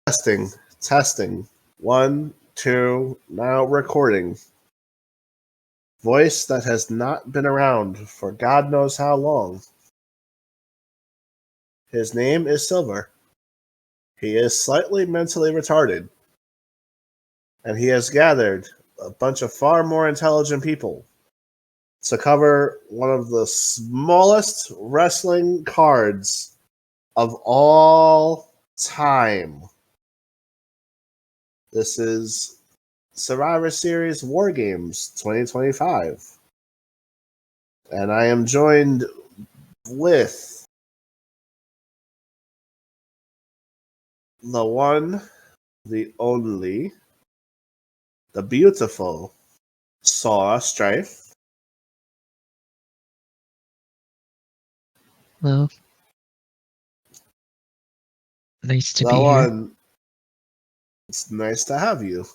Testing, testing. 1, 2, now recording. Voice that has not been around for God knows how long. His name is Silver. He is slightly mentally retarded. And he has gathered a bunch of far more intelligent people to cover one of the smallest wrestling cards of all time. This is Survivor Series War Games 2025. And I am joined with the one, the only, the beautiful Saw Strife. Hello. Nice to The be here. one, it's nice to have you.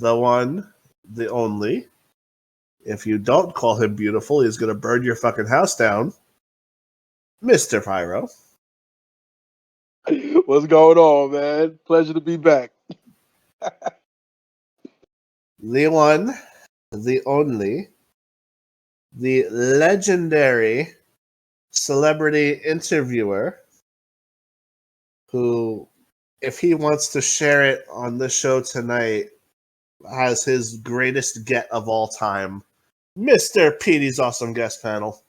The one, the only. If you don't call him beautiful, he's going to burn your fucking house down. Mr. Pyro. What's going on, man? Pleasure to be back. The one, the only, the legendary celebrity interviewer who, if he wants to share it on the show tonight, has his greatest get of all time, Mr. Petey's Awesome Guest Panel.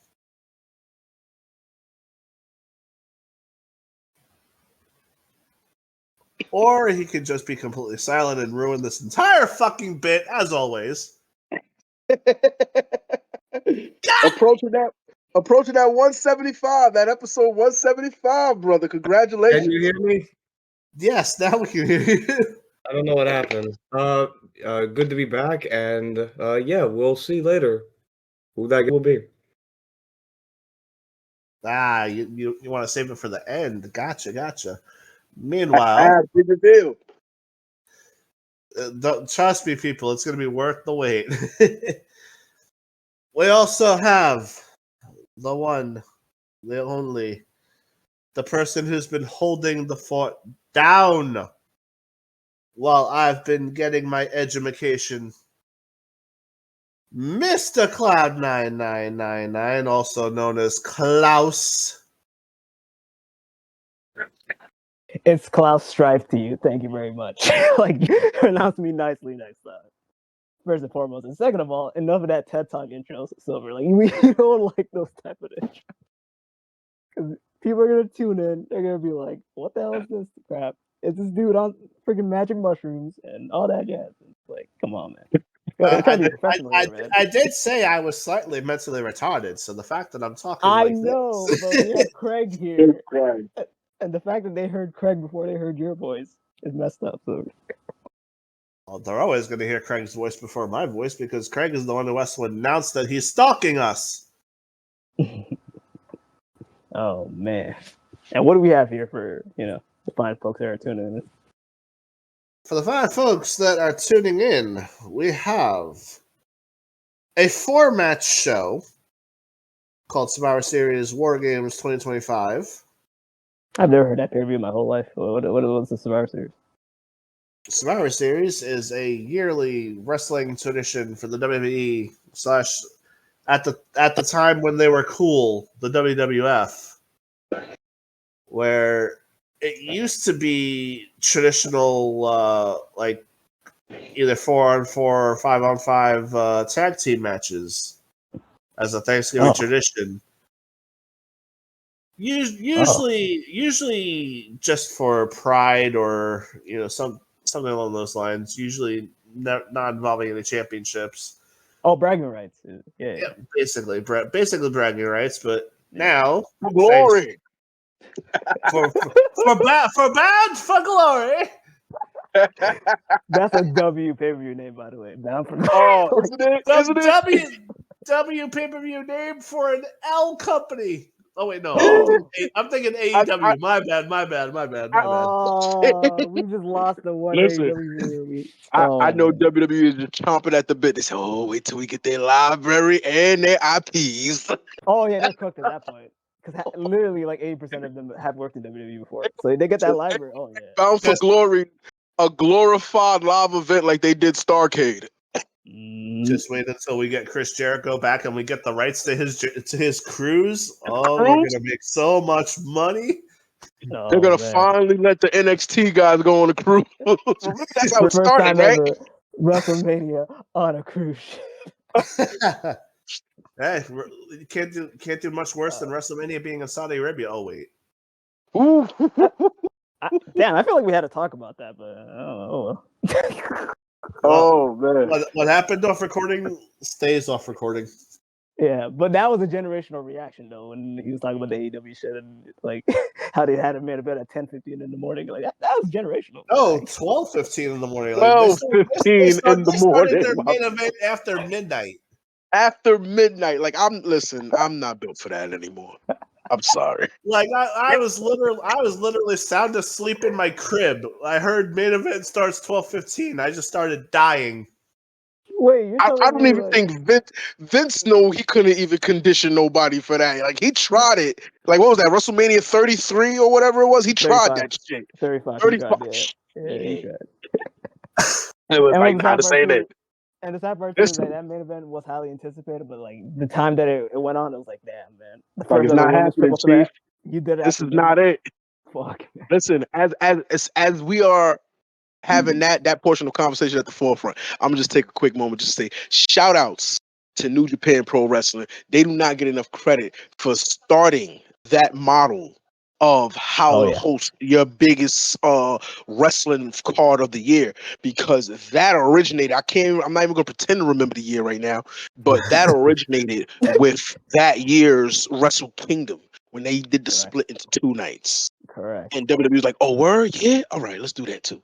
Or he could just be completely silent and ruin this entire fucking bit, as always. Approaching that 175, that episode 175, brother. Congratulations. Can you hear me? Yes, now we can hear you. I don't know what happened. Good to be back, and yeah, we'll see later who that will be. You want to save it for the end. Gotcha. Meanwhile, Big reveal. don't trust me, people. It's going to be worth the wait. We also have the one, the only, the person who's been holding the fort down while I've been getting my edumacation. Mr. Cloud9999, also known as Klaus. It's Klaus Strife to you. Thank you very much. Like, you pronounced me nicely next time. First and foremost. And second of all, enough of that TED Talk intros, Silver. Like, we don't like those type of intros. Because people are going to tune in. They're going to be like, what the hell is this crap? It's this dude on freaking magic mushrooms and all that jazz. It's like, come on, man. I did say I was slightly mentally retarded, so the fact that I'm talking I like know, this... but we have Craig here. And the fact that they heard Craig before they heard your voice is messed up. So. Well, they're always going to hear Craig's voice before my voice because Craig is the one who has to announce that he's stalking us. Oh, man. And what do we have here for, the fine folks that are tuning in? For the fine folks that are tuning in, we have a 4-match show called Survivor Series War Games 2025. I've never heard that pay-per-view in my whole life. What was the Survivor Series? Survivor Series is a yearly wrestling tradition for the WWE / at the time when they were cool, the WWF, where it used to be traditional like either 4-on-4 or 5-on-5 tag team matches as a Thanksgiving tradition. Usually just for pride or something along those lines. Usually not involving any championships. Oh, bragging rights. Yeah, basically bragging rights. But now for glory, for glory. That's a W pay-per-view name, by the way. Bound for glory. Oh, isn't it? W pay-per-view name for an L company. Oh wait, no. I'm thinking AEW. My bad. Oh, we just lost the one. Listen, AEW. I know WWE is just chomping at the bit. They say, "Oh, wait till we get their library and their IPs." Oh yeah, they're cooked at that point. because literally like 80% of them have worked in WWE before, so they get that library. Oh yeah, Bound for Glory, a glorified lava vent like they did Starcade. Just wait until we get Chris Jericho back and we get the rights to his cruise. Oh, we're gonna make so much money. They're gonna finally let the NXT guys go on a cruise. Remember, that's how it first started, time right? ever WrestleMania on a cruise ship. Hey, you can't do much worse than WrestleMania being in Saudi Arabia. Oh wait, Damn, I feel like we had to talk about that, but oh well. Oh man, what happened off recording stays off recording. Yeah, but that was a generational reaction though when he was talking about the AEW shit and like how they had a main event at 10:15 in the morning. Like that was generational. Oh, 12:15 in the morning. 12:15 in the morning. They started their main event after midnight. After midnight, like I'm not built for that anymore. I'm sorry. Like I was literally sound asleep in my crib. I heard main event starts 12:15. I just started dying. Wait, you're I telling don't me even think Vince knew he couldn't even condition nobody for that. Like he tried it. Like what was that? WrestleMania 33 or whatever it was. He tried that shit. 35. 35. Yeah, he tried. It was And like, what nah, this ain't it. And the sad part too is that main event was highly anticipated, but like the time that it went on, it was like, damn, man. The Like it's not happening, Chief. You did it. This is not it. Fuck. Man. Listen, as we are having that portion of conversation at the forefront, I'm gonna just take a quick moment just to say shout outs to New Japan Pro Wrestling. They do not get enough credit for starting that model of how to host your biggest wrestling card of the year, because that originated. I'm not even gonna pretend to remember the year right now, but that originated with that year's Wrestle Kingdom when they did the split into 2 nights. Correct. And WWE was like, "Oh, word, yeah, all right, let's do that too."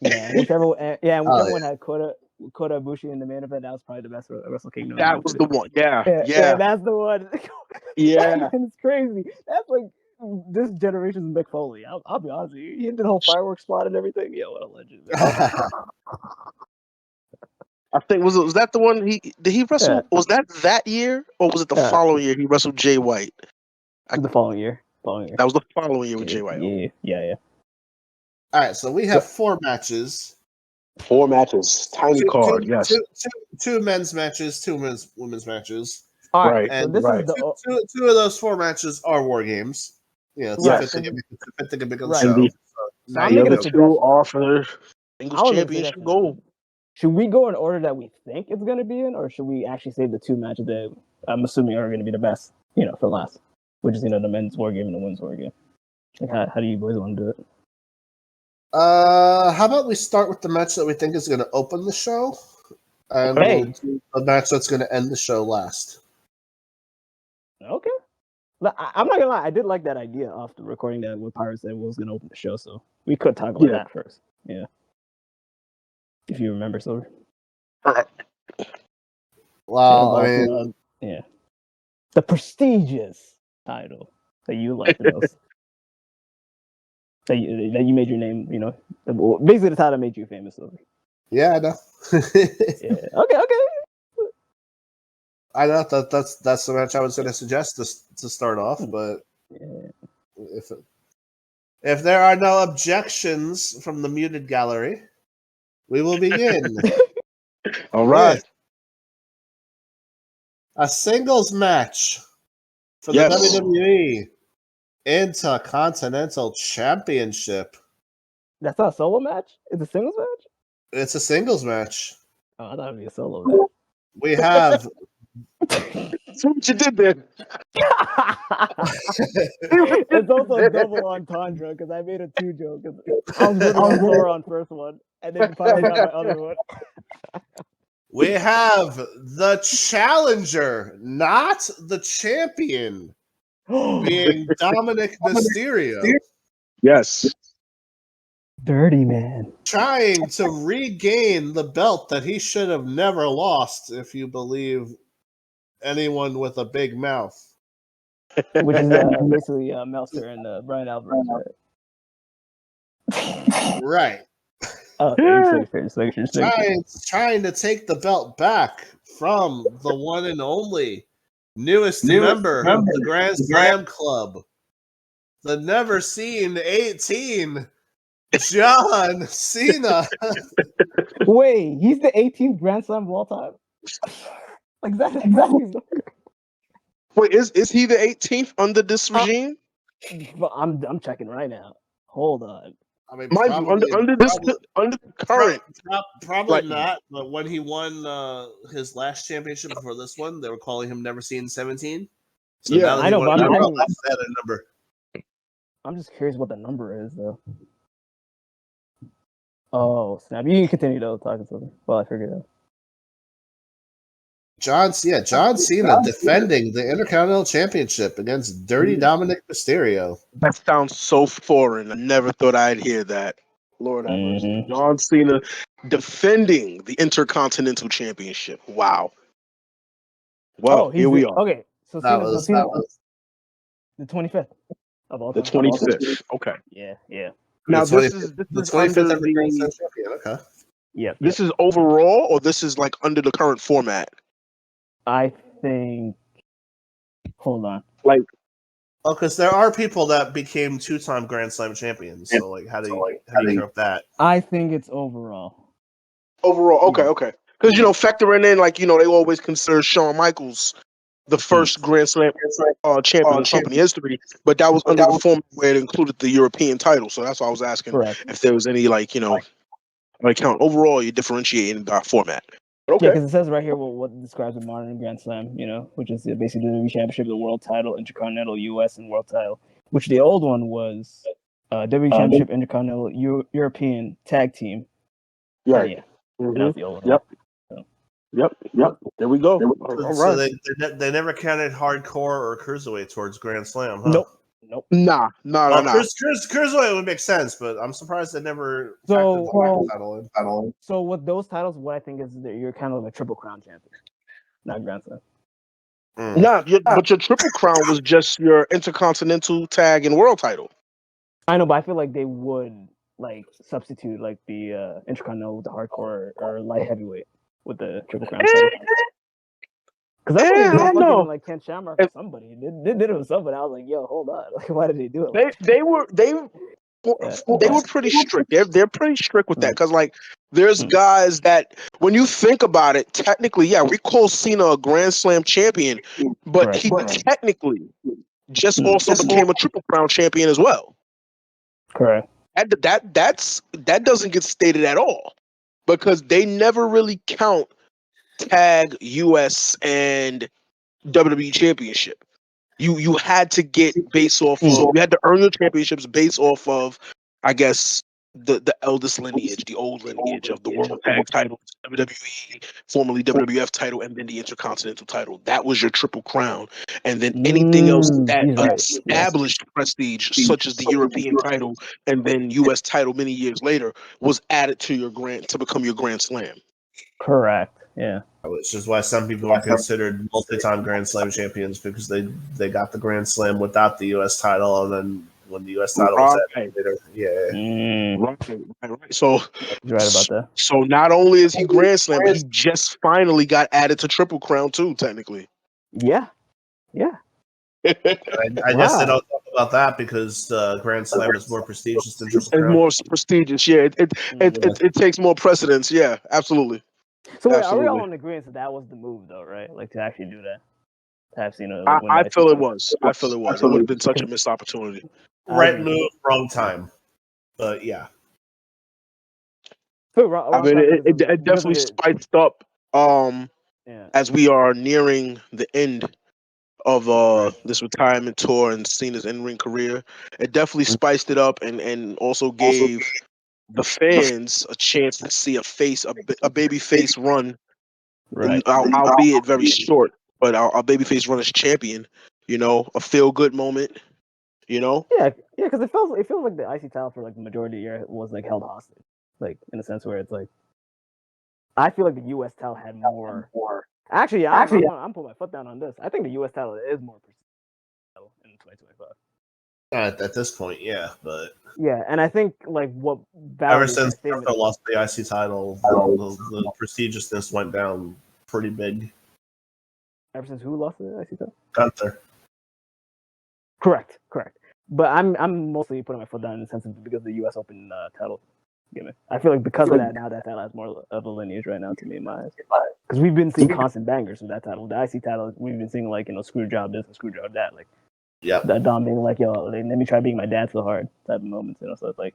Yeah, whichever one had Kota Ibushi in the main event, that was probably the best Wrestle Kingdom. That was the one. Yeah, that's the one. Yeah, and it's crazy. That's like this generation's Mick Foley. I'll be honest with you. He did the whole fireworks spot and everything. Yo, what a legend. I think was that the one did he wrestle? Was that year or was it the following year he wrestled Jay White? The following year. That was the following year with Jay White. Yeah. All right, so we have 4 matches. 4 matches, tiny card. Yes, two men's matches, 2 women's matches. All right, so this is the two of those 4 matches are war games. Yeah, it's a fit to get big on the show. So I'm making a suggestion. 2 are for English championship goal. Should we go in order that we think it's going to be in, or should we actually save the 2 matches that I'm assuming are going to be the best, for last? Which is, the men's war game and the women's war game. Like, how do you boys want to do it? How about we start with the match that we think is going to open the show, and we'll do the match that's going to end the show last. Okay. I'm not gonna lie, I did like that idea after recording that with Pirates that was going to open the show, so we could talk about that first. Yeah. If you remember, Silver. Well, I mean, the prestigious title that you like the most. That you made your name, basically the title that made you famous. Silver. Yeah, I know. Yeah. Okay. I know that's the match I was going to suggest to start off, but if there are no objections from the muted gallery, we will begin. All right. A singles match for the WWE Intercontinental Championship. That's not a solo match? It's a singles match? It's a singles match. Oh, I thought it'd be a solo match. We have. That's what you did there. It's also a double entendre because I made a 2 joke. I was rooting on Thor on first one, and then finally got my other one. We have the challenger, not the champion, being Dominic Mysterio. Yes. Dirty man. Trying to regain the belt that he should have never lost, if you believe anyone with a big mouth. Which is basically Meltzer and Brian Alvarez, right? Right. Oh, trying to take the belt back from the one and only Newest member of the Grand Slam Club, the never seen 18, John Cena. Wait, he's the 18th Grand Slam of all time. Like that? Wait, is he the 18th under this regime? I'm checking right now. Hold on. I mean, Mind you, under the current, probably like, not. But when he won his last championship before this one, they were calling him Never Seen 17. So yeah, now that I know, but that's that number. I'm just curious what the number is, though. Oh snap! You can continue though talking to me while I figure it out. John Cena defending the Intercontinental Championship against Dirty Dominic Mysterio. that sounds so foreign. I never thought I'd hear that. Lord have mercy. John Cena defending the Intercontinental Championship. Wow. Well, here we are. Okay, so That Cena's was the 25th of all The time. 25th. Okay. Yeah. Now the this is the under 25th ever Grand the. Slam champion. Okay. Yeah. This is overall, or this is like under the current format. I think. Hold on. Like, Oh, because there are people that became 2-time Grand Slam champions. So, like, how do you count that? I think it's overall. overall, okay. Because factoring in, like, they always consider Shawn Michaels the first Grand Slam champion in company history, but that was under the format where it included the European title. So that's why I was asking Correct. if there was any, like, count overall, you differentiate in that format. But Yeah, okay. because it says right here what describes a modern Grand Slam, which is basically the WWE Championship, the World Title, Intercontinental, US, and World Title. Which the old one was WWE Championship, Intercontinental, European Tag Team. Right. Yeah. And that was the old one. Yep. Yep. There we go. All So right. they never counted hardcore or cruiserweight towards Grand Slam, huh? Nope. Nah. Cruiserweight would make sense, but I'm surprised they never factored the title in. So with those titles, what I think is that you're kind of like a Triple Crown champion, not Grand Slam. Nah, but your Triple Crown was just your Intercontinental, Tag, and World title. I know, but I feel like they would like substitute like the Intercontinental with the hardcore or light heavyweight with the Triple Crown title. Because that's what I don't know. Like Ken Shamrock or somebody they did it with somebody. I was like, yo, hold on, like why did they do it? They were pretty strict. They're pretty strict with that because, like, there's guys that when you think about it, technically, yeah, we call Cena a Grand Slam champion, but he technically just also became a Triple Crown champion as well. Correct. That doesn't get stated at all because they never really count Tag, US, and WWE Championship. You had to get based off of, you had to earn your championships based off of, I guess, the eldest lineage, the old lineage of the World Tag title, WWE, formerly WWF title, and then the Intercontinental title. That was your Triple Crown. And then anything else that established prestige, such as the European title and then US title many years later, was added to your to become your Grand Slam. Correct. Yeah. Which is why some people are considered multi-time Grand Slam champions because they got the Grand Slam without the U.S. title, and then when the U.S. title was added later, Right. So you're right about that. So not only is he Grand Slam, but he just finally got added to Triple Crown too, technically. Yeah. I guess they don't talk about that because Grand Slam is more prestigious than Triple Crown. It's more prestigious, yeah. It takes more precedence, yeah, absolutely. So wait, are we all in agreement that was the move, though, right? Like to actually do that, to have Cena. Like, I feel it was. It would have been such a missed opportunity. Right move, wrong time. But yeah. I mean, it definitely spiced up. As we are nearing the end of this retirement tour and Cena's in-ring career, it definitely spiced it up and also gave the fans a chance to see a baby face run, albeit very short, but our babyface run as champion. A feel good moment. Yeah, because it feels like the IC title for like the majority of the year was like held hostage, like in a sense where it's like I feel like the US title had more. Actually, I'm putting my foot down on this. I think the US title is more prestigious in 2025. At this point, yeah, but yeah, and I think like what ever since Jericho lost the IC title, the prestigiousness went down pretty big. Ever since who lost the IC title? Gunther. Correct. But I'm mostly putting my foot down in the sense of because of the U.S. Open title gimmick. I feel like because of that, now that title has more of a lineage right now to me in my eyes. Because we've been seeing constant bangers with that title. The IC title, we've been seeing like screw job this and screw job that. Like that Dom being like, yo, let me try being my dad so hard type of moments. So it's like,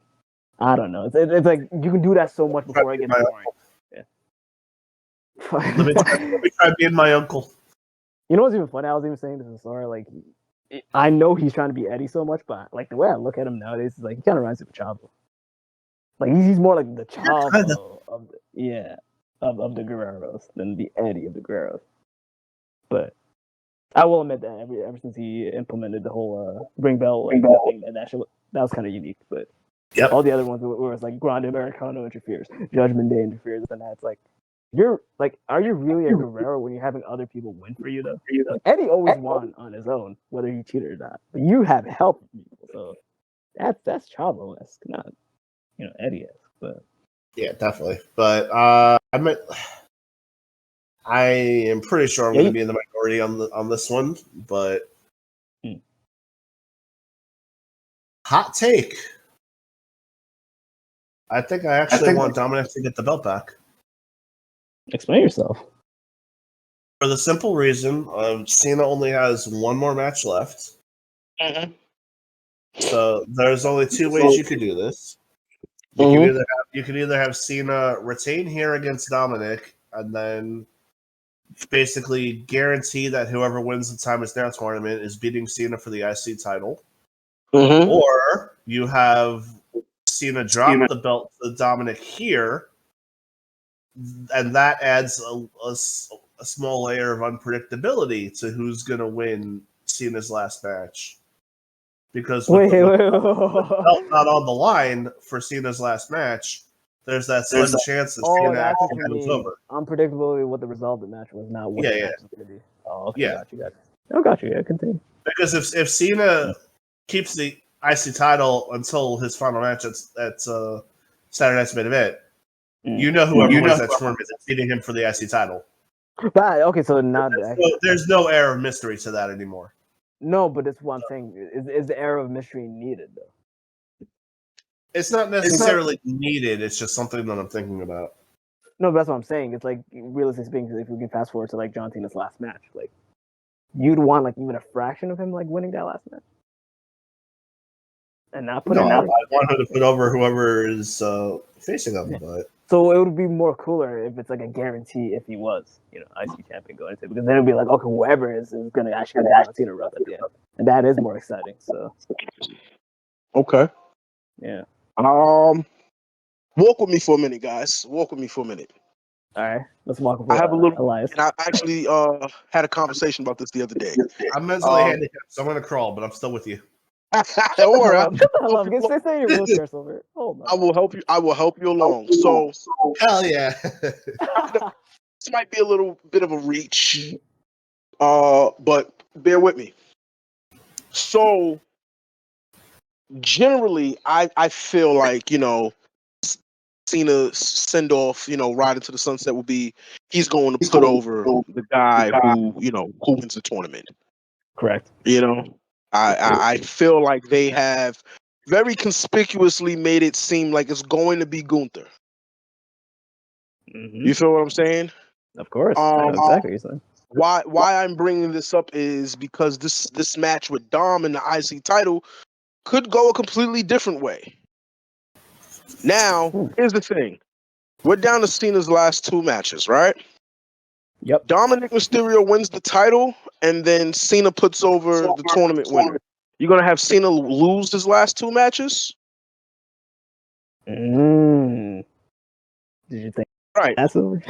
I don't know. It's like you can do that so much before it gets boring. Yeah. Let me try being my uncle. You know what's even funny? I was even saying this in Sora, like, I know he's trying to be Eddie so much, but like the way I look at him nowadays is like he kind of reminds me of Chavo. Like he's more like the Chavo of the Guerreros than the Eddie of the Guerreros. But I will admit that ever since he implemented the whole ring bell thing, that was kind of unique. But all the other ones where it's like Grande Americano interferes, Judgment Day interferes, and that's like. You're like, are you really a Guerrero when you're having other people win for you though? Like, Eddie always won on his own, whether he cheated or not. But you have help from people, so that's Chavo-esque, not Eddie-esque. But yeah, definitely. But I am pretty sure I'm going to be in the minority on this one. But hot take. I think I actually want Dominic to get the belt back. Explain yourself. For the simple reason, Cena only has one more match left. Mm-hmm. So there's only two ways you could do this. You could either have Cena retain here against Dominic, and then basically guarantee that whoever wins the Time Is Now tournament is beating Cena for the IC title, or you have Cena drop the belt to Dominic here. And that adds a small layer of unpredictability to who's going to win Cena's last match. Because with the belt not on the line for Cena's last match, there's that slim chance that Cena actually goes over. Unpredictability what the result of the match was, not what the match was going to be. Oh, okay, yeah. Got you. Yeah, continue. Because if Cena keeps the IC title until his final match at Saturday Night's Main Event, whoever wins that tournament is beating him for the IC title. But, okay, so now there's no air of mystery to that anymore. No, but that's what I'm saying. Is the air of mystery needed, though? It's not necessarily needed. It's just something that I'm thinking about. No, but that's what I'm saying. It's like, realistically speaking, if we can fast forward to like John Cena's last match, like you'd want like even a fraction of him like winning that last match, and not put him out. I want him to put over whoever is facing him. But so it would be more cooler if it's like a guarantee if he was, IC champion going into it, because then it'd be like, okay, whoever is going to actually get John Cena rub at the end, and that is more exciting. So, okay, yeah. Walk with me for a minute, guys. Walk with me for a minute. All right, let's walk with I have a little, Elias. and I actually had a conversation about this the other day. I'm mentally handicapped, so I'm going to crawl, but I'm still with you. Don't worry. Stay in your wheelchair, Silver. Hold on. I will help you. I will help you along. So, hell yeah. This might be a little bit of a reach, but bear with me. So, generally, I feel like Cena send off, ride into the sunset will be he's going to put over the guy who wins the tournament. Correct. I feel like they have very conspicuously made it seem like it's going to be Gunther. Mm-hmm. You feel what I'm saying? Of course. I know exactly what you're saying. Why I'm bringing this up is because this match with Dom and the IC title could go a completely different way. Now, here's the thing. We're down to Cena's last two matches, right? Yep. Dominic Mysterio wins the title, and then Cena puts over the tournament winner. You're going to have Cena lose his last two matches? Did you think that's over?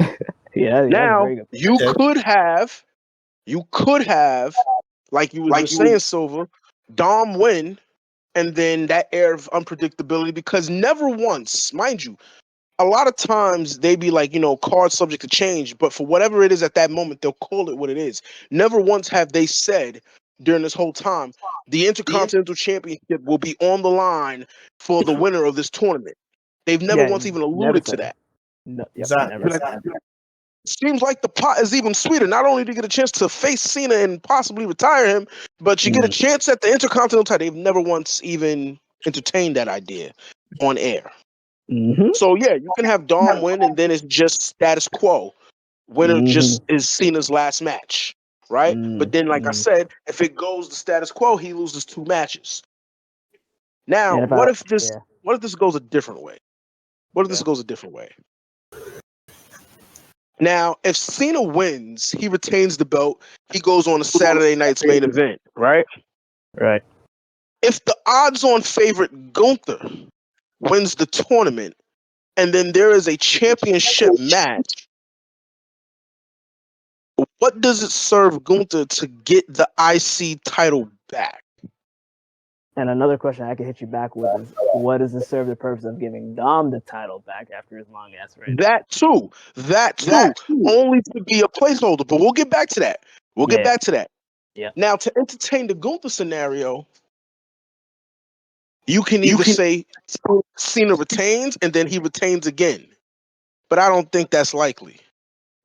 Yeah. Now, you could have, like you were saying, Silver, Dom win, and then that air of unpredictability, because never once, mind you, a lot of times they be like, cards subject to change, but for whatever it is at that moment, they'll call it what it is. Never once have they said during this whole time, the Intercontinental Championship will be on the line for the winner of this tournament. They've never once even alluded to that. No, Exactly. seems like the pot is even sweeter. Not only do you get a chance to face Cena and possibly retire him, but you get a chance at the Intercontinental title. They've never once even entertained that idea on air. So yeah, you can have Dom win, and then it's just status quo. Winner just is Cena's last match, right? But then, like I said, if it goes the status quo, he loses 2 matches. Now, And if what I- if this? yeah. What if this goes a different way? What if this goes a different way? Now, if Cena wins, he retains the belt. He goes on a Saturday night's main event, right? Right. If the odds-on favorite Gunther wins the tournament, and then there is a championship match, what does it serve Gunther to get the IC title back? And another question I could hit you back with is, what does this serve the purpose of giving Dom the title back after his long ass reign? That too, only to be a placeholder. But we'll get back to that. We'll get back to that. Yeah. Now, to entertain the Gunther scenario, you can either say Cena retains and then he retains again, but I don't think that's likely.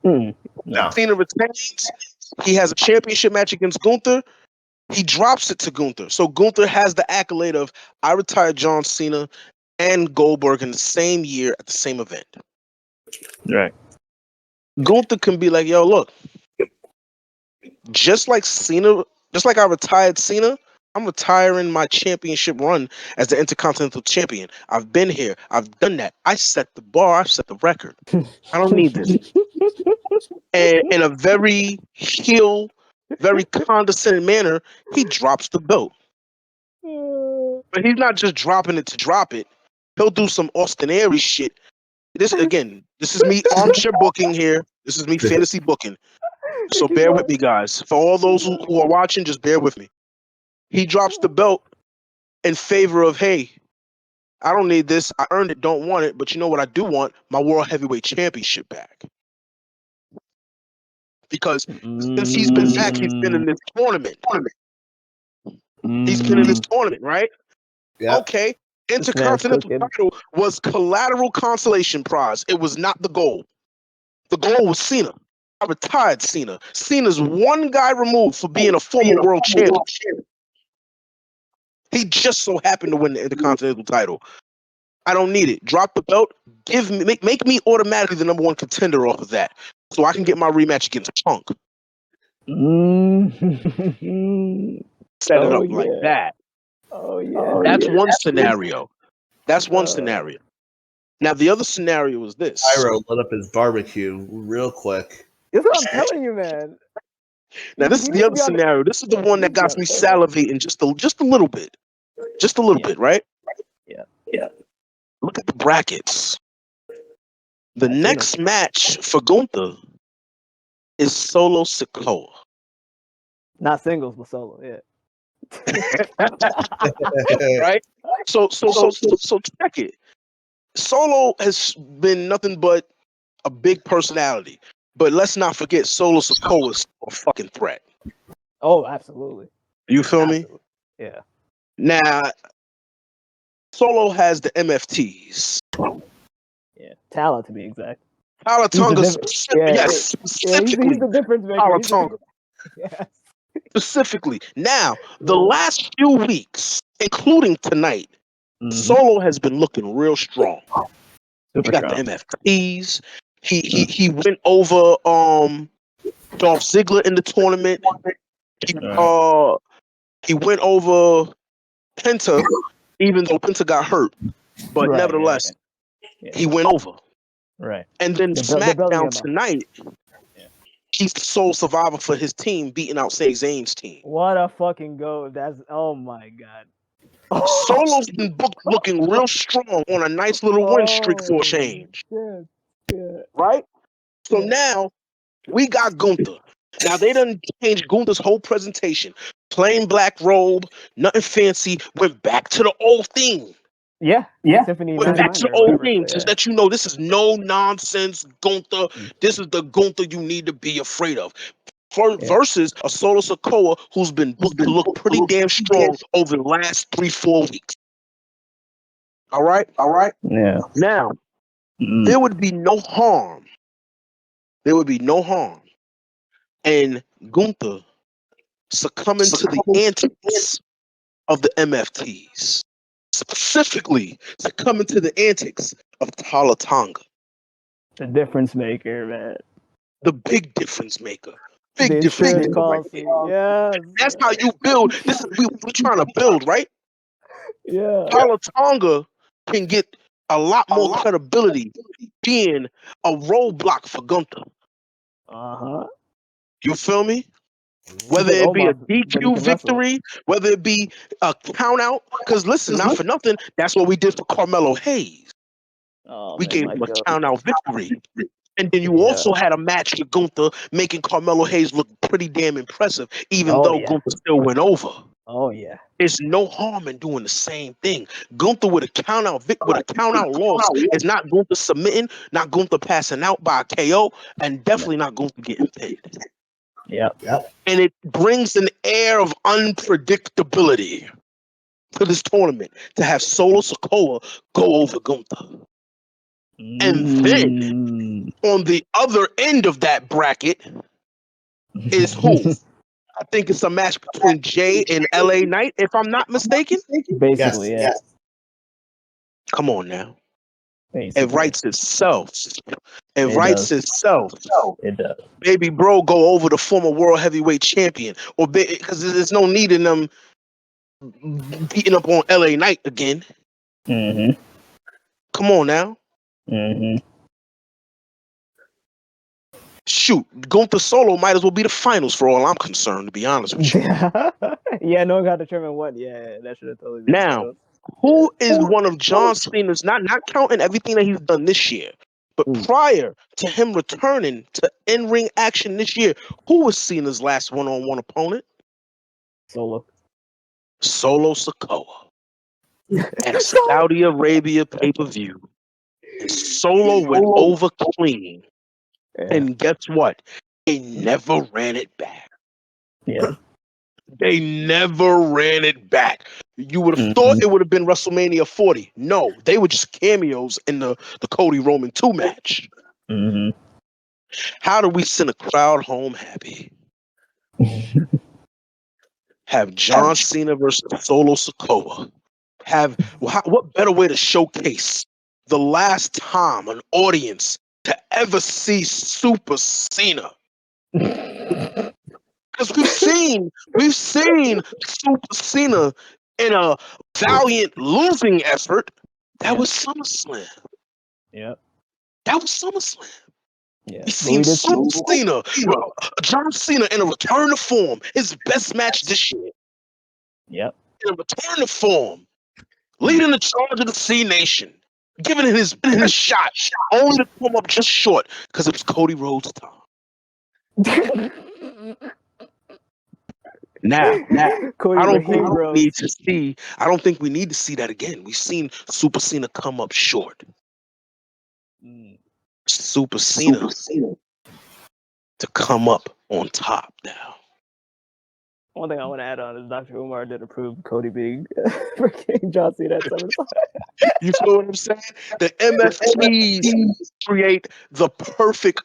No. Cena retains. He has a championship match against Gunther. He drops it to Gunther. So Gunther has the accolade of, I retired John Cena and Goldberg in the same year at the same event. Right. Gunther can be like, yo, look, just like I retired Cena, I'm retiring my championship run as the Intercontinental Champion. I've been here. I've done that. I set the bar. I've set the record. I don't need this. And in a very heel, very condescending manner, he drops the belt. But he's not just dropping it to drop it. He'll do some Austin Aries shit. This is me armchair booking here. This is me fantasy booking. So bear with me, guys. For all those who are watching, just bear with me. He drops the belt in favor of, hey, I don't need this. I earned it, don't want it. But you know what I do want? My World Heavyweight Championship back. Because since he's been back, he's been in this tournament. He's been in this tournament, right? Yep. Okay. Intercontinental title was collateral consolation prize. It was not the goal. The goal was Cena. I retired Cena. Cena's one guy removed for being a former world champion. He just so happened to win the Intercontinental title. I don't need it. Drop the belt. Make me automatically the number 1 contender off of that, so I can get my rematch against Punk. Set it up like that. Oh yeah. That's one scenario. That's one scenario. Now the other scenario is this. Pyro lit up his barbecue real quick. That's what I'm telling you, man. Now this is the other scenario. This is the one that got me salivating just a little bit. Just a little bit, right? Yeah. Look at the brackets. The next match for Gunther is Solo Sikoa. Not singles, but solo. Yeah. Right? So check it. Solo has been nothing but a big personality. But let's not forget Solo Sikoa is a fucking threat. Oh, absolutely. You feel me? Yeah. Now, Solo has the MFTs. Yeah. Talent, to be exact. Talatonga, He's the difference maker. Talatonga. Yes. Specifically. Now, the last few weeks, including tonight, Solo has been looking real strong. He got the MFTs. He went over Dolph Ziggler in the tournament. He went over Penta, even though Penta got hurt. But nevertheless, he went over. Right. And then SmackDown tonight, he's the sole survivor for his team, beating out Sami Zayn's team. What a fucking go! Oh my god. Solo's been booked looking real strong on a nice little win streak for a change. Yeah. Right? So now we got Gunther. Now they done changed Gunther's whole presentation. Plain black robe, nothing fancy. Went back to the old theme. Yeah. Symphony Went back to the old theme to let you know this is no nonsense Gunther. This is the Gunther you need to be afraid of. Versus a Solo Sikoa who's been booked to look pretty damn strong over the last 3-4 weeks. All right? Yeah. Now, there would be no harm there would be no harm in Gunther succumbing to the antics of the MFTs, specifically succumbing to the antics of Tala Tonga, The difference maker, man. the big difference maker. The Big difference insurance maker right policy. there. Yes. That's how you build. This is we're trying to build, right? Yeah. Tala Tonga can get a lot more credibility being a roadblock for Gunther. Uh-huh. You feel me? Whether But it be a Omos, but he DQ can wrestle. victory, whether it be a count out. Because listen, not for nothing, that's what we did for Carmelo Hayes. Oh, We man, gave my him a God. count out victory. And then you Yeah. also had a match with Gunther, making Carmelo Hayes look pretty damn impressive, even Oh, though yeah. Gunther still went over. Oh, yeah. There's no harm in doing the same thing. Gunther with a count out loss is not Gunther submitting, not Gunther passing out by a KO, and definitely not Gunther getting paid. Yep. And it brings an air of unpredictability to this tournament to have Solo Sikoa go over Gunther. And then on the other end of that bracket is who? I think it's a match between Jay and LA Knight, if I'm not mistaken. Basically, yeah. Yes. Come on now. Basically. It writes itself. It It writes does. itself. It does. Baby bro go over the former world heavyweight champion. Or because there's no need in them beating up on LA Knight again. Mm-hmm. Come on now. Mm-hmm. Shoot, Gunther Solo might as well be the finals for all I'm concerned, to be honest with you. Yeah, no one got to determine what. Yeah, that should have totally been Now, finals. who is one of John Cena's, not counting everything that he's done this year, but prior to him returning to in-ring action this year, who was Cena's last one-on-one opponent? Solo. Solo Sikoa at a Saudi Arabia pay-per-view. And Solo went over clean. Yeah. And guess what? They never ran it back. Yeah. They never ran it back. You would have thought it would have been WrestleMania 40. No, they were just cameos in the Cody Roman 2 match. Mm-hmm. How do we send a crowd home happy? Have John Cena versus Solo Sikoa. What better way to showcase the last time an audience to ever see Super Cena? Because we've seen Super Cena in a valiant losing effort. That was SummerSlam. Yep. That was SummerSlam. Yeah. We've seen Super Cena, John Cena in a return to form, his best match this year. Yep. In a return to form, leading the charge of the C Nation, giving it his best shot, only to come up just short because it was Cody Rhodes' time. Now, Cody I don't Raheem think we Rhodes. need to see. I don't think we need to see that again. We've seen Super Cena come up short. Super Cena to come up on top now. One thing I want to add on is Dr. Umar did approve Cody being freaking John Cena at SummerSlam. You feel what I'm saying? The MFTs create the perfect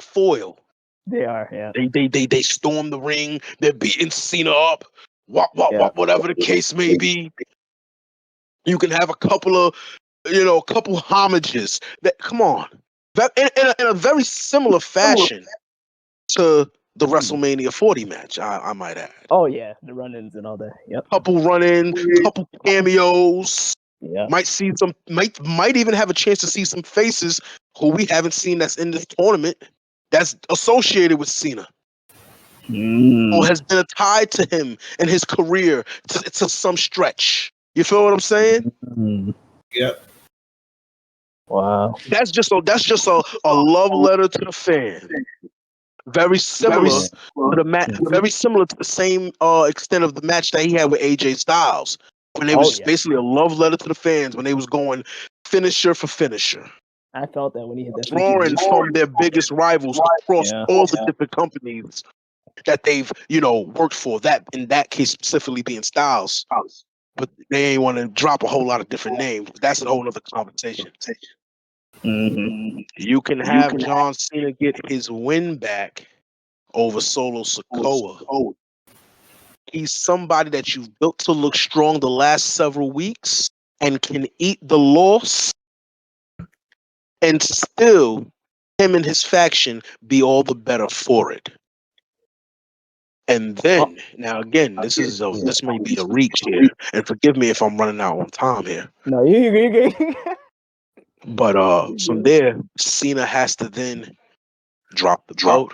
foil. They are, yeah. They storm the ring. They're beating Cena up. Whatever the case may be. You can have a couple homages. Come on. In a very similar fashion to the WrestleMania 40 match, I might add. Oh yeah, the run-ins and all that. Yep. Couple run-in, couple cameos. Yeah. Might even have a chance to see some faces who we haven't seen that's in this tournament that's associated with Cena. Or has been tied to him in his career to some stretch. You feel what I'm saying? Yep. Wow. That's just a love letter to the fan. Very similar to the match. Very similar to the same extent of the match that he had with AJ Styles, when it was basically a love letter to the fans when they was going finisher for finisher. I felt that when he hit that. Drawing from their biggest rivals across all the different companies that they've worked for. That in that case specifically being Styles, but they ain't want to drop a whole lot of different names. That's a whole other conversation. You can have John Cena get his win back over Solo Sikoa. He's somebody that you've built to look strong the last several weeks and can eat the loss, and still him and his faction be all the better for it. And then, now again, this may be a reach here, and forgive me if I'm running out on time here. No, you. But from there, Cena has to then drop the belt,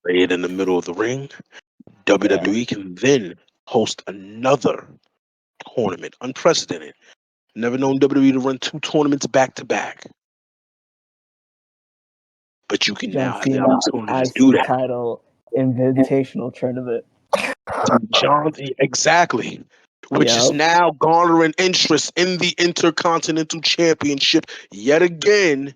lay it in the middle of the ring. WWE can then host another tournament, unprecedented. Never known WWE to run 2 tournaments back to back. But you can now have the opportunity to do that. Title Invitational Tournament. John, exactly. Which is now garnering interest in the Intercontinental Championship yet again,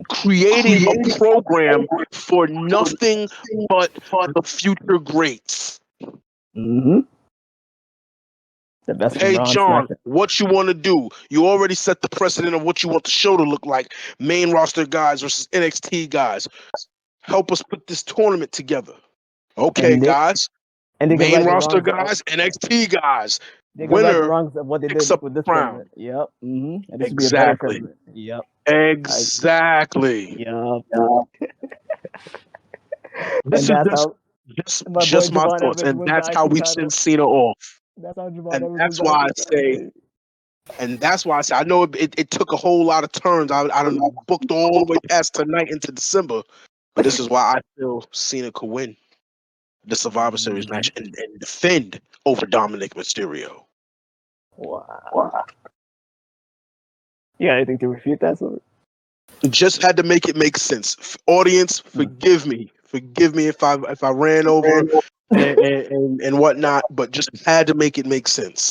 creating a program for nothing but the future greats. The best Hey, John, what you want to do? You already set the precedent of what you want the show to look like. Main roster guys versus NXT guys. Help us put this tournament together. Okay, guys. And main roster guys, NXT guys. Winner of what they did with this tournament. Yep. And this would be a better tournament. Yep. Exactly. Yep. This is just my thoughts, and that's how we send Cena off. And that's why I say, I know it took a whole lot of turns. I done booked all the way past tonight into December, but this is why I feel Cena could win the Survivor Series match and defend over Dominic Mysterio. Wow. You got anything to refute that, sort? Just had to make it make sense. Audience, forgive me. Forgive me if I ran over and whatnot, but just had to make it make sense.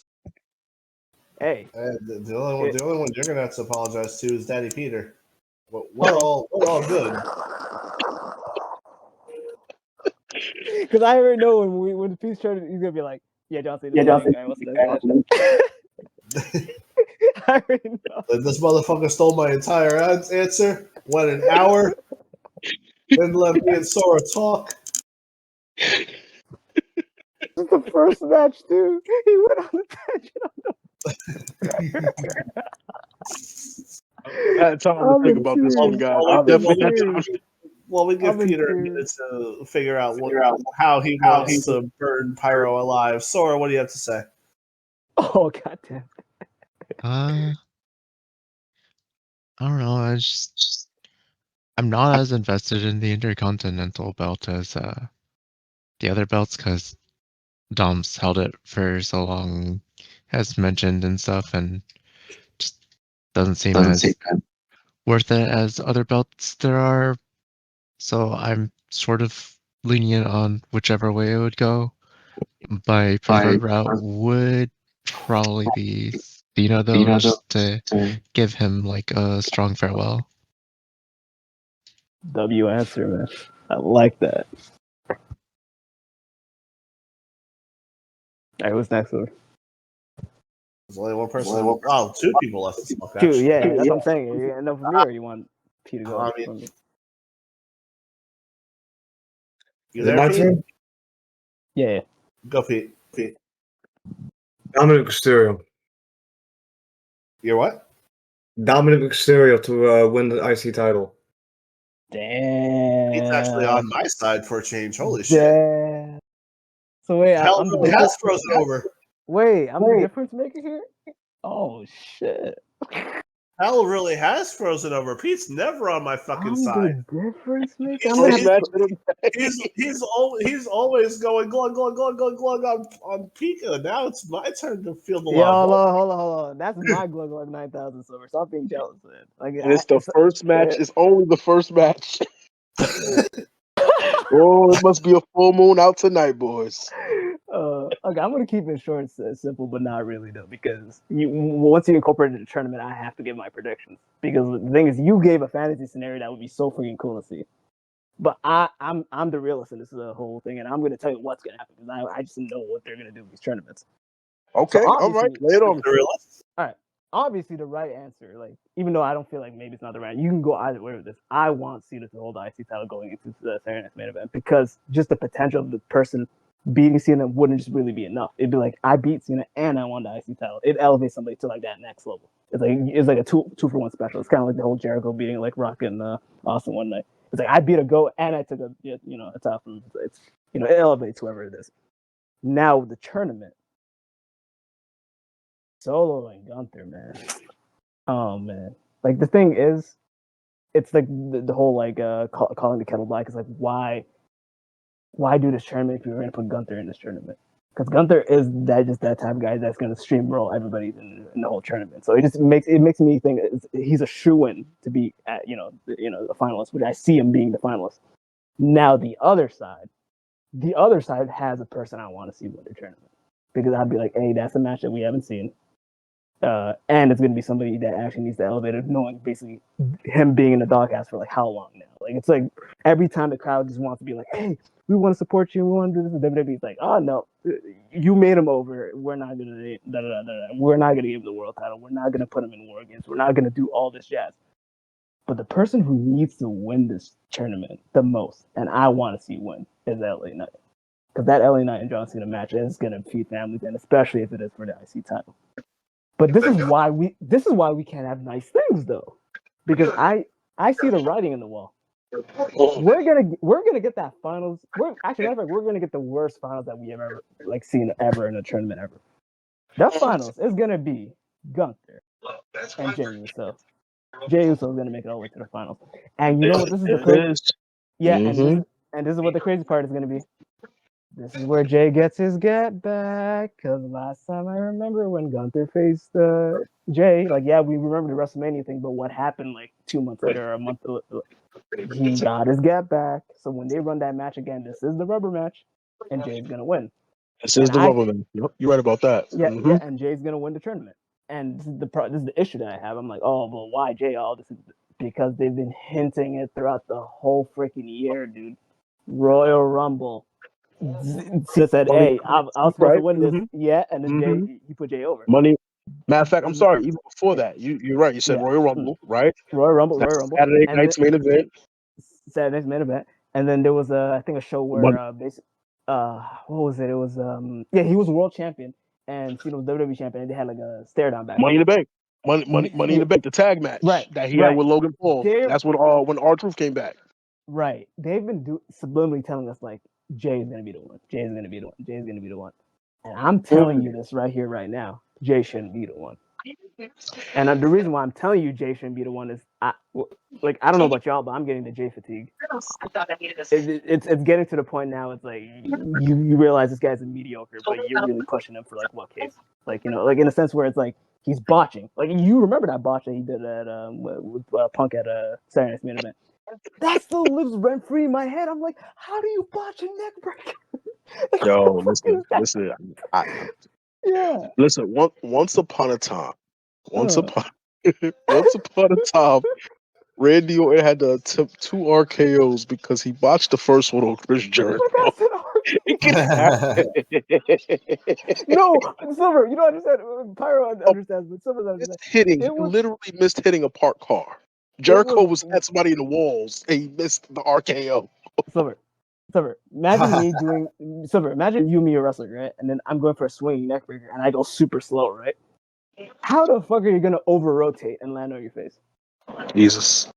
Hey, the only one you're gonna have to apologize to is Daddy Peter. We're all good. Because I already know when the piece started, he's gonna be like, "Yeah, John Cena, guy. What's the next match?" I already know. This motherfucker stole my entire answer. Went an hour. Didn't let me and Sora talk. This is the first match, dude. He went on the tangent. I had time to think about this one, guys. I definitely had time. Well, we give Peter a minute to figure out how he wants to burn Pyro alive. Sora, what do you have to say? Oh, goddamn. I don't know. I'm not as invested in the Intercontinental belt as the other belts because Dom's held it for so long, as mentioned and stuff, and just doesn't seem as worth it as other belts there are. So I'm sort of lenient on whichever way it would go. My preferred route would probably be Cena, though, just to give him like a strong farewell. W answer, man. I like that. All right, what's next one? There's only one person. Oh, 2 people left. Two, yeah, that's what I'm saying. You end up from me, or you want P to go? I mean, Is it my turn? Yeah. Go, Pete. Dominic Mysterio. You're what? Dominic Mysterio to win the IC title. Damn. He's actually on my side for a change. Holy shit. So wait, Hell really has frozen over. Wait, I'm the difference maker here? Oh shit. Hell really has frozen over. Pete's never on my fucking side. The difference maker? He's always going glug on Pika. Now it's my turn to feel the love. Hold on. That's my glug 9,000 silver. Stop being jealous, man. Like, and it's the first match. It's only the first match. Oh, it must be a full moon out tonight, boys. Okay, I'm gonna keep it short and simple, but not really though, because once you incorporate the tournament, I have to give my predictions. Because the thing is, you gave a fantasy scenario that would be so freaking cool to see. But I'm the realist in this whole thing, and I'm gonna tell you what's gonna happen because I just know what they're gonna do with these tournaments. Okay, all right, lay it on me. All right. obviously the right answer, like even though I don't feel like maybe it's not the right, you can go either way with this. I want Cena to hold the IC title going into the Saturday Night's main event because just the potential of the person beating Cena wouldn't just really be enough. It'd be like I beat Cena and I won the IC title. It elevates somebody to like that next level. It's like a two for one special. It's kind of like the whole Jericho beating like Rock and Austin one night. It's like I beat a GOAT and I took a title from it's it elevates whoever it is. Now with the tournament, Solo and Gunther, man. Oh man, like the thing is, it's like the whole like calling the kettle black is like why do this tournament if you're gonna put Gunther in this tournament? Because Gunther is that type of guy that's gonna steamroll everybody in the whole tournament. So it makes me think he's a shoo-in to be at the finalist, which I see him being the finalist. Now the other side has a person I want to see win the tournament because I'd be like, hey, that's a match that we haven't seen. And it's going to be somebody that actually needs to elevate it, knowing basically him being in the doghouse for like how long now. Like it's like every time the crowd just wants to be like, "Hey, we want to support you. We want to do this." And WWE's like, "Oh no, you made him over. We're not going to. We're not going to give him the world title. We're not going to put him in War Games. We're not going to do all this jazz." But the person who needs to win this tournament the most, and I want to see win, is LA Knight. Because that LA Knight and John Cena match is going to feed families, and especially if it is for the IC title. But this is why we can't have nice things though, because I see the writing in the wall. We're gonna get that finals. We're gonna get the worst finals that we have ever seen ever in a tournament ever. That finals is gonna be Gunther and Jey Uso. Jey Uso is gonna make it all the way to the finals. And you know what? This is the crazy. Yeah, and this is what the crazy part is gonna be. This is where Jay gets his get back, because last time I remember when Gunther faced Jay, we remember the WrestleMania thing, but what happened 2 months later or a month later, he got his get back. So when they run that match again, this is the rubber match, and Jay's going to win. This is the rubber match. You're right about that. Yeah, yeah, and Jay's going to win the tournament. And this is the issue that I have. I'm like, oh, well, why Jay? All this is because they've been hinting it throughout the whole freaking year, dude. Royal Rumble. Said, "Hey, I was supposed to win this." Yeah, and then Jay, he put Jay over. Matter of fact, I'm sorry. Even before that, you're right. You said Royal Rumble, right? Royal Rumble. Saturday night's main event. Saturday's main event, and then there was I think a show where what was it? It was he was world champion and Cena was WWE champion, and they had a stare down back. Money in the Bank. Money in the Bank, the tag match that he had with Logan Paul. That's when R-Truth came back. Right. They've been subliminally telling us Jay is gonna be the one. Jay is gonna be the one. Jay is gonna be the one. And I'm telling you this right here, right now. Jay shouldn't be the one. And the reason why I'm telling you Jay shouldn't be the one is I don't know about y'all, but I'm getting the Jay fatigue. It's getting to the point now. It's like you realize this guy's a mediocre, but you're really pushing him for what case? In a sense where it's he's botching. You remember that botch that he did at with Punk at Saturday Night's Main Event. That still lives rent free in my head. I'm like, how do you botch a neck breaker? Yo, listen. Listen. Once upon a time, Randy Orton had to attempt 2 RKOs because he botched the first one on Chris Jericho. No, Silver, you don't understand. Pyro understands, but Silver doesn't understand. He literally missed hitting a parked car. Jericho was at somebody in the walls and he missed the RKO. Silver, imagine you and me are wrestling, right? And then I'm going for a swinging neck breaker and I go super slow, right? How the fuck are you gonna over rotate and land on your face? Jesus.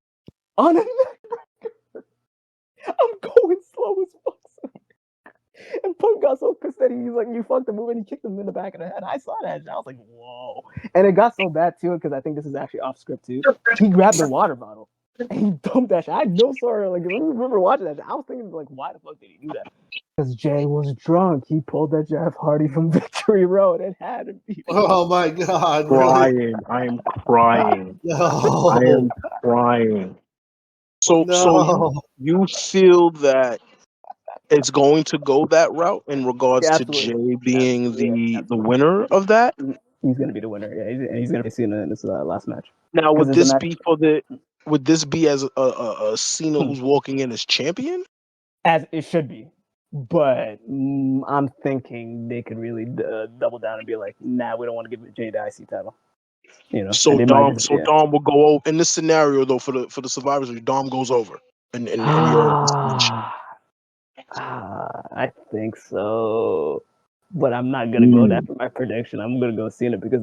On a neck breaker. I'm going slow as fuck. And Punk got so pissed that he's like, "You fucked the move," and he kicked him in the back of the head. I saw that. And I was like, "Whoa!" And it got so bad too because I think this is actually off script too. He grabbed the water bottle and he dumped that shit. I had no story. I remember watching that. I was thinking why the fuck did he do that? Because Jay was drunk. He pulled that Jeff Hardy from Victory Road. It had to be. Oh my god! Crying. Really? I am crying. No. I am crying. So you feel that it's going to go that route in regards to Jay being the winner of that? He's going to be the winner. Yeah, he's going to be seen in this last match. Now, would this be as a Cena who's walking in as champion? As it should be, but I'm thinking they could really double down and be like, "Nah, we don't want to give Jay the IC title." You know, So and they might Dom, just, so yeah. Dom will go over in this scenario though for the survivors. Dom goes over, and your I think so, but I'm not gonna go that for my prediction. I'm gonna go Cena because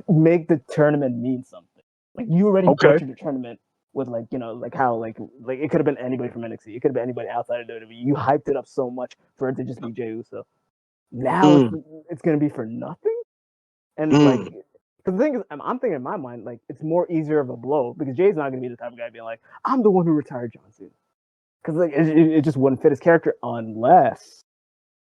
make the tournament mean something. Like you already Okay. butchered the tournament with like like how like it could have been anybody from NXT. It could have been anybody outside of WWE. You hyped it up so much for it to just be Jey Uso. Now it's gonna be for nothing, and like. Because the thing is, I'm thinking in my mind, like, it's more easier of a blow because Jay's not going to be the type of guy being like, I'm the one who retired John Cena. Because like, it just wouldn't fit his character unless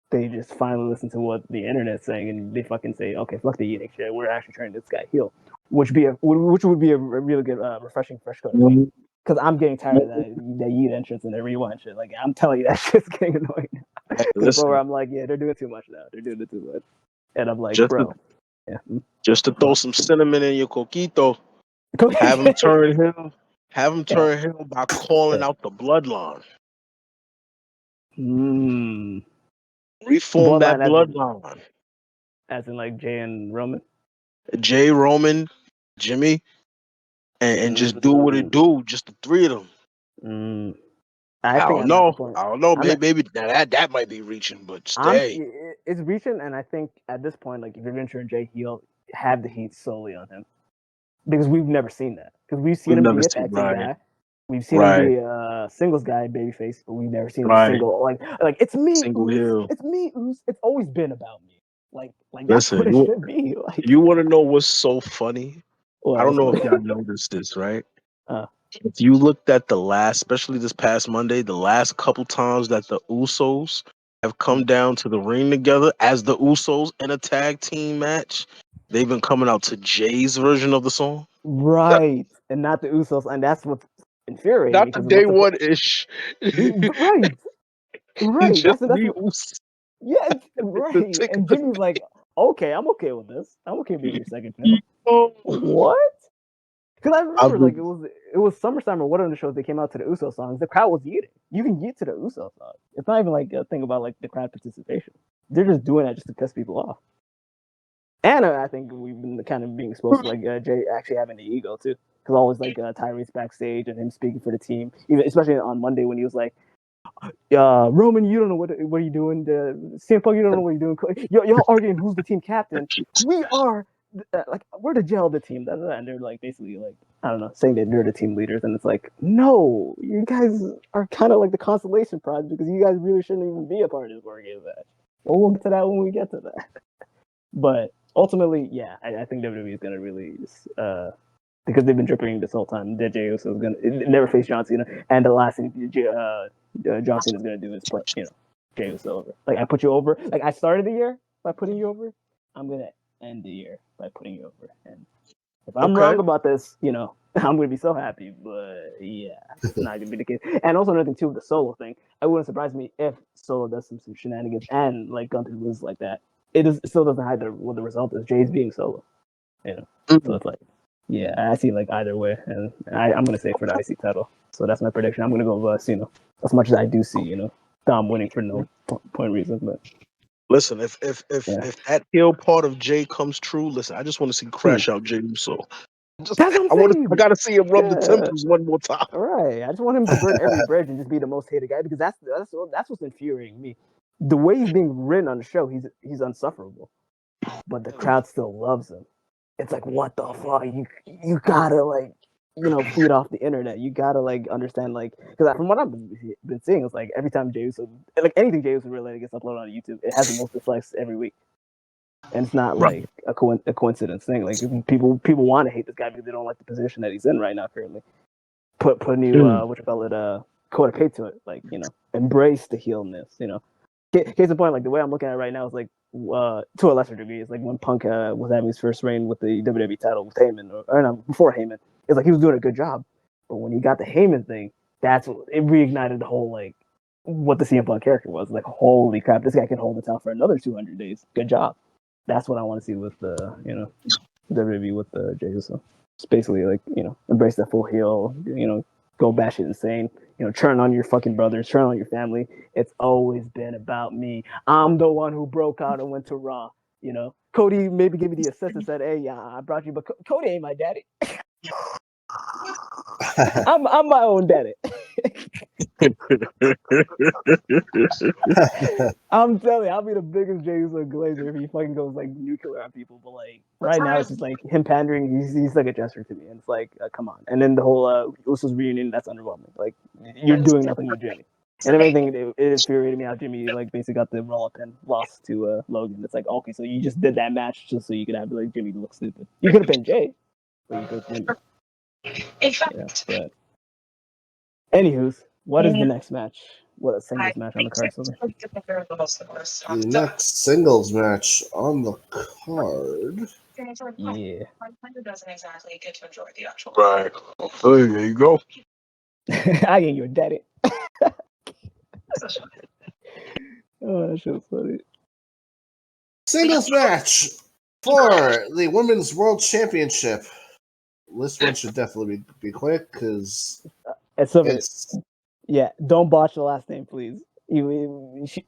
they just finally listen to what the internet's saying and they fucking say, okay, fuck the Unix shit. We're actually turning this guy heel. Which would be a really good, refreshing fresh coat of paint. Because I'm getting tired of that Yeet entrance and the rewind shit. Like, I'm telling you, that shit's getting annoying. Because where I'm like, yeah, they're doing too much now. They're doing it too much. And I'm like, bro. Just to throw some cinnamon in your coquito, have him turn heel. Have him turn heel by calling out the bloodline. Reform that bloodline. As in like Jay and Roman? Jay, Roman, Jimmy, and just do what it do. Just the three of them. I don't know. Maybe that might be reaching, but stay. It's reaching, and I think at this point, like if you're going to turn Jay heel, have the heat solely on him, because we've never seen that. Because we've seen him be a tag team guy, we've seen him be a singles guy, babyface, but we've never seen him single. Like it's me, single heel. It's me. It's always been about me. Like that's what it should be. Like, you want to know what's so funny? Well, I don't know if y'all noticed this, right? If you looked at especially this past Monday, the last couple times that the Usos have come down to the ring together as the Usos in a tag team match, they've been coming out to Jay's version of the song. Right. And not the Usos. And that's what's infuriating. Not the day one-ish. Right. Right. Just yeah, right. And Jimmy's like, okay, I'm okay with this. I'm okay being your second fiddle. What? Because I remember, like, it was SummerSlam or one of the shows they came out to the Uso songs. The crowd was yeeting. You can yeet to the Uso song. It's not even like a thing about like the crowd participation. They're just doing that just to piss people off. And I think we've been kind of being exposed to like Jay actually having the ego too, because always like Tyrese backstage and him speaking for the team, even especially on Monday when he was like, Roman, you don't know what are you doing? CM Punk, you don't know what you're doing. Y'all arguing who's the team captain. We are we're the gel of the team. And they're like basically like, I don't know, saying that they're the team leaders, and it's like, no, you guys are kind of like the consolation prize because you guys really shouldn't even be a part of this organization. Well, we'll get to that when we get to that. But ultimately, yeah, I think WWE is gonna really because they've been dripping this whole time. That Jey Uso is gonna never face John Cena, and the last thing John Cena is gonna do is put Jey Uso over. Like I put you over. Like I started the year by putting you over. I'm gonna end the year by putting you over. And if I'm wrong about this, I'm gonna be so happy. But yeah, it's not gonna be the case. And also another thing too, with the Solo thing, it wouldn't surprise me if Solo does some shenanigans and like Gunther loses like that. It still doesn't hide what the result is. Jay's being Solo, So it's like, yeah, I see like either way, and I'm gonna say for the IC title. So that's my prediction. I'm gonna go with Cena. As much as I do see, Dom winning for no point reason, but listen, if that heel part of Jay comes true, listen, I just want to see Crash Out Jey Uso. That's what I'm saying. I gotta see him rub the temples one more time. All right, I just want him to burn every bridge and just be the most hated guy because that's what's infuriating me. The way he's being written on the show, he's insufferable, but the crowd still loves him. It's like, what the fuck? You gotta like, feed off the internet. You gotta like understand like, because from what I've been seeing, it's like every time Jey Uso, like anything Jey Uso related gets uploaded on YouTube, it has the most dislikes every week, and it's not like a coincidence thing. Like people want to hate this guy because they don't like the position that he's in right now currently. Put a new code of pay to it, like embrace the heelness. Case in point, like the way I'm looking at it right now is like to a lesser degree, it's like when Punk was having his first reign with the WWE title with Heyman, or no, before Heyman. It's like he was doing a good job, but when he got the Heyman thing, that's what it reignited the whole like what the CM Punk character was. Like, holy crap, this guy can hold the title for another 200 days. Good job. That's what I want to see with the WWE with the Jey Uso. It's basically like embrace that full heel. Go batshit insane. Turn on your fucking brothers, turn on your family. It's always been about me. I'm the one who broke out and went to Raw. Cody maybe gave me the assist and said, "Hey, yeah, I brought you, but Cody ain't my daddy. I'm my own daddy." I'm telling you, I'll be the biggest Jason Glazer if he fucking goes like nuclear on people. But like right now, it's just like him pandering. He's like a gesture to me, and it's like, come on. And then the whole Usos reunion, that's underwhelming. Like you're doing nothing with Jimmy. And if anything, it infuriated me how Jimmy like basically got the roll up and lost to Logan. It's like, okay, so you just did that match just so you could have like Jimmy look stupid. You could have been Jay, but you chose Jimmy. Yeah, but anywho's, what is the next match? What a singles match on the card, Silver? The next singles match on the card. Yeah. Right. Oh, there you go. I ain't your daddy. Oh, that shit's funny. Singles match for the Women's World Championship. This one should definitely be quick because And Silver, it's yeah, don't botch the last name, please.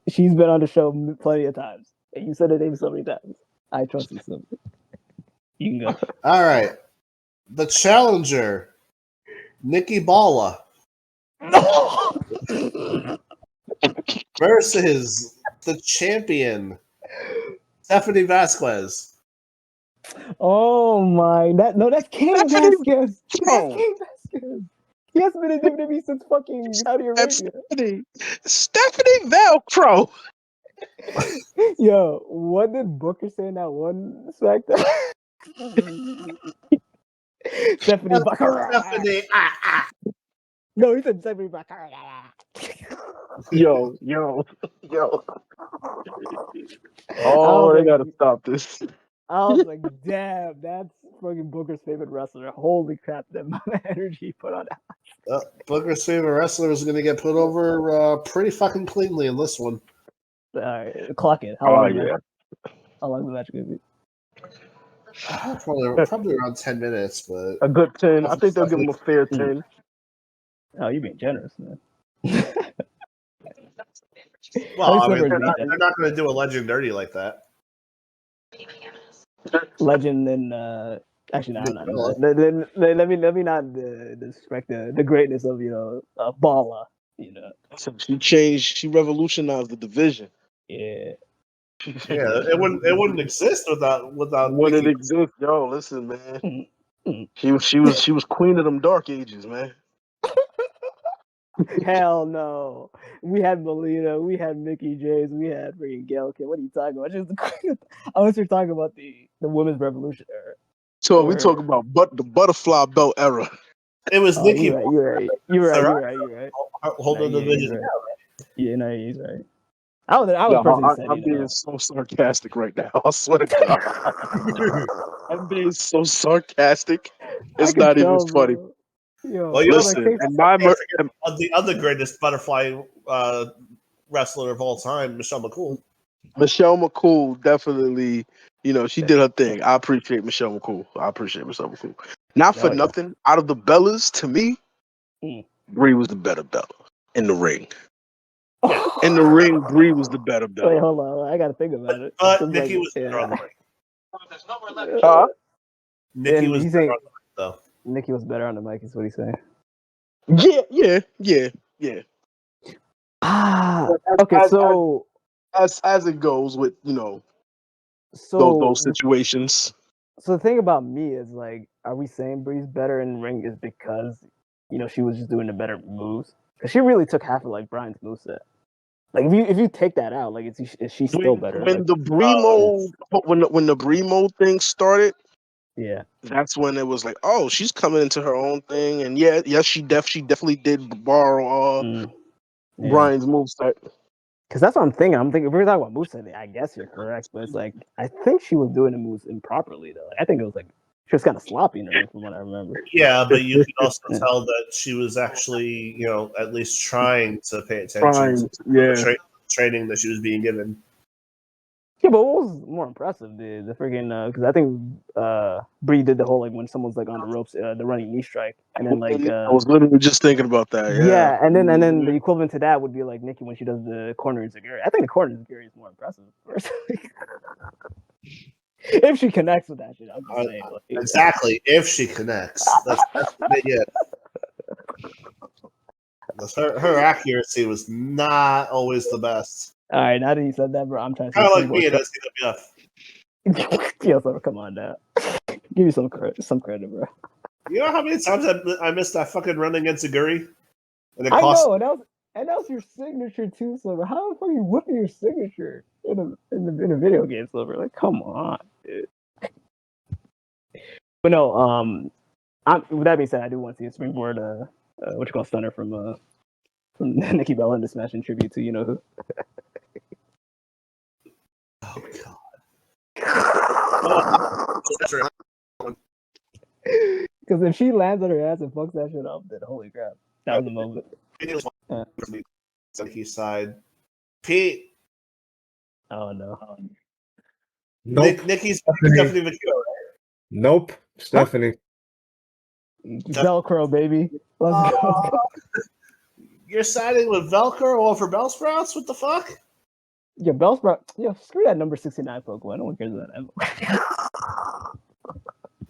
She's been on the show plenty of times. And you said her name so many times. I trust you, Silver. You can go. all right. The challenger, Nikki Balla, versus the champion, Stephanie Vasquez. Oh my, that's King Stephanie- Vasquez. That's Oh. King Vasquez. He hasn't been in WWE since fucking Saudi Arabia. Stephanie Velcro. Yo, what did Booker say in that one SmackDown? Stephanie Baccarat. Stephanie, No, he said Stephanie Baccarat. Yo. Oh, they gotta stop this. I was like, damn, that's fucking Booker's favorite wrestler. Holy crap, that amount of energy he put on that. Booker's favorite wrestler is going to get put over pretty fucking cleanly in this one. All right, clock it. How long is the match going to be? Probably around 10 minutes, but A good 10. I think they'll give him a fair 10. Oh, you're being generous, man. well, I mean, Silver's they're beat that. not going to do a legend dirty like that. Legend and actually no. Let me not disrespect the greatness of Balla. She revolutionized the division. Yeah. Yeah, it wouldn't exist without When it Nikki. exists, yo, listen, man. Mm. She was queen of them dark ages, man. Hell no. We had Melina, we had Mickey James, we had freaking Gail Kim. What are you talking about? Unless you're talking about the women's revolution era. So we talk about the butterfly belt era. It was Nikki. You're right. Hold on the division. Yeah, no, he's right. I was personally saying, I'm being so sarcastic right now. I swear to God. I'm being so sarcastic. It's not even funny. Yo, well, you listen, and the other greatest butterfly wrestler of all time, Michelle McCool. Michelle McCool definitely, she did her thing. I appreciate Michelle McCool. Not for nothing. Out of the Bellas, to me, Brie was the better Bella in the ring. In the ring, Brie was the better Bella. Wait, hold on. I got to think about it. But Nikki was better on the ring. Nikki was better on the ring, though. Nikki was better on the mic, is what he's saying. Yeah. Okay, so as it goes with those situations. So the thing about me is like, are we saying Bree's better in ring is because she was just doing the better moves? Because she really took half of like Brian's moveset. Like if you take that out, like is she still better? When the Brie mode thing started, yeah, that's when it was like, oh, she's coming into her own thing, and yes, she definitely did borrow Brian's moveset. Because that's what I'm thinking. If we're talking about moveset, I guess you're correct, but it's like I think she was doing the moves improperly though. I think it was like she was kind of sloppy in the ring from what I remember. Yeah, but you can also tell that she was actually, at least trying to pay attention to the training that she was being given. Yeah, but what was more impressive, the freaking because I think Brie did the whole like when someone's like on the ropes, the running knee strike, and then like I was literally just thinking about that. Yeah, and then the equivalent to that would be like Nikki when she does the corner enziguri. I think the corner enziguri is more impressive, personally. If she connects with that shit, I'm just saying. Like, Exactly. If she connects, that's it. Her accuracy was not always the best. all right, now that you said that, bro, I'm trying to Kind of see like me at SCWF. Yeah, so come on now. Give me some credit, bro. You know how many times I missed that fucking run against Aguri? And it I cost. know, and that was your signature too, Silver. How the fuck are you whipping your signature in a video game, Silver? Like, come on, dude. But no, with that being said, I do want to see a springboard, what you call stunner from Nikki Bella in this match in tribute to you know who. Oh god. Because if she lands on her ass and fucks that shit up, then holy crap, that was the moment. Nikki's side. Pete. Oh no. Nope. Nikki's Stephanie McHugh, right? Nope. Stephanie. Velcro, baby. Let's go. You're siding with Velcro over Bellsprouts? What the fuck? Yeah, Bellsprout. Yeah, screw that number 69 Pokemon. No one cares about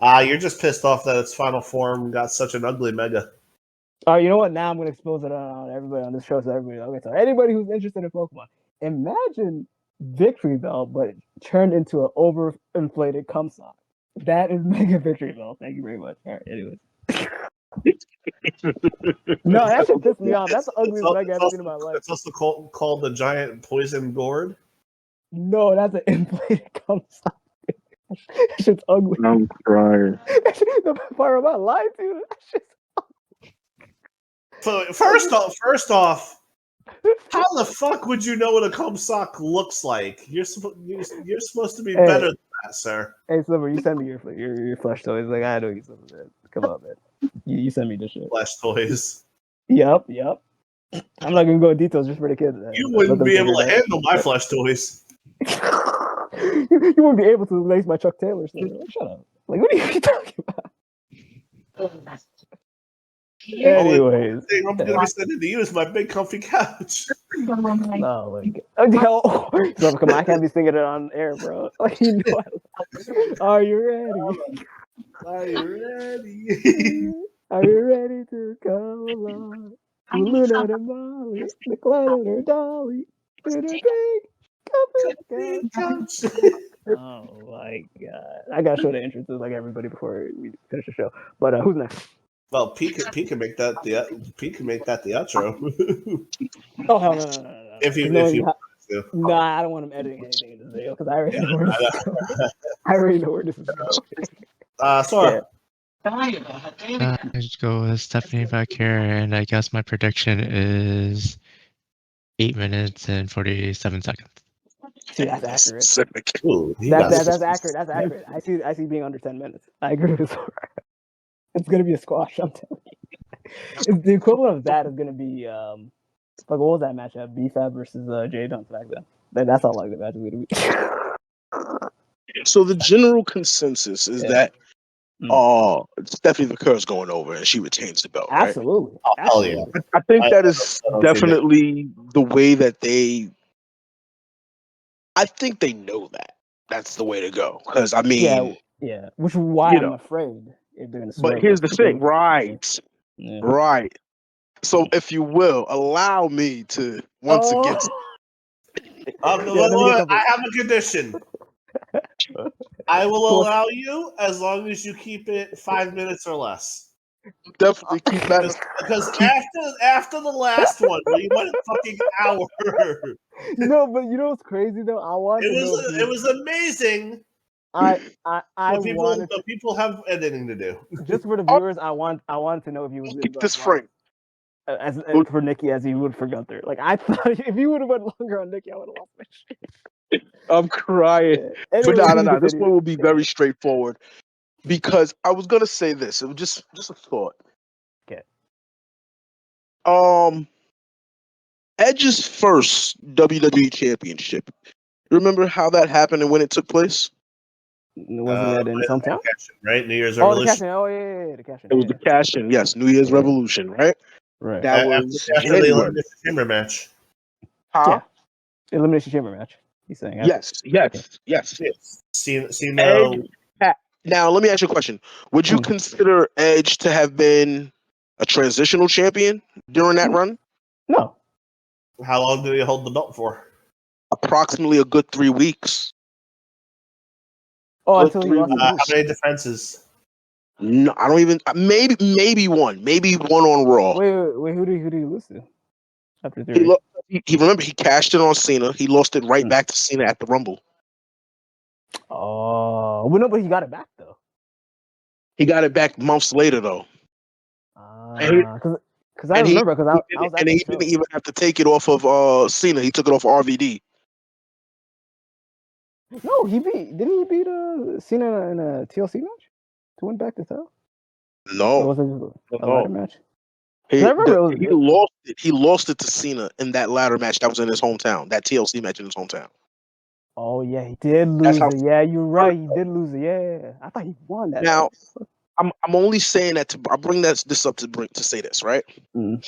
that. You're just pissed off that its final form got such an ugly mega. All right, you know what? Now I'm going to expose it on everybody on this show. So everybody, okay, so anybody who's interested in Pokemon, imagine Victory Bell, but turned into an overinflated cum sock. That is Mega Victory Bell. Thank you very much. All right, anyways. No, that shit pissed me off. That's the ugliest mega I've ever seen in my life. It's also called the giant poison gourd. No, that's an inflated cum sock. That shit's ugly. I'm crying. The part about lying to you. That shit's First off, how the fuck would you know what a cum sock looks like? You're supposed to be better than that, sir. Hey, Silver, you send me your flesh toys. Like, I know you send me that. Come on, man. You send me this shit. Flash toys. Yep. I'm not gonna go in details just for the kids. You wouldn't be able to handle my flash toys. You wouldn't be able to lace my Chuck Taylor stuff. Like, shut up. Like, what are you talking about? Anyways, The thing I'm gonna be sending to you is my big comfy couch. no, like, so come on, I can't be singing it on air, bro. Like, you know, are you ready? Are you ready? Are you ready to come along? Luna to Molly, the clown and her dolly, to the big couch. Oh my god! I gotta show the entrance to like everybody before we finish the show. But who's next? Well, Pete can make that the outro. Oh hell no! If you want to. Nah, I don't want him editing anything in this video because I already know where this is going. I already know where this is going. Sorry. I just go with Stephanie back here, and I guess my prediction is 8 minutes and 47 seconds. See, that's accurate. Specific. Ooh, That's accurate. That's accurate. I see being under 10 minutes. I agree with Zora. It's gonna be a squash. I'm telling you. It's the equivalent of that is gonna be like what was that matchup? BFAB versus Jade on SmackDown. That's how like the match is gonna be. So the general consensus is that Stephanie McCurr is going over and she retains the belt. Right? Absolutely. Oh, hell yeah. I think that is definitely the way that they. I think they know that that's the way to go. Because I mean, yeah. Which is why I'm afraid if they're gonna. But here's the thing, right? Yeah. Right. So, if you will, allow me to once again. I have a condition. I will allow you as long as you keep it 5 minutes or less. Definitely keep that. Because after the last one, you went a fucking hour. No, but you know what's crazy though? It was amazing. People have editing to do. Just for the viewers, I wanted to know if you would keep this frame. As for Nikki as he would for Gunther. Like I thought if you would have went longer on Nikki, I would have lost my shit. I'm crying. Yeah. But no. This one will be very straightforward. Because I was gonna say this. It was just a thought. Okay. Edge's first WWE championship. Remember how that happened and when it took place? Wasn't that in his hometown? Right? New Year's Revolution. The cash-in. Oh, yeah, the cash-in. It was the cash-in, yes. New Year's Revolution, right? Right. That was after the Elimination Chamber match. Huh? Yeah. Elimination Chamber match. He's saying Yes. Yes. Cena. Edge. Now, let me ask you a question. Would you Hmm. consider Edge to have been a transitional champion during that run? No. How long did he hold the belt for? Approximately a good 3 weeks. Oh, Good until he 3 lost to weeks. How who? many defenses? No, I don't even. Maybe one. Maybe one on Raw. Wait. Who did he lose to? After He, 3 weeks. he remember he cashed in on Cena. He lost it right Hmm. back to Cena at the Rumble. Oh, well, no, but he got it back though. He got it back months later though. Because I And he remember because I was at and the he show. didn't even have to take it off of Cena. He took it off RVD. No, didn't he beat Cena in a TLC match to win back the title? Or No, was it a no. ladder match? 'Cause I remember He lost it. He lost it to Cena in that ladder match that was in his hometown. That TLC match in his hometown. Oh yeah, he did That's lose how. it. Yeah, you're right. He did lose it. Yeah, I thought he won that. Now match. I'm only saying that I bring this up to say this, right? Mm.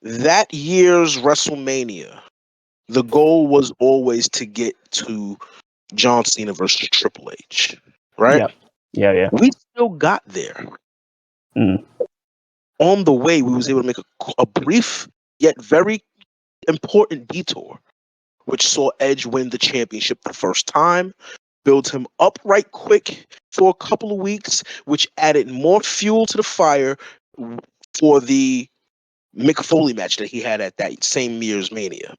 That year's WrestleMania, the goal was always to get to John Cena versus Triple H, right? Yeah. We still got there. Mm. On the way, we was able to make a brief yet very important detour, which saw Edge win the championship the first time, build him up right quick for a couple of weeks, which added more fuel to the fire for the Mick Foley match that he had at that same year's Mania.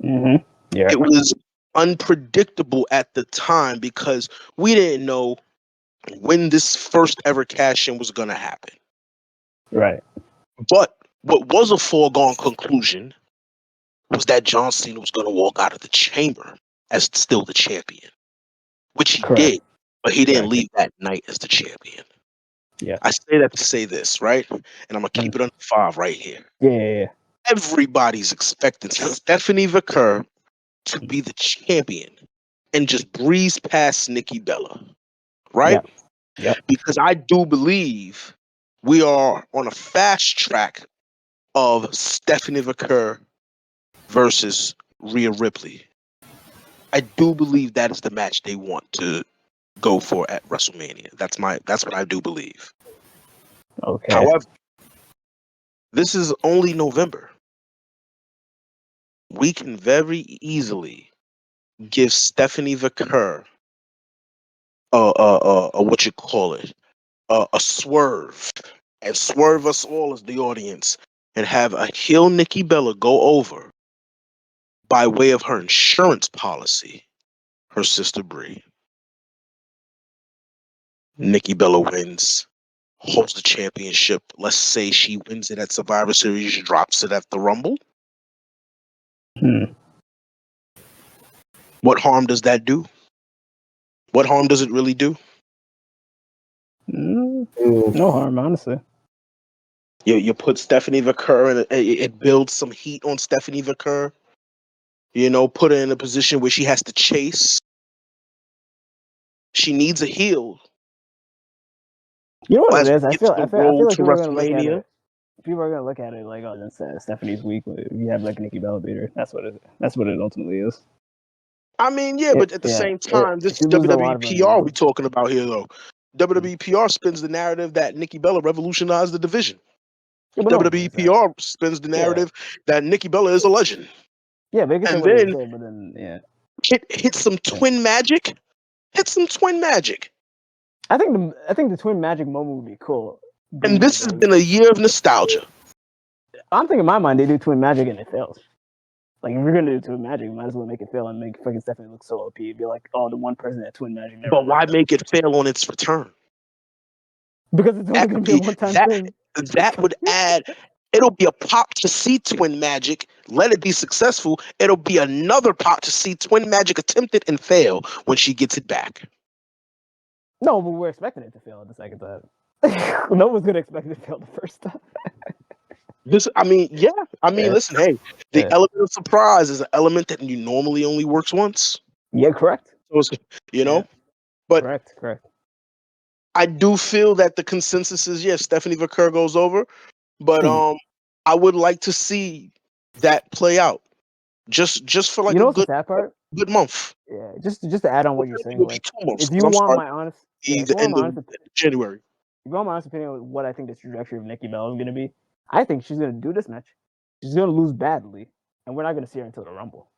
Mm-hmm. Yeah. It was unpredictable at the time because we didn't know when this first ever cash in was going to happen. Right. But what was a foregone conclusion was that John Cena was going to walk out of the chamber as still the champion, which he Correct. did, but he didn't Correct. leave that night as the champion. Yeah. I say that to say this, right? And I'm going to keep it under 5 right here. Yeah. Everybody's expecting Stephanie Vaquer to be the champion and just breeze past Nikki Bella, right? Yep. Because I do believe we are on a fast track of Stephanie Vaquer versus Rhea Ripley. I do believe that is the match they want to go for at WrestleMania. That's what I do believe. Okay. However, this is only November. We can very easily give Stephanie Vaquer what you call it, a swerve, and swerve us all as the audience, and have a heel Nikki Bella go over by way of her insurance policy, her sister Brie. Nikki Bella wins, holds the championship. Let's say she wins it at Survivor Series, drops it at the Rumble. Hmm. What harm does that do? What harm does it really do? No harm, honestly. You put Stephanie Vaquer and it builds some heat on Stephanie Vaquer. You know, put her in a position where she has to chase. She needs a heel. You know what As it is? I gets feel the like road to people are gonna look at WrestleMania. it. People are gonna look at it like, oh, that's Stephanie's weak. You have like Nikki Bella beat her. That's what it ultimately is. I mean, yeah, but at the same time, this is she loses a lot WWE of PR them. we talking about here, though. WWE PR spins the narrative that Nikki Bella revolutionized the division. Yeah, but no one WWE believes that. PR spins the narrative that Nikki Bella is a legend. Yeah, they can say And what they then say, but then hit some twin magic. Hit some twin magic. I think the twin magic moment would be cool. And this has been a year of nostalgia. I'm thinking in my mind they do twin magic and it fails. Like if you're gonna do twin magic, you might as well make it fail and make fucking Stephanie look so OP. Be like, oh, the one person that twin magic never. But why make it fail on its return? Because it's only gonna be a one-time thing. That would add. It'll be a pop to see twin magic. Let it be successful. It'll be another pop to see twin magic attempt it and fail when she gets it back. No, but we're expecting it to fail the second time. No one's gonna expect it to fail the first time. Listen, hey, the element of surprise is an element that you normally only works once. Yeah, correct. So it's, but correct. I do feel that the consensus is yes, Stephanie Vaquer goes over, but I would like to see that play out. just for like You know a what's the sad part? good month. Yeah, just to add on what you're It saying, would be like 2 months. if 'cause you I'm want sorry, my honest, be if the you want end my of honest, January. if you want my honest opinion on what I think the trajectory of Nikki Bella is going to be, I think she's going to do this match. She's going to lose badly, and we're not going to see her until the Rumble.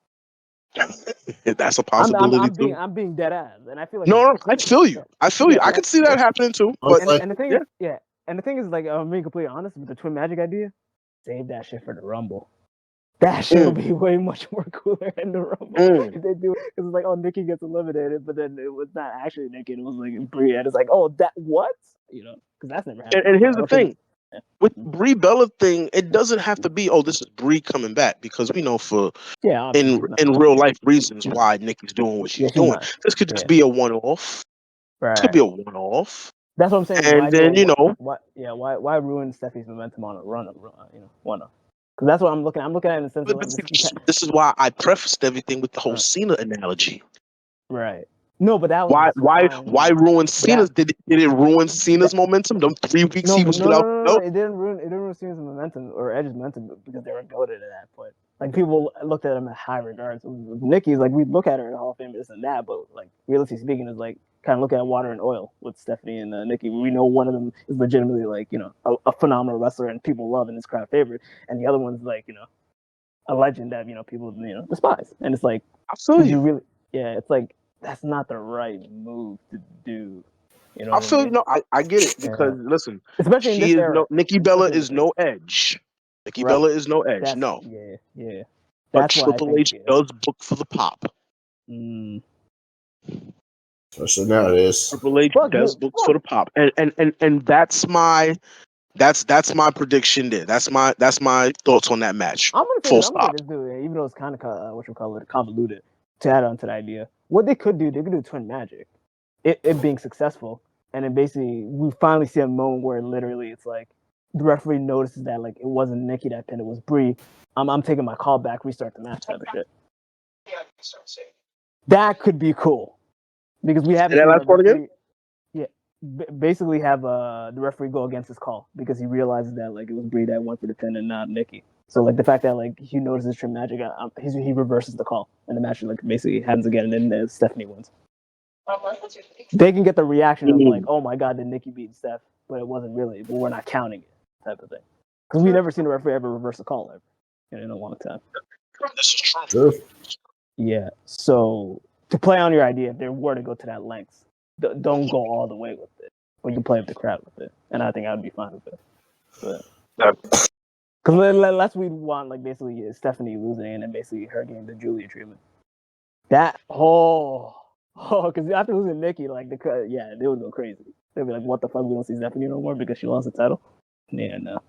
That's a possibility too. I'm being dead ass, and I feel like No, I feel you. I feel you. I and could see that happening too. Most But like- and the thing is, yeah, and the thing is, like, I'm being completely honest with the Twin Magic idea. Save that shit for the Rumble. That shit will be way much more cooler in the Rumble if they do it. Because it's like, oh, Nikki gets eliminated, but then it was not actually Nikki. It was like Brie, and it's like, oh, that what? You know, because that's never happened. and here's the thing. Yeah. With Brie Bella thing, it doesn't have to be, oh, this is Brie coming back, because we know for Yeah, in real life reasons why Nikki's doing what she's doing. This could just be a one-off. Right. This could be a one-off. That's what I'm saying. And then why ruin Steffi's momentum on a run of one-off? Because that's what I'm looking at. I'm looking at it in the sense of like, this is why I prefaced everything with the whole Cena analogy. Right. No, but that was why ruin Cena's? Did it ruin Cena's momentum? Them 3 weeks he was without. No, it didn't ruin Cena's momentum or Edge's momentum because they were goated at that point. Like people looked at him in high regards. Nikki's like we look at her in Hall of Fame, this and that, but like realistically speaking, is like kind of looking at water and oil with Stephanie and Nikki. We know one of them is legitimately like a phenomenal wrestler and people love and is crowd favorite, and the other one's like a legend that people despise. And it's like I feel you. Really, it's like that's not the right move to do. You know I feel I get it because listen, especially in this era, Nikki Bella is no Edge. Nikki Bella is no Edge. That's, no. Yeah. But Triple H does book for the pop. Especially nowadays. Triple H does book for the pop, and that's my prediction there. That's my thoughts on that match. I'm gonna Full say stop. this, dude. Even though it's kind of convoluted to add on to the idea. What they could do Twin Magic, it being successful, and then basically we finally see a moment where literally it's like the referee notices that like it wasn't Nikki that pinned, it was Brie. I'm taking my call back, restart the match type of shit. That could be cool because we haven't. That last part again. Yeah, basically have the referee go against his call because he realizes that like it was Brie that went for the pin and not Nikki. So like the fact that like he notices Twin Magic, he reverses the call and the match like basically happens again, and then Stephanie wins. They can get the reaction of like, oh my god, did Nikki beat Steph? But it wasn't really. But we're not counting it, type of thing. Because we never seen a referee ever reverse a call ever in a long time. This is true. Yeah. So to play on your idea, if they were to go to that length, don't go all the way with it. Or you can play with the crowd with it, and I think I'd be fine with it. Because unless we want like basically Stephanie losing and then basically her getting the Julia treatment. That because after losing Nikki, like they would go crazy. They'd be like, "What the fuck? We don't see Stephanie no more because she lost the title." Yeah, no.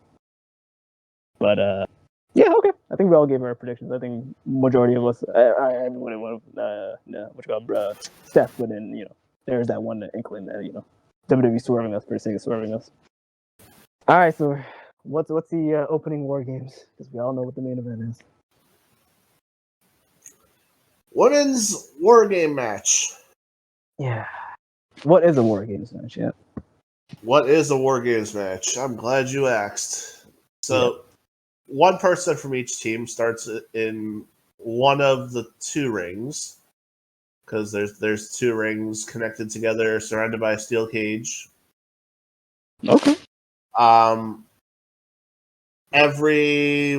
But yeah, okay. I think we all gave our predictions. I think majority of us, everybody would have, Steph, but then there's that one inkling that WWE swerving us for the sake of swerving us. All right, so what's the opening War Games? Because we all know what the main event is. Women's War Game match. Yeah. What is a War Games match? Yeah. What is a War Games match? I'm glad you asked. So, one person from each team starts in one of the two rings, because there's two rings connected together, surrounded by a steel cage. Okay. Every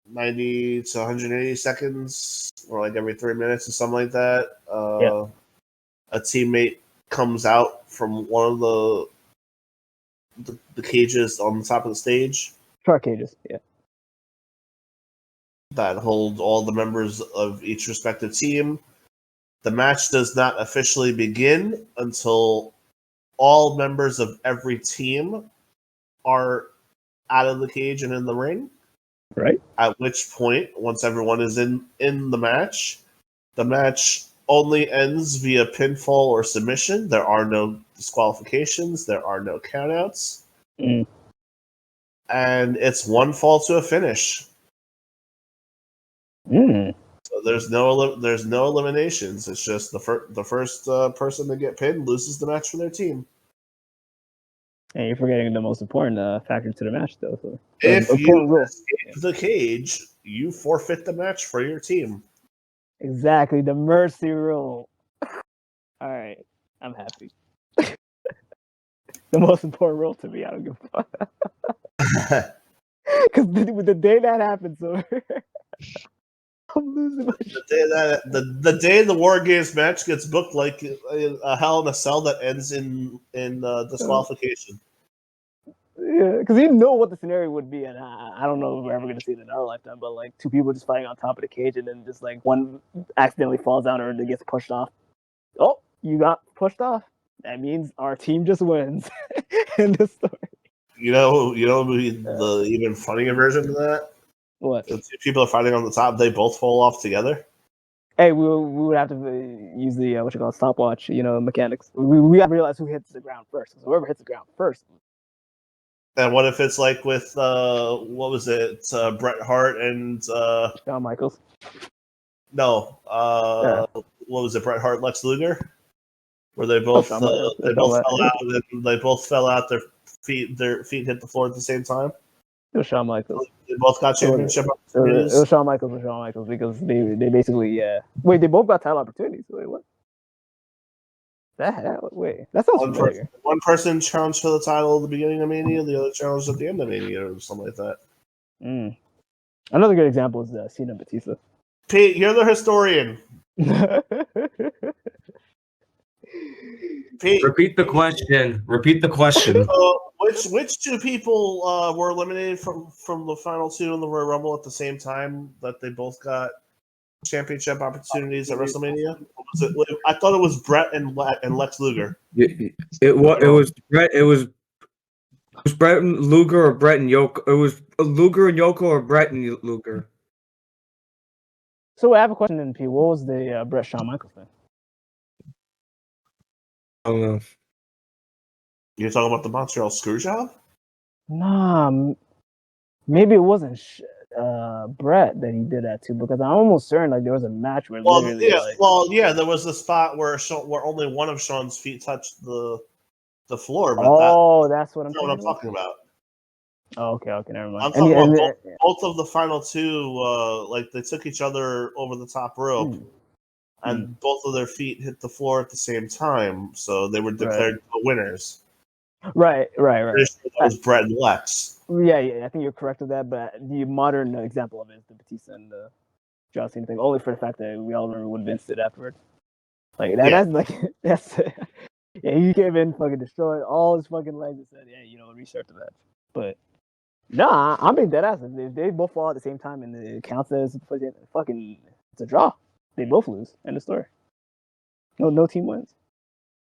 90 to 180 seconds, or like every 3 minutes or something like that, a teammate comes out from one of the cages on the top of the stage. Shark cages, yeah. That hold all the members of each respective team. The match does not officially begin until all members of every team are out of the cage and in the ring. Right. At which point, once everyone is in the match only ends via pinfall or submission. There are no disqualifications. There are no countouts. And it's one fall to a finish. So there's no eliminations. It's just the first person to get pinned loses the match for their team. And you're forgetting the most important factor to the match, though. So If important you rule. escape the cage, you forfeit the match for your team. Exactly, the mercy rule. All right, I'm happy. The most important rule to me, I don't give a fuck. Because the day that happens, so I'm losing my shit. The day the War Games match gets booked like a Hell in a Cell that ends in disqualification. Yeah, because you know what the scenario would be, and I don't know if we're ever gonna see it in our lifetime, but like two people just fighting on top of the cage, and then just like one accidentally falls down or they gets pushed off. Oh, you got pushed off. That means our team just wins. In the story. You know, the even funnier version of that. What? The two people are fighting on the top. They both fall off together. Hey, we would have to use the what you call stopwatch, mechanics. We have to realize who hits the ground first. So whoever hits the ground first. And what if it's like with what was it? Bret Hart and Shawn Michaels. no, what was it? Bret Hart, Lex Luger, where they both Shawn Michaels. fell out and they both fell out. Their feet hit the floor at the same time. It was Shawn Michaels. They both got championship It opportunities. was Shawn Michaels because they basically Wait, they both got title opportunities. Wait, what? Wait, that sounds familiar. One person challenged for the title at the beginning of Mania, the other challenged at the end of Mania, or something like that. Another good example is Cena and Batista. Pete, you're the historian. Pete, Repeat the question. Which two people were eliminated from the final two in the Royal Rumble at the same time that they both got championship opportunities at WrestleMania? I thought it was Bret and Lex Luger. It was Bret. It was Bret and Luger or Bret and Yoko. It was Luger and Yoko or Bret and Luger. So I have a question then, P. What was the Bret Shawn Michaels thing? I don't know. You're talking about the Montreal Screwjob? Nah, maybe it wasn't Bret that he did that to, because I'm almost certain like there was a match where there was a spot where only one of Shawn's feet touched the floor. But that's what I'm talking about. Oh, okay, never mind. I'm talking about both of the final two. Like they took each other over the top rope, and both of their feet hit the floor at the same time, so they were declared the winners. Right. That was Bret and Lex. Yeah, I think you're correct with that. But the modern example of it is the Batista and the John Cena thing, only for the fact that we all remember what Vince did afterwards. Like that's he came in, fucking destroyed all his fucking legs and said, restart the match. But nah, I'm being dead ass. If they both fall at the same time and it counts as fucking it's a draw, they both lose. End of story. No team wins.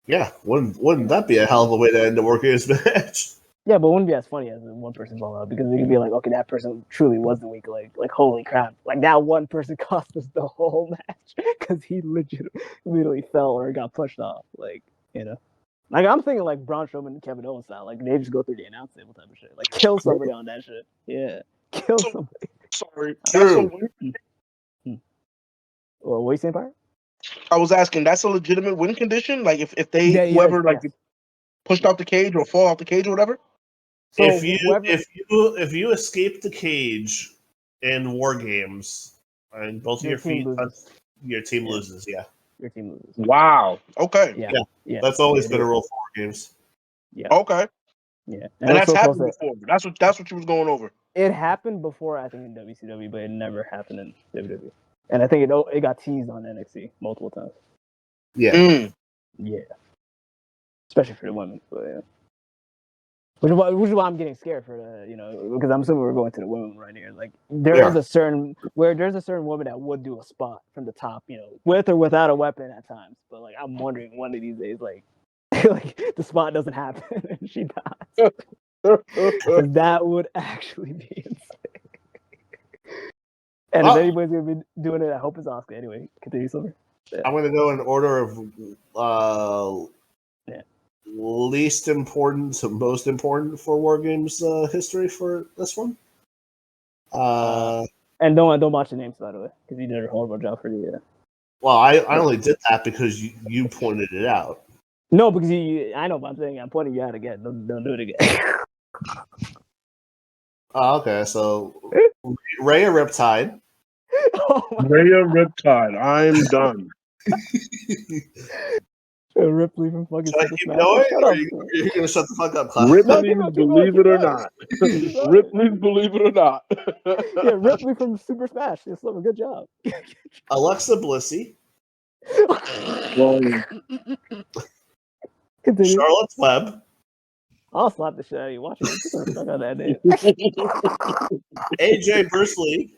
Yeah, wouldn't that be a hell of a way to end a War Games match? Yeah, but it wouldn't be as funny as one person fall out, because it could be like, okay, that person truly was the weak leg. Like, holy crap! Like that one person cost us the whole match because he literally fell or got pushed off. Like, like I'm thinking like Braun Strowman and Kevin Owens style. Like they just go through the announce table type of shit. Like kill somebody on that shit. Yeah, kill somebody. Sorry, true. Well, what are you saying, Pirate? I was asking. That's a legitimate win condition. Like if whoever pushed off the cage or fall off the cage or whatever. So if you escape the cage in War Games and both of your feet touch, your team loses. Yeah. Your team loses. Wow. Okay. Yeah. That's always been a rule for War Games. Yeah. Okay. Yeah. And that's happened before. That's what you was going over. It happened before, I think, in WCW, but it never happened in WWE. And I think it got teased on NXT multiple times. Yeah. Yeah. Especially for the women. But yeah. Which is why I'm getting scared for because I'm assuming we're going to the women right here. Like there's a certain woman that would do a spot from the top, with or without a weapon at times. But like I'm wondering one of these days, like like the spot doesn't happen and she dies. That would actually be insane. And if anybody's gonna be doing it, I hope it's Oscar. Anyway, continue, Silver. Yeah. I'm gonna go in order of least important to most important for War Games history for this one. And don't watch the names, by the way, because you did a horrible job for the. Well, I only did that because you pointed it out. No, because I know, but I'm saying I'm pointing you out again. Don't do it again. Oh, okay, so Rhea Riptide. Oh my Rhea Riptide. I'm done. God. Ripley from fucking Should I Super keep Smash. going, Shut or are up. you gonna shut the fuck up, Cloud? No, Ripley's keep going, Believe keep It or going. Not. Keep going. Ripley's Believe It or Not. Yeah, Ripley from Super Smash. Yes, Sliver, good job. Alexa Blissey, Well, Continue. Charlotte's Web, I'll slap the shit out of you. Watch it. Get the fuck out of that name. AJ Bruce Lee,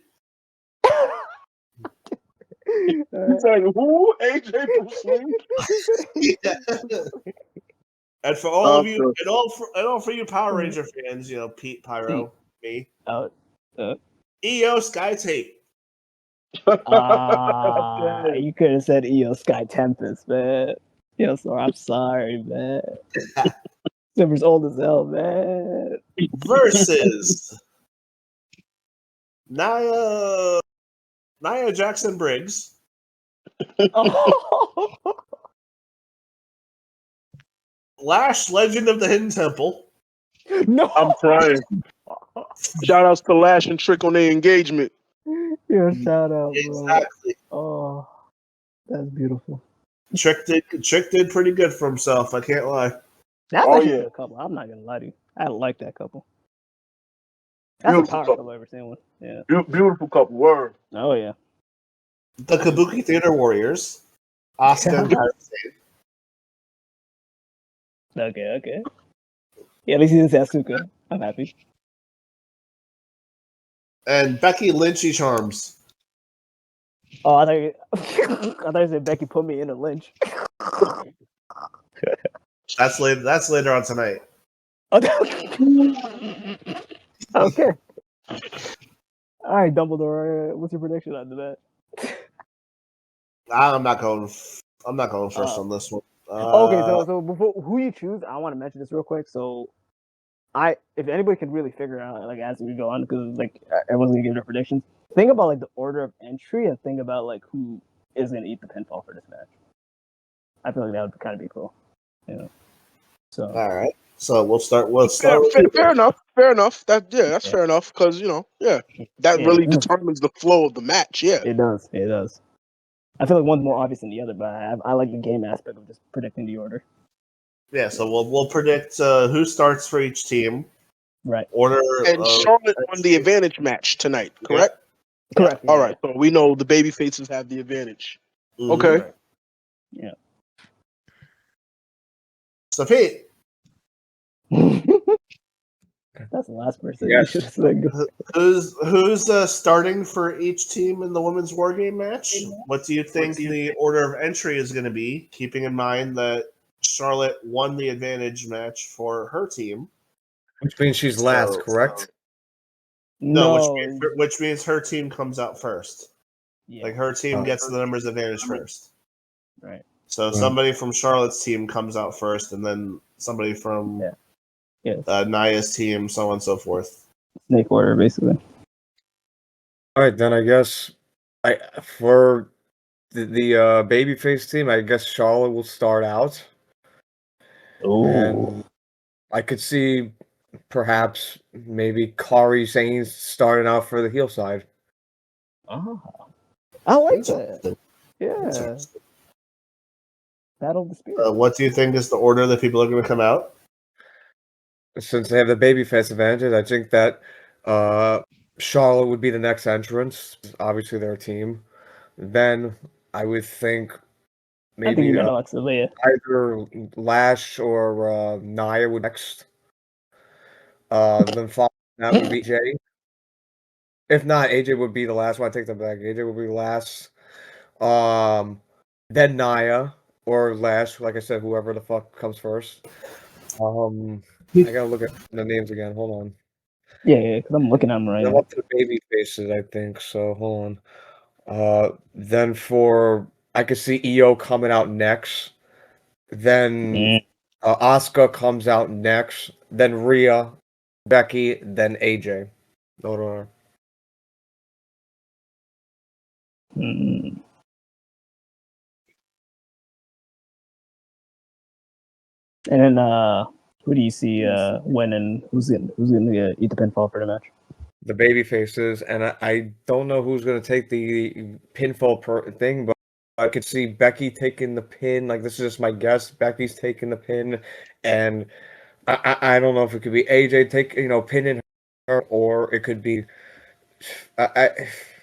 you said who? AJ Bruce Lee? and for all of you, and all for you Power Ranger fans, Pete, Pyro, me, Oh, EO Sky Tape. you could have said EO Sky Tempest, man. Yo, sorry, I'm sorry, man. Silver's old as hell, man. Versus Nia Jackson Briggs, Oh. Lash Legend of the Hidden Temple, No, I'm crying. Shout outs to Lash and Trick on their engagement. Yeah, shout out, bro. exactly. Oh, that's beautiful. Trick did pretty good for himself. I can't lie. That's Oh, actually yeah. a good couple. I'm not gonna lie to you. I like that couple. That's Beautiful a power couple. couple I've ever seen one. Yeah. Beautiful couple. Word. Oh yeah. The Kabuki Theater Warriors, Asuka and Kairi Sane. Okay. Yeah, at least he didn't say Asuka. I'm happy. And Becky Lynchy Charms. Oh, I thought you said Becky put me in a lynch. That's later on tonight. Okay. Okay. All right, Dumbledore. What's your prediction after that? I'm not going first on this one. Okay, so before who you choose, I want to mention this real quick. So, if anybody can really figure out like as we go on, because like everyone's gonna give their predictions. Think about like the order of entry and think about like who is gonna eat the pinfall for this match. I feel like that would kind of be cool. So. All right. So we'll start. Fair enough. Fair enough. That's fair enough because that really determines the flow of the match. Yeah. It does. I feel like one's more obvious than the other, but I like the game aspect of just predicting the order. Yeah. So we'll predict who starts for each team. Right. Order. And Charlotte won the advantage match tonight. Correct. Yeah. Correct. All right. So we know the baby faces have the advantage. Mhm. Okay. Right. Yeah. So Pete, That's the last person. Yes. You should have said. who's starting for each team in the women's war game match? What do you think the order of entry is going to be? Keeping in mind that Charlotte won the advantage match for her team, Which means she's last, correct? No, which means her team comes out first. Yeah. Like her team gets the numbers advantage first. Right. So somebody from Charlotte's team comes out first, and then somebody from Nia's team, so on and so forth. Snake order, basically. All right, then I guess for the babyface team, I guess Charlotte will start out. And I could see perhaps maybe Kairi Sane starting out for the heel side. Oh, I like that. Yeah. Battle of the Spirit. What do you think is the order that people are going to come out? Since they have the babyface advantage, I think that Charlotte would be the next entrance. Obviously, their team. Then I would think maybe either Lash or Nia would next. Then following that would be AJ. If not, AJ would be the last one. I take that back. AJ would be last. Then Nia or Lash, like I said, whoever the fuck comes first. I gotta look at the names again. Hold on. Yeah, because I'm looking at them right now. I'm up to the baby faces, I think. So hold on. Then I could see EO coming out next. Then Asuka comes out next. Then Rhea, Becky, then AJ. No order. And then who do you see winning? Who's gonna eat the pinfall for the match? The baby faces, and I don't know who's going to take the pinfall thing, but I could see Becky taking the pin. Like, this is just my guess. Becky's taking the pin, and I don't know if it could be AJ pinning her, or it could be I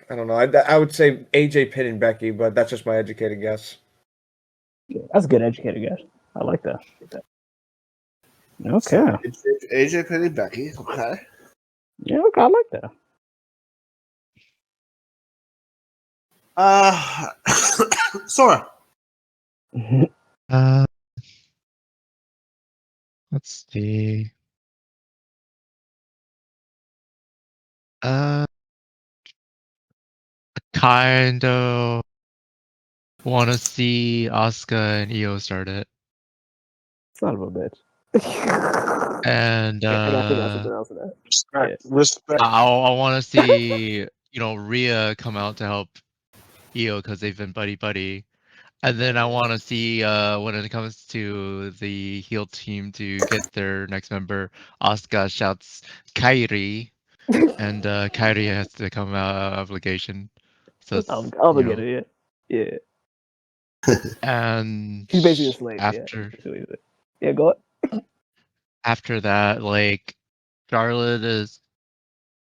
don't know. I would say AJ pinning Becky, but that's just my educated guess. Yeah, that's a good educated guess. I like that. Okay. So AJ pinning Becky. Okay. Yeah, okay, I like that. Sora. Let's see. Kind of want to see Asuka and Io start it, Son of a bitch. and I gotta figure out something else in that. Respect. I want to see Rhea come out to help Io because they've been buddy, and then I want to see when it comes to the heel team to get their next member, Asuka shouts Kairi, and Kairi has to come out of obligation. So it's, I'll get it. Yeah. And She's basically a slave. after Yeah, go ahead. after that, like Charlotte is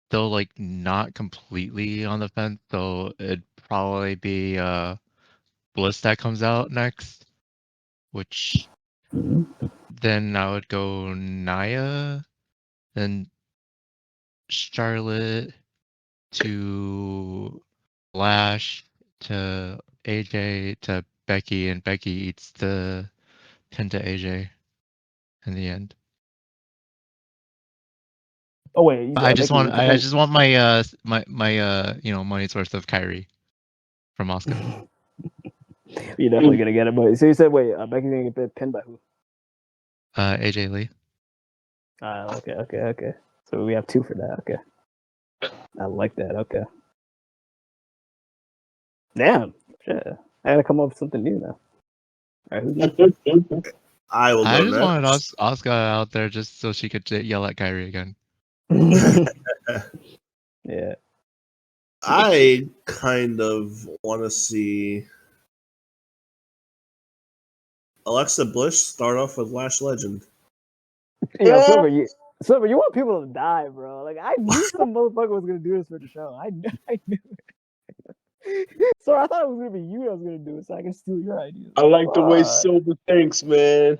still like not completely on the fence, so it'd probably be Bliss that comes out next, which then I would go Nia, then Charlotte to Lash to AJ to Becky, and Becky eats the pin to AJ in the end. Oh wait, I just want my money's worth of Kyrie from Asuka. You're definitely gonna get it, but so you said wait, Becky's gonna get pinned by who? AJ Lee. Okay. So we have two for that. Okay, I like that. Okay. Damn, shit. I gotta come up with something new now. All right, who's next? I will go I just wanted next. Asuka out there just so she could yell at Kyrie again. Yeah. I kind of want to see Alexa Bliss start off with Lash Legend. Yeah, Silver, you want people to die, bro. Like I knew some motherfucker was gonna do this for the show. I knew it. So I thought it was gonna be you that was gonna do it, so I can steal your ideas. I like the way Silver thinks, man.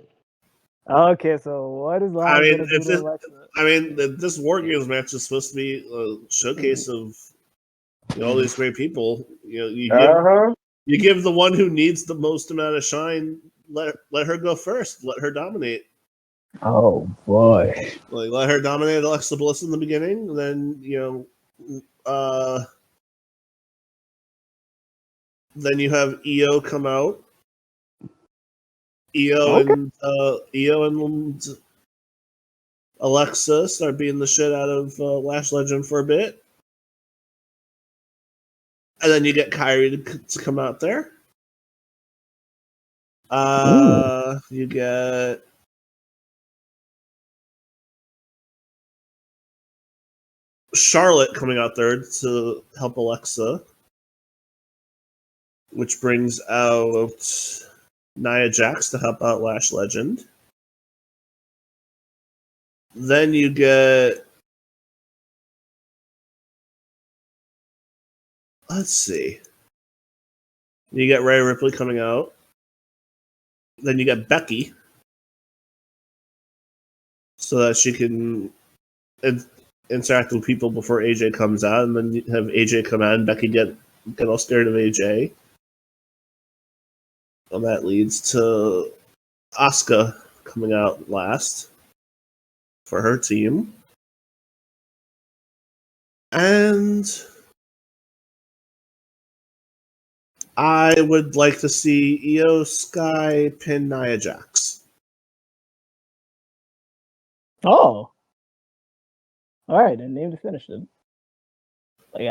Okay, so what is Lash gonna do to Alexa? This War Games match is supposed to be a showcase of all these great people. You give the one who needs the most amount of shine. Let her go first. Let her dominate. Oh boy. Like let her dominate Alexa Bliss in the beginning, and then then you have Io come out. Io and Alexa start beating the shit out of Lash Legend for a bit, and then you get Kyrie to come out there. You get Charlotte coming out there to help Alexa, which brings out Nia Jax to help out Lash Legend. Then you get, let's see, you get Rhea Ripley coming out. Then you get Becky, so that she can interact with people before AJ comes out, and then you have AJ come out and Becky get all scared of AJ. And that leads to Asuka coming out last for her team. And I would like to see Io Sky pin Nia Jax. Oh. Alright, then name to finish it. Like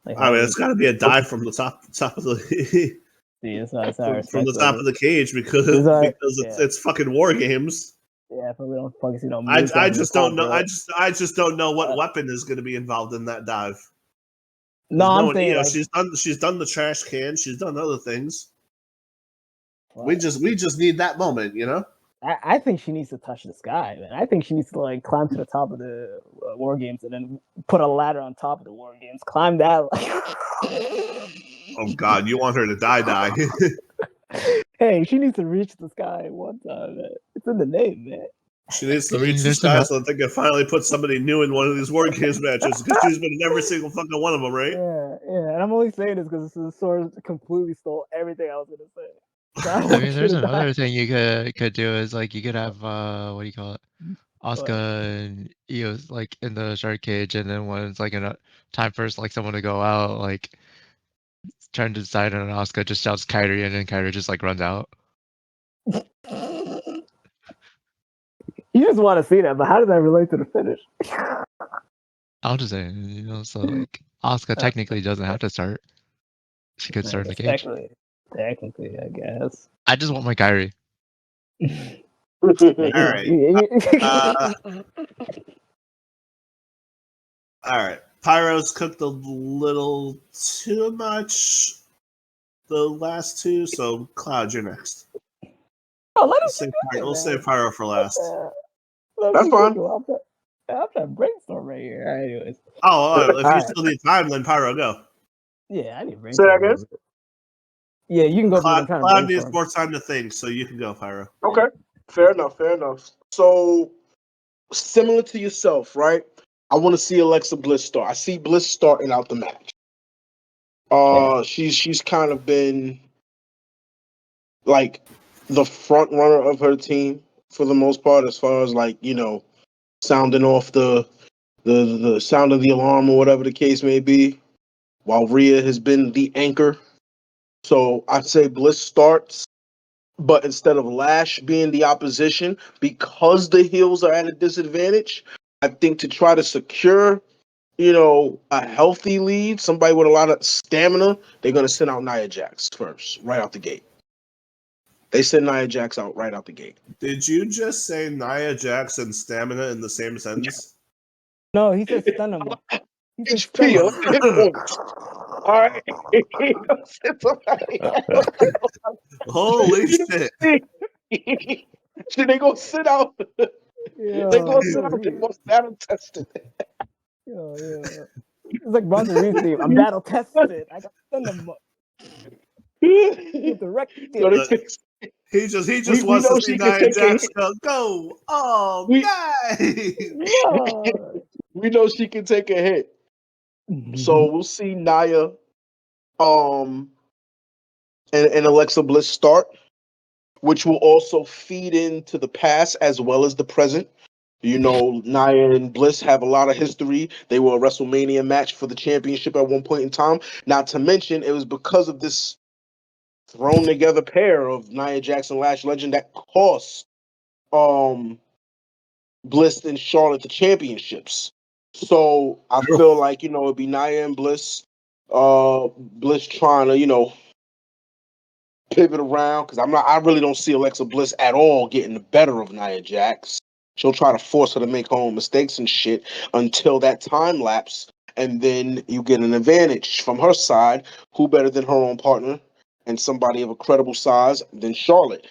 it's got to be a dive from the top of the See, that's why I from the respect top it. of the cage because It's like- it's fucking war games. Yeah, but we don't fucking see no I moves down just the don't top, know. bro. I just don't know what Uh, weapon is going to be involved in that dive. No, I'm one, saying like she's done the trash can. She's done other things. well, We just need that moment, you know. I think she needs to touch the sky, man. I think she needs to like climb to the top of the war games and then put a ladder on top of the war games. Climb that. Oh God, you want her to die? Hey, she needs to reach the sky one time, man. It's in the name, man. She needs to reach the There's sky enough. so that they can finally put somebody new in one of these war games matches because she's been in every single fucking one of them, right? Yeah. And I'm only saying this because the sword completely stole everything I was gonna say. So I want mean, you there's to another die. thing you could do is like you could have what do you call it, Asuka and Io's like in the shark cage, and then when it's like time for like someone to go out, like trying to decide on Asuka, just shouts Kyrie, and then Kyrie just like runs out. You just want to see that, but how does that relate to the finish? I'll just say, so like Asuka technically doesn't have to start. She could start in the cage. Technically, I guess. I just want my Kyrie. All right. All right. Pyro's cooked a little too much the last two, so Cloud, you're next. Oh, let We'll us save Pyro for last. That's fine. I'm trying to brainstorm right here. All right, anyways. If you Alright. still need time, then Pyro, go. Yeah, I need to Say that brainstorm. again? Yeah, you can go through. I'm trying to Cloud needs brainstorm. more time to think, so you can go, Pyro. Okay. Fair enough. So similar to yourself, right? I want to see Alexa Bliss start. I see Bliss starting out the match. She's kind of been like the front runner of her team for the most part, as far as like, sounding off the sound of the alarm or whatever the case may be, while Rhea has been the anchor. So I say Bliss starts, but instead of Lash being the opposition, because the heels are at a disadvantage, I think to try to secure, a healthy lead, somebody with a lot of stamina, they're going to send out Nia Jax first, right out the gate. They send Nia Jax out right out the gate. Did you just say Nia Jax and stamina in the same sentence? No, he said stamina. He said HP, stamina. hit points. All right. Holy shit! Should they go sit out? Yeah, They go sit out. They must battle tested. yeah. It's like Bronson Reed's team. I'm battle tested. I got stamina. Direct So they skill. take, He just we wants to know see she can Nia take Jax a go. Oh, we, guys! Yeah. we know she can take a hit. So we'll see Nia and Alexa Bliss start, which will also feed into the past as well as the present. Nia and Bliss have a lot of history. They were a WrestleMania match for the championship at one point in time. Not to mention, it was because of this thrown together pair of Nia Jax and Lash Legend that cost Bliss and Charlotte the championships. So I feel like, it'd be Nia and Bliss. Bliss trying to, pivot around because I really don't see Alexa Bliss at all getting the better of Nia Jax. She'll try to force her to make her own mistakes and shit until that time lapse, and then you get an advantage from her side. Who better than her own partner and somebody of a credible size than Charlotte?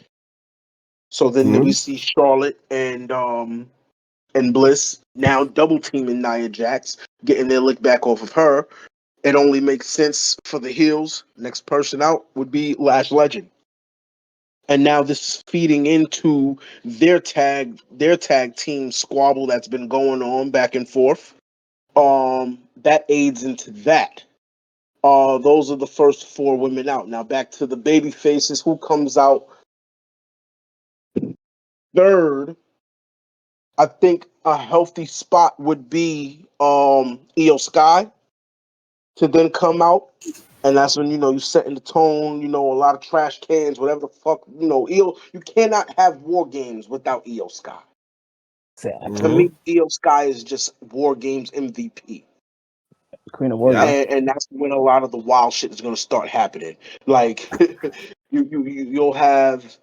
So then we see Charlotte and Bliss now double teaming Nia Jax, getting their lick back off of her. It only makes sense for the heels. Next person out would be Lash Legend. And now this is feeding into their tag team squabble that's been going on back and forth. That aids into that. Those are the first four women out. Now back to the baby faces. Who comes out third? I think a healthy spot would be Io Sky to then come out. And that's when, you setting the tone, a lot of trash cans, whatever the fuck, Io, you cannot have war games without Io Sky. To me, Io Sky is just war games MVP. Queen of Warriors. And that's when a lot of the wild shit is going to start happening. Like you'll have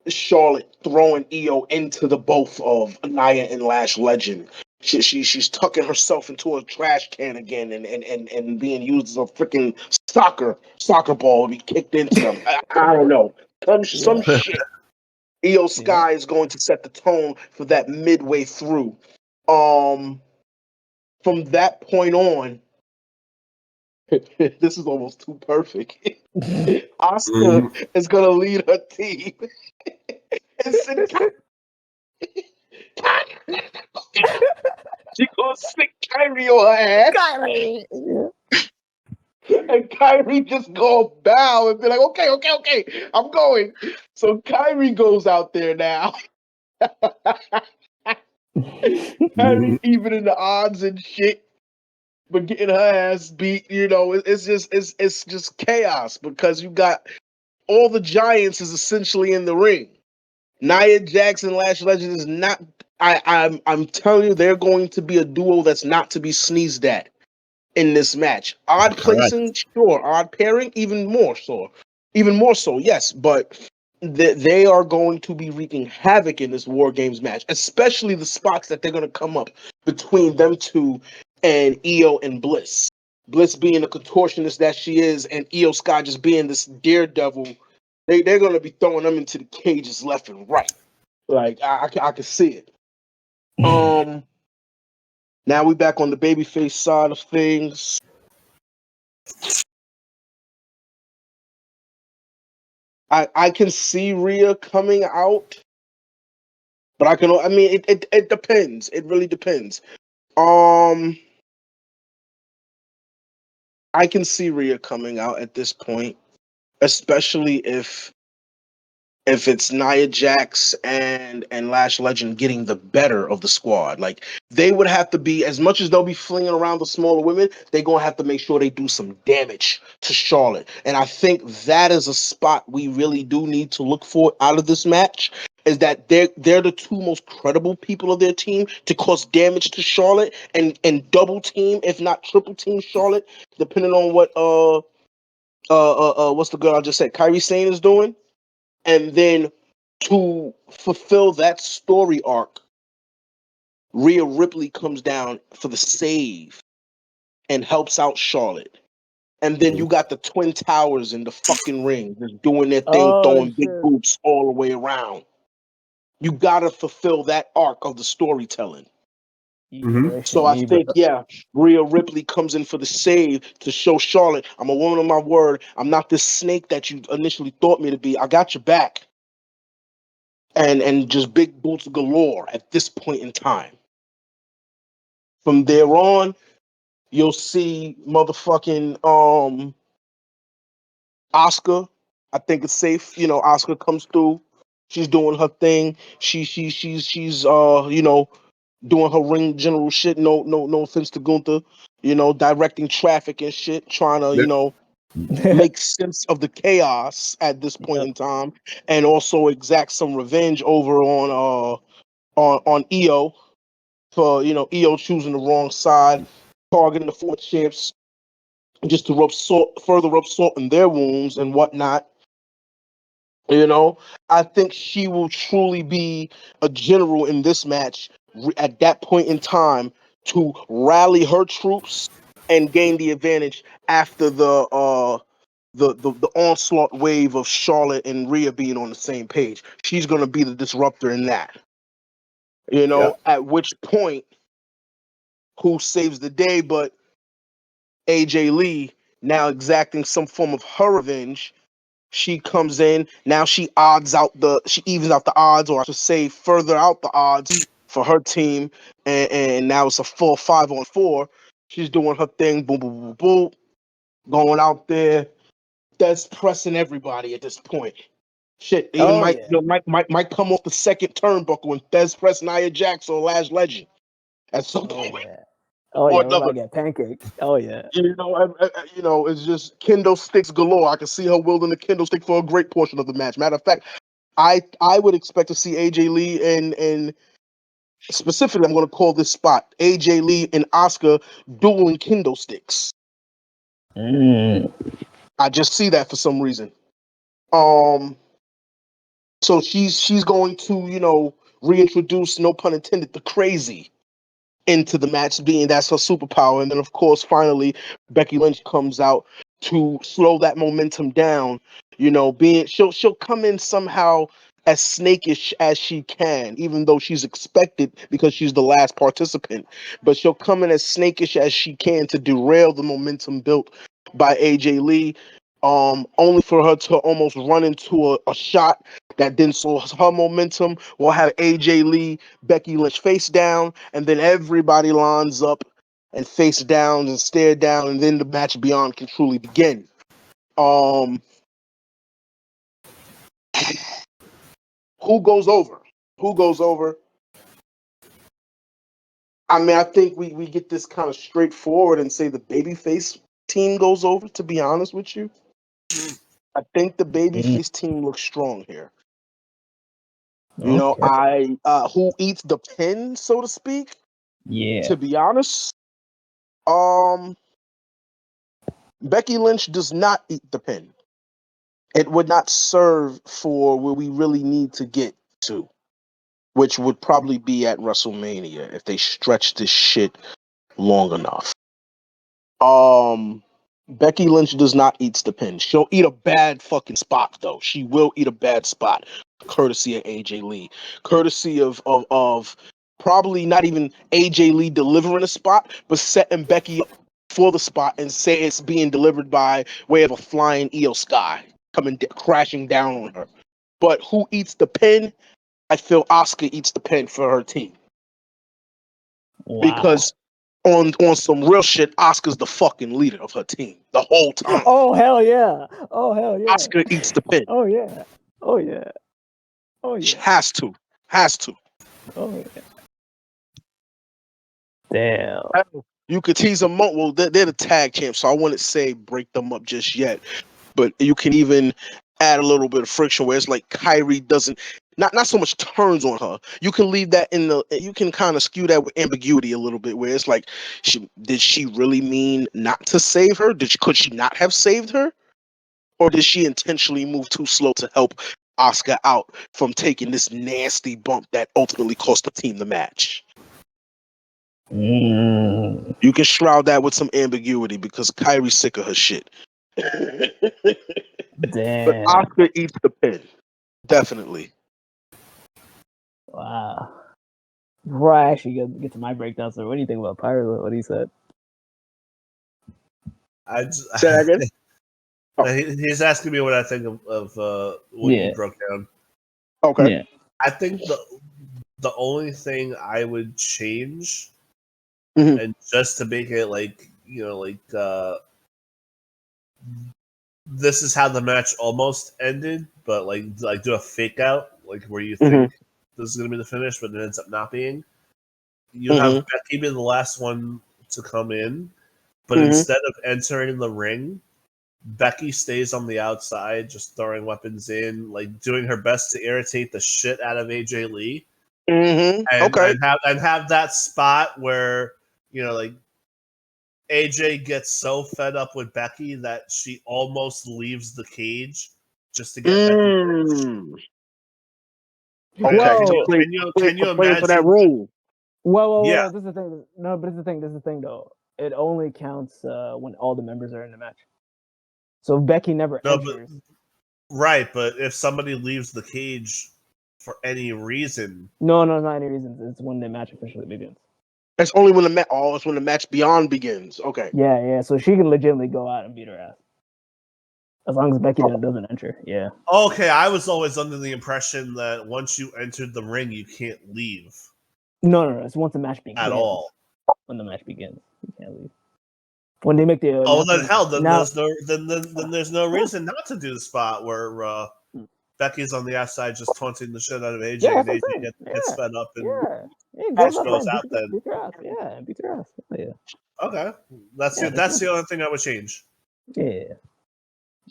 Charlotte throwing Io into the both of Nia and Lash Legend. She's tucking herself into a trash can again and being used as a freaking soccer ball to be kicked into them. I don't know. Some shit. Io Sky is going to set the tone for that midway through. From that point on, this is almost too perfect. Asuka is gonna lead her team. And send she gonna stick Kyrie on her ass. Kyrie. And Kyrie just gonna bow and be like, okay, I'm going. So Kyrie goes out there now. Kyrie even in the odds and shit, but getting her ass beat, it's just chaos because you got all the giants is essentially in the ring. Nia Jax and Lash Legend is not. I'm telling you, they're going to be a duo that's not to be sneezed at in this match. Odd placing, sure. Odd pairing, even more so. Yes. But they are going to be wreaking havoc in this War Games match, especially the spots that they're going to come up between them two and Io and Bliss. Bliss being the contortionist that she is, and Io Sky just being this daredevil. They're going to be throwing them into the cages left and right. Like I can see it. Now we back on the babyface side of things. I can see Rhea coming out, but it depends. It really depends. I can see Rhea coming out at this point, especially if it's Nia Jax and Lash Legend getting the better of the squad. Like, they would have to be, as much as they'll be flinging around the smaller women, they're going to have to make sure they do some damage to Charlotte. And I think that is a spot we really do need to look for out of this match, is that they're the two most credible people of their team to cause damage to Charlotte and double team, if not triple team Charlotte, depending on what what's the girl I just said, Kairi Sane is doing. And then to fulfill that story arc, Rhea Ripley comes down for the save and helps out Charlotte. And then you got the Twin Towers in the fucking ring, just doing their thing, throwing big boots all the way around. You gotta fulfill that arc of the storytelling. So I think, Rhea Ripley comes in for the save to show Charlotte, I'm a woman of my word. I'm not this snake that you initially thought me to be. I got your back. And just big boots galore at this point in time. From there on, you'll see motherfucking Asuka. I think it's safe. Asuka comes through. She's doing her thing. She's doing her ring general shit. No offense to Gunther. Directing traffic and shit, trying to, make sense of the chaos at this point in time, and also exact some revenge over on Io for Io choosing the wrong side, targeting the four champs just to further rub salt in their wounds and whatnot. I think she will truly be a general in this match at that point in time to rally her troops and gain the advantage after the onslaught wave of Charlotte and Rhea being on the same page. She's going to be the disruptor in that. At which point, who saves the day but AJ Lee, now exacting some form of her revenge. She comes in, now she evens out the odds, or I should say further out the odds for her team, and now it's a full 5-on-4. She's doing her thing, boom, boom, boom, boom, going out there. That's pressing everybody at this point. Shit, even might come off the second turnbuckle when Thez press Nia Jax or Lash Legend at some point. We're about to get pancaked. It's just kendo sticks galore. I can see her wielding the kendo stick for a great portion of the match. Matter of fact, I would expect to see AJ Lee Specifically, I'm going to call this spot AJ Lee and Asuka dueling kendo sticks. I just see that for some reason. So she's going to, reintroduce, no pun intended, the crazy into the match, being that's her superpower. And then, of course, finally, Becky Lynch comes out to slow that momentum down. She'll come in somehow as snakish as she can, even though she's expected because she's the last participant. But she'll come in as snakish as she can to derail the momentum built by AJ Lee. Only for her to almost run into a shot that then slows her momentum. We'll have AJ Lee, Becky Lynch face down, and then everybody lines up and face down and stare down, and then the match beyond can truly begin. Who goes over? Who goes over? I mean, I think we get this kind of straightforward and say the babyface team goes over, to be honest with you. I think the babyface team looks strong here. Okay. Who eats the pin, so to speak? Yeah. To be honest, Becky Lynch does not eat the pin. It would not serve for where we really need to get to, which would probably be at WrestleMania if they stretch this shit long enough. Becky Lynch does not eat the pin. She'll eat a bad fucking spot though. She will eat a bad spot, courtesy of AJ Lee, courtesy of probably not even AJ Lee delivering a spot, but setting Becky up for the spot and say it's being delivered by way of a flying Io Sky crashing down on her. But who eats the pin? I feel Asuka eats the pin for her team. Wow. Because on some real shit, Asuka's the fucking leader of her team the whole time. Oh hell yeah! Oh hell yeah! Asuka eats the pin. Oh yeah! Oh yeah! Oh She yeah! has to. Oh yeah! Damn. You could tease them up. Well, they're the tag champs, so I wouldn't say break them up just yet. But you can even add a little bit of friction where it's like Kyrie doesn't not so much turns on her. You can leave that you can kind of skew that with ambiguity a little bit where it's like, did she really mean not to save her? Could she not have saved her? Or did she intentionally move too slow to help Asuka out from taking this nasty bump that ultimately cost the team the match? You can shroud that with some ambiguity because Kyrie's sick of her shit. Damn. But Asuka eats the pin. Definitely. Wow. Before I actually get to my breakdown, so what do you think about Pyro? What he said? Say that again? He's asking me what I think of what you broke down. Okay. Yeah. I think the only thing I would change, and just to make it this is how the match almost ended, but like do a fake out, like where you think this is going to be the finish, but it ends up not being. You have Becky be the last one to come in, but instead of entering the ring, Becky stays on the outside, just throwing weapons in, like doing her best to irritate the shit out of AJ Lee. And have that spot where, like AJ gets so fed up with Becky that she almost leaves the cage just to get Becky. Okay. Can you imagine for that role? Well, yeah. this is the thing. No, but this is the thing though. It only counts when all the members are in the match. So if Becky never enters. Right, but if somebody leaves the cage for any reason. No, not any reason. It's when the match officially begins. It's only when it's when the match beyond begins. Okay. Yeah. So she can legitimately go out and beat her ass. As long as Becky doesn't enter. Yeah. Okay, I was always under the impression that once you entered the ring, you can't leave. No. It's once the match begins. At all. When the match begins, you can't leave. When they make the then there's no reason not to do the spot where Becky's on the outside just taunting the shit out of AJ, and AJ gets fed up and goes out then. Beat her ass. Yeah, beat her ass. Yeah. Okay, that's the only thing I would change. Yeah.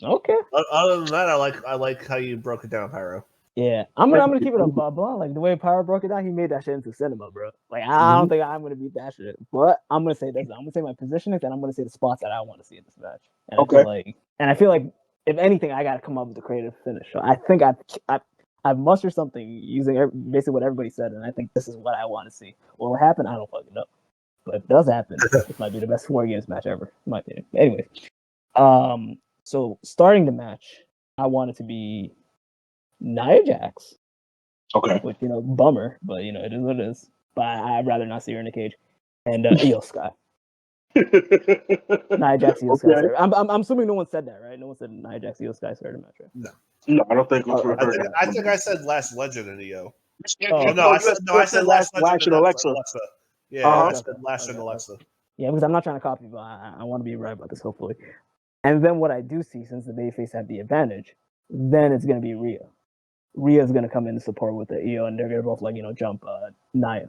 Okay. Other than that, I like how you broke it down, Pyro. Yeah, I'm gonna keep it up, blunt. Like the way Power broke it down, he made that shit into cinema, bro. Like I don't think I'm gonna beat that shit. But I'm gonna say this. I'm gonna say my positioning, and I'm gonna say the spots that I want to see in this match. And I feel like if anything, I gotta come up with a creative finish. So I think I've mustered something using basically what everybody said, and I think this is what I want to see. Will it happen? I don't fucking know. But if it does happen, this might be the best War Games match ever, in my opinion. Anyway, so starting the match, I want it to be Nia Jax. Okay. Which, bummer, but it is what it is. But I'd rather not see her in a cage. And Io Sky. Nia Jax, Io Sky. Okay. I'm assuming no one said that, right? No one said Nia Jax, Io Sky started the match, right? No, I don't think we've heard I that. think I said Last Legend in EO. Oh, No, I said Last Legend and Alexa. Yeah, Uh-huh. I said Last and Alexa. Yeah, because I'm not trying to copy, but I want to be right about this, hopefully. And then what I do see, since the babyface have the advantage, then it's going to be Rhea. Rhea's going to come in and support with the EO, and they're going to both, jump Nia,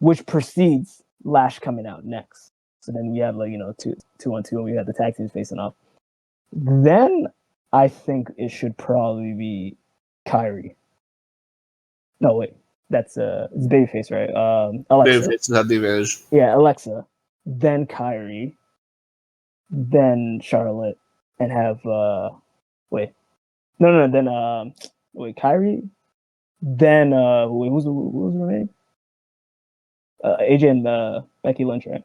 which precedes Lash coming out next. So then we have, 2-on-2, and we have the tag teams facing off. Then I think it should probably be Kyrie. No, wait. That's it's babyface, right? Alexa. Babyface have the advantage. Yeah, Alexa. Then Kyrie. Then Charlotte. And have wait. No, then Kyrie. Then wait, who's her name? AJ and Becky Lynch, right?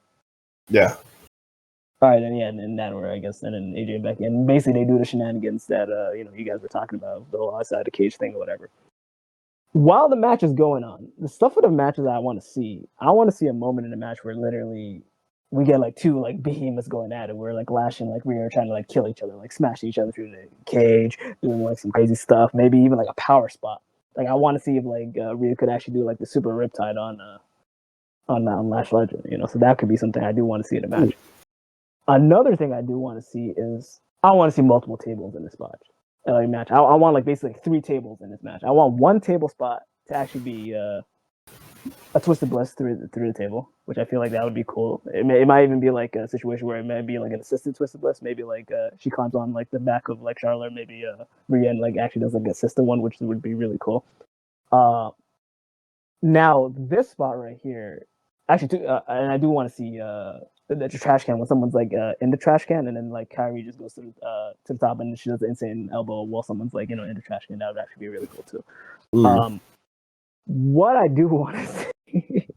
Yeah. All right, then and in that order, I guess, and then AJ and Becky, and basically they do the shenanigans that you guys were talking about, the whole outside the cage thing or whatever. While the match is going on, the stuff of the matches I want to see a moment in the match where literally we get two behemoths going at it, where Lash and Rhea are trying to kill each other, smash each other through the cage, doing some crazy stuff, maybe even a power spot. I want to see if Rhea could actually do the super riptide on Lash Legend, so that could be something I do want to see in a match. Another thing I do want to see is I want to see multiple tables in this match. I want basically 3 tables in this match. I want 1 table spot to actually be a Twisted Bliss through the table, which I feel like that would be cool. It might even be a situation where it might be an assisted Twisted Bliss. Maybe she climbs on the back of Charlotte, maybe Rhea and actually does a sister one, which would be really cool. Now this spot right here, actually, and I do want to see the trash can when someone's in the trash can, and then Kyrie just goes to the top and she does the insane elbow while someone's in the trash can. That would actually be really cool too. What I do want to see,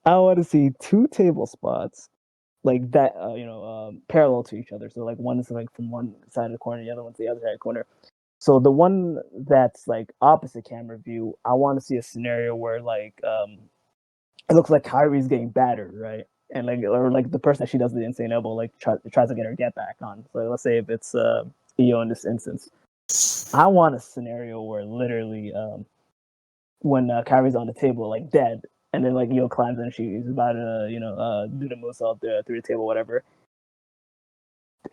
I want to see 2 table spots that, parallel to each other. So one is from one side of the corner, the other one's the other side of the corner. So the one that's opposite camera view, I want to see a scenario where it looks like Kyrie's getting battered, right? And or the person that she does the insane elbow tries to get her get back on. So let's say if it's Io in this instance, I want a scenario where literally when Kyrie's on the table dead, and then Io climbs and she's about to do the moonsault through the table, whatever.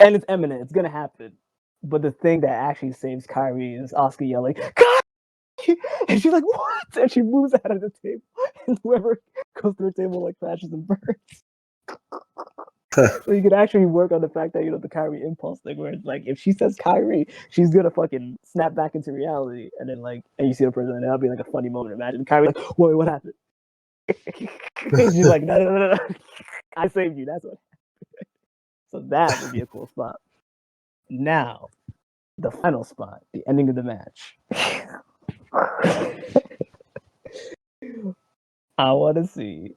And it's imminent, it's gonna happen. But the thing that actually saves Kyrie is Asuka yelling, "Kyrie!" And she's like, "What?" And she moves out of the table, and whoever goes through the table crashes and burns. So you can actually work on the fact that the Kyrie impulse thing, where it's if she says Kyrie, she's gonna fucking snap back into reality, and then and you see the person, and that'll be a funny moment. Imagine Kyrie wait, what happened? She's like, no, I saved you. That's what happened. So that would be a cool spot. Now, the final spot, the ending of the match. I want to see.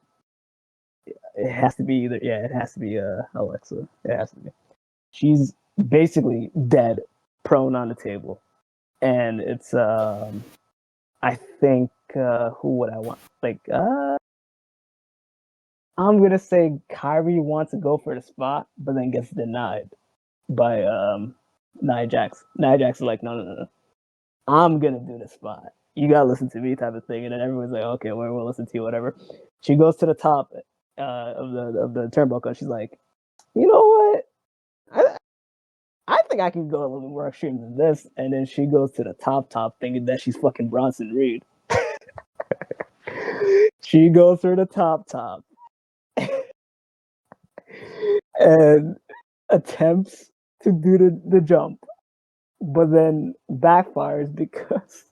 It has to be either. Yeah, it has to be Alexa. It has to be. She's basically dead, prone on the table, and it's I think who would I want? I'm gonna say Kyrie wants to go for the spot, but then gets denied by Nia Jax. Nia Jax is no. I'm gonna do the spot. You gotta listen to me, type of thing. And then everyone's like, okay, we'll listen to you, whatever. She goes to the top of the turnbuckle. And she's like, you know what? I think I can go a little bit more extreme than this. And then she goes to the top, thinking that she's fucking Bronson Reed. She goes through the top, and attempts to do the jump. but then backfires because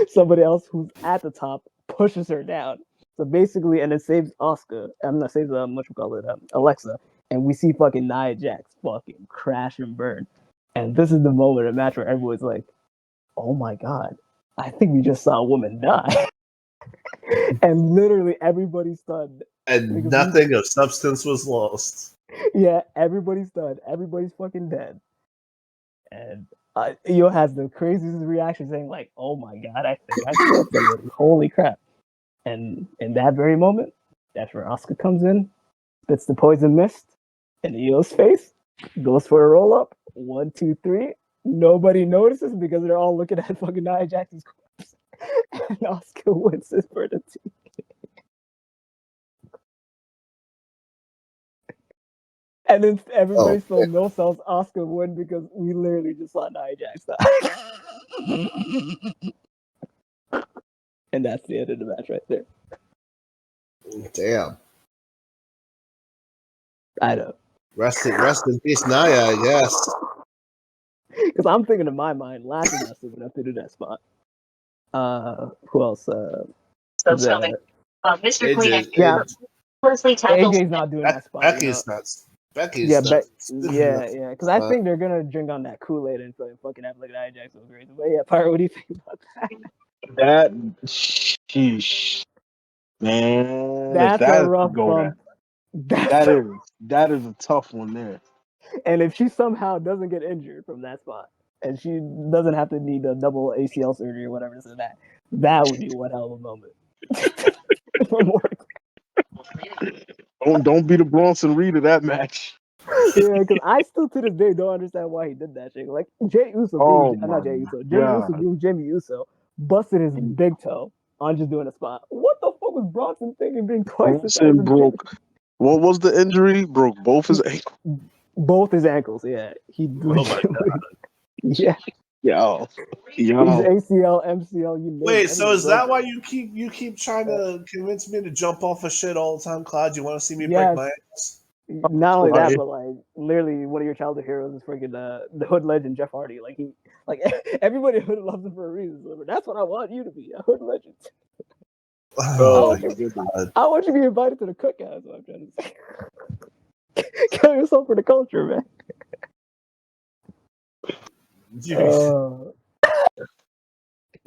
somebody else who's at the top pushes her down. So basically, and it saves Oscar. I'm not saves what you call it, Alexa, and we see fucking Nia Jax fucking crash and burn. And this is the moment of the match where everyone's like, "Oh my god, I think we just saw a woman die." And literally everybody's stunned. And nothing of substance was lost. Yeah, everybody's stunned. Everybody's fucking dead. And Io has the craziest reaction saying like, "Oh my god, I think I killed somebody. Holy crap." And in that very moment, that's where Asuka comes in, spits the poison mist in Io's face, goes for a roll up. 1, 2, 3. Nobody notices because they're all looking at fucking Nia Jax's corpse. And Asuka wins this for the team. And then everybody still no sells Asuka win because we literally just saw Nia Jax die. And that's the end of the match right there. Damn. I know. Rest in peace, Nia, I guess. Because I'm thinking in my mind, Lashley's not stupid enough to do that spot. Who else? Mr. Queen. Yeah. Closely tackled. AJ's not doing that spot. Becky's nuts. Becky's Yeah, nuts. yeah. Because I think they're gonna drink on that Kool-Aid and fucking have like Nia Jax was crazy. But yeah, Pyro, what do you think about that? That, sheesh, man. That's that a rough bump. That is a tough one there. And if she somehow doesn't get injured from that spot, and she doesn't have to need a double ACL surgery or whatever, so that would be one hell of a moment. Don't be the Bronson Reed of that match. Yeah, because I still to this day don't understand why he did that shit. Like Jey Uso, not Jey Uso, Jimmy Uso being Jimmy Uso, busted his big toe on just doing a spot. What the fuck was Bronson thinking being twice the size of broke. What was the injury? Broke both his ankles. Both his ankles, yeah. He yeah. Yo. His ACL, MCL, you Wait, so is that why you keep trying to convince me to jump off of shit all the time, Claude? You want to see me break my ankles? Not only that, but like literally one of your childhood heroes is freaking the Hood legend Jeff Hardy. Like everybody Hood loves him for a reason. So that's what I want you to be, a Hood legend. Oh, I want you to be invited to the cookout. That's what I'm trying to say. Kill yourself for the culture, man.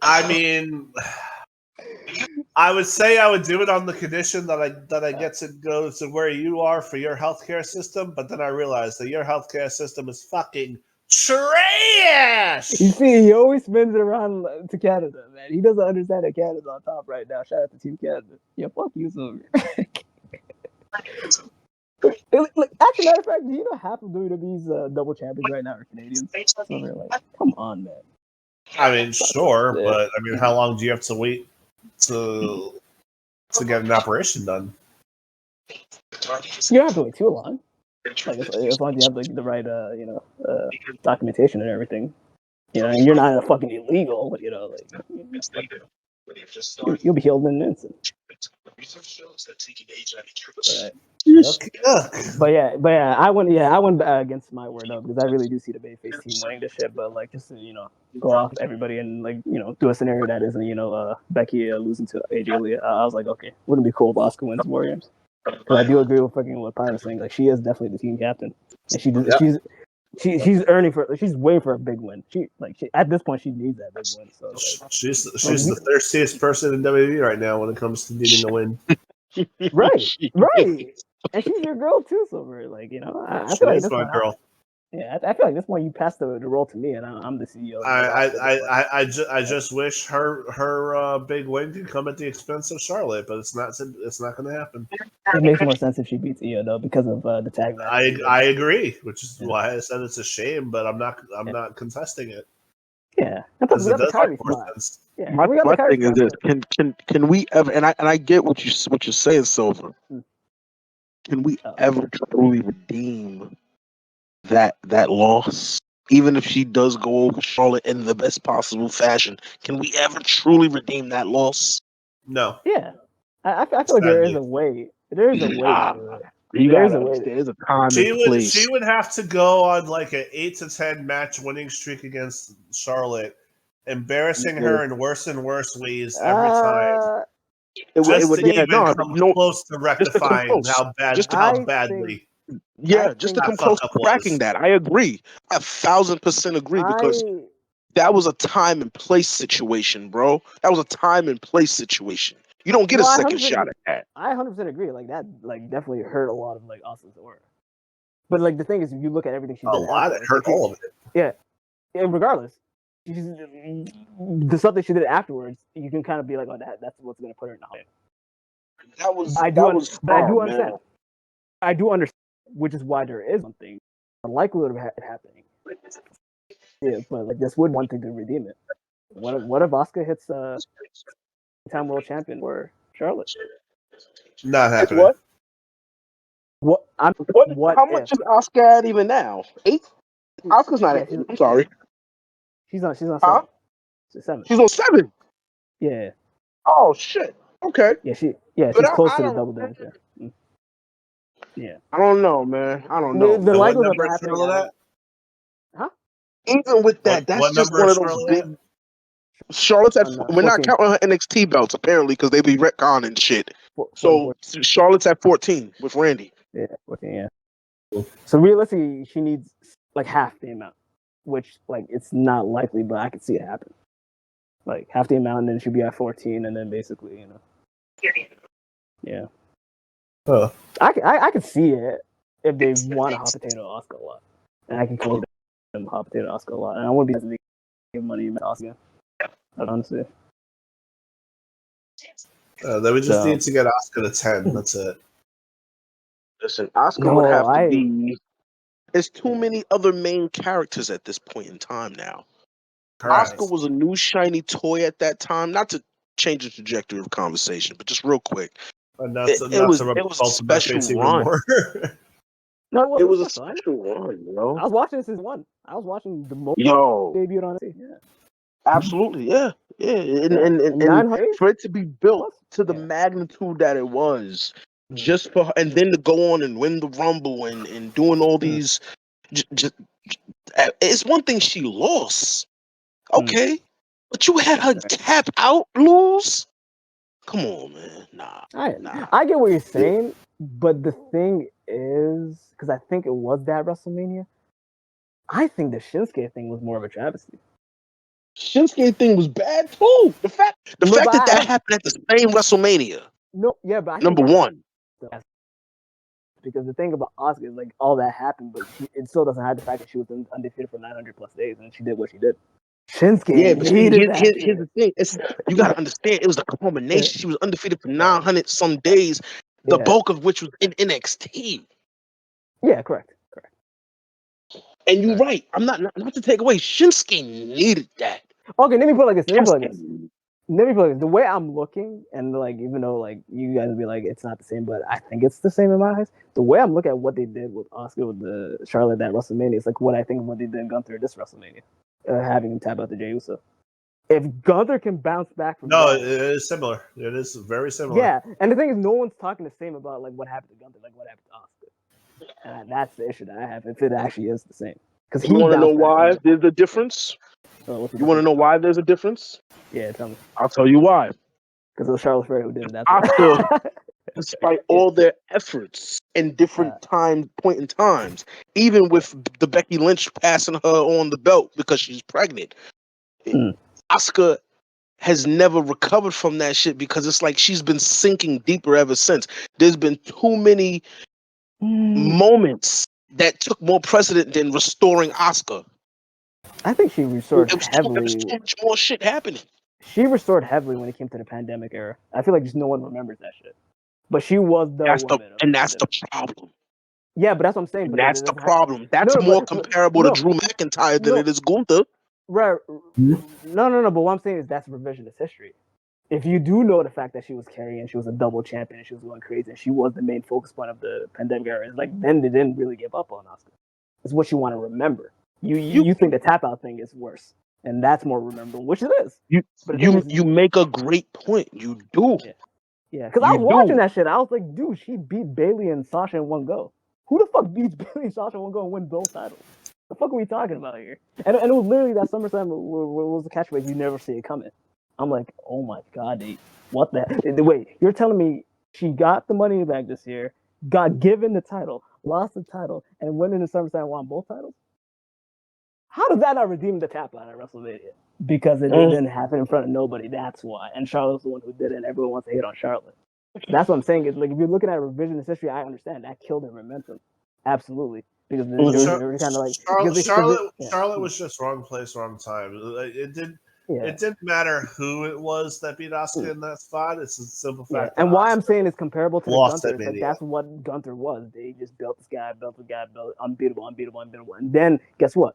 I mean, I would say I would do it on the condition that I get to go to where you are for your healthcare system, but then I realized that your healthcare system is fucking trash. You see, he always spins it around to Canada, man. He doesn't understand that Canada's on top right now. Shout out to Team Canada. Yeah, fuck you, Silver. Actually, matter of fact, do you know half of WWE's double champions right now are Canadians? So they're like, come on, man. I mean, sure, but I mean, how long do you have to wait to get an operation done? You don't have to wait too long. Like as long as you have the right, documentation and everything. You know, and you're not fucking illegal, but you'll be healed in an instant. But yeah, I went against my word though, because I really do see the Babyface team winning this shit. But like, just to go off everybody and do a scenario that isn't Becky losing to AJ Lee. I was like, okay, wouldn't it be cool if Asuka wins War Games? Because I do agree with fucking what Pyro's saying. Like, she is definitely the team captain, and she's waiting for a big win. She at this point she needs that big win. So she's the thirstiest person in WWE right now when it comes to needing a win. right, and she's your girl too, Silver. I feel like this my girl. I feel like this one you passed the role to me, and I'm the CEO. I just wish her big win could come at the expense of Charlotte, but it's not going to happen. It makes more sense if she beats Io though, because of the tag match. I agree, which is why I said it's a shame, but I'm not contesting it. Yeah, because it does make more sense. Yeah, my thing is this: can we ever? And I get what you're saying, Silver. Can we ever truly redeem that loss, even if she does go over Charlotte in the best possible fashion? Can we ever truly redeem that loss? No. Yeah, I feel like there is a way. There is a way. You There's gotta a way. understand, there's a time She and would place. she would have to go on like an 8 to 10 match winning streak against Charlotte, embarrassing her in worse and worse ways every time. Just to even come close to rectifying how badly. Yeah, just to that come close fuck to up cracking was. that. I agree. I 1,000% agree because that was a time and place situation, bro. That was a time and place situation. You don't get a second shot at that. I 100% agree. Like that, like definitely hurt a lot of like Asuka's aura. But like the thing is, if you look at everything she did, A lot. It hurt all of it. Yeah, and regardless, the stuff that she did afterwards, you can kind of be like, oh, that's what's gonna put her in the hole. I do understand. I do understand, which is why there is something, a likelihood of it happening. Yeah, but like this would one thing to redeem it. What if Asuka hits time world champion or Charlotte? Not happening. What? How much is Asuka at even now? 8? Asuka's not at 8. I'm sorry. She's on 7. Huh? She's 7. She's on 7. Yeah. Oh shit. Okay. Yeah, she's close to the double damage. Yeah. Yeah. I don't know, man. I don't know. The likelihood number of happening. Charlotte Huh? Even with that, that's just one of those big. Charlotte's at. We're not counting her NXT belts apparently because they be retconning shit. So Charlotte's at 14 with Randy. Yeah, 14. Yeah. So realistically, she needs like half the amount, which like it's not likely, but I could see it happen. Like half the amount, and then she'd be at 14, and then basically, yeah. I could see it if they want to hot potato Asuka a lot, and I can call them hot potato Asuka a lot, and I wouldn't be able to give money to Asuka. Honestly. Then we just need to get Asuka to 10. That's it. Listen, Asuka would have to be. There's too many other main characters at this point in time now. Asuka was a new shiny toy at that time. Not to change the trajectory of conversation, but just real quick. It was a special run. No, it was a special run, bro. I was watching this as one. I was watching the most debut on it. Yeah. Absolutely, yeah. And for it to be built to the magnitude that it was, just for and then to go on and win the Rumble and doing all these, it's one thing she lost, okay, but you had her tap out, lose. Come on, man. Nah. I get what you're saying, but the thing is, because I think it was that WrestleMania, I think the Shinsuke thing was more of a travesty. Shinsuke thing was bad too. The fact that happened at the same WrestleMania. No, yeah, but number one. Because the thing about Asuka is like all that happened, but it still doesn't have the fact that she was undefeated for 900 plus days and she did what she did. Shinsuke, yeah, but here's the thing: you gotta understand, it was the culmination. She was undefeated for 900 some days, the bulk of which was in NXT. Yeah, correct. And you're right. I'm not to take away. Shinsuke needed that. Okay, let me put it like this. The way I'm looking, and like even though like you guys would be like it's not the same, but I think it's the same in my eyes. The way I'm looking at what they did with Asuka with the Charlotte that WrestleMania is like what I think what they did in Gunther this WrestleMania, having him tap out the Jey Uso. If Gunther can bounce back from it is similar. It is very similar. Yeah, and the thing is, no one's talking the same about like what happened to Gunther, like what happened to Asuka. And that's the issue that I have. If it actually is the same, because you want to know why there's a difference. You want to know why there's a difference? Yeah, tell me. I'll tell you why. Because it was Charlotte Flair who did it. That's Asuka, despite all their efforts in different point in times, even with the Becky Lynch passing her on the belt because she's pregnant, Asuka has never recovered from that shit because it's like she's been sinking deeper ever since. There's been too many moments that took more precedent than restoring Asuka. I think she restored heavily. There was too much more shit happening. She restored heavily when it came to the pandemic era. I feel like just no one remembers that shit. But she was the woman. That's the problem. Yeah, but that's what I'm saying. But that's the problem. That's more comparable to Drew McIntyre than it is Gunther. Right. No. But what I'm saying is that's revisionist history. If you do know the fact that she was carrying, she was a double champion, and she was going crazy, and she was the main focus point of the pandemic era, it's like then they didn't really give up on Asuka. It's what you want to remember. You think the tap out thing is worse, and that's more rememberable, which it is. You make a great point. You do. Yeah, because I was watching that shit. I was like, dude, she beat Bailey and Sasha in one go. Who the fuck beats Bailey and Sasha in one go and wins both titles? The fuck are we talking about here? And it was literally that SummerSlam was the catchphrase, you never see it coming. I'm like, oh my god, what the wait, you're telling me she got the money back this year, got given the title, lost the title, and went into SummerSlam and won both titles? How does that not redeem the tap out at WrestleMania? Because it didn't happen in front of nobody. That's why. And Charlotte's the one who did it, and everyone wants to hate on Charlotte. That's what I'm saying. Is like if you're looking at revisionist history, I understand that killed her momentum. Absolutely. Because they're kind of like Charlotte was just wrong place, wrong time. It didn't matter who it was that beat Asuka in that spot. It's a simple fact. And why I'm saying it's comparable to the Gunther, it's like that's what Gunther was. They just built this guy, built unbeatable. And then guess what?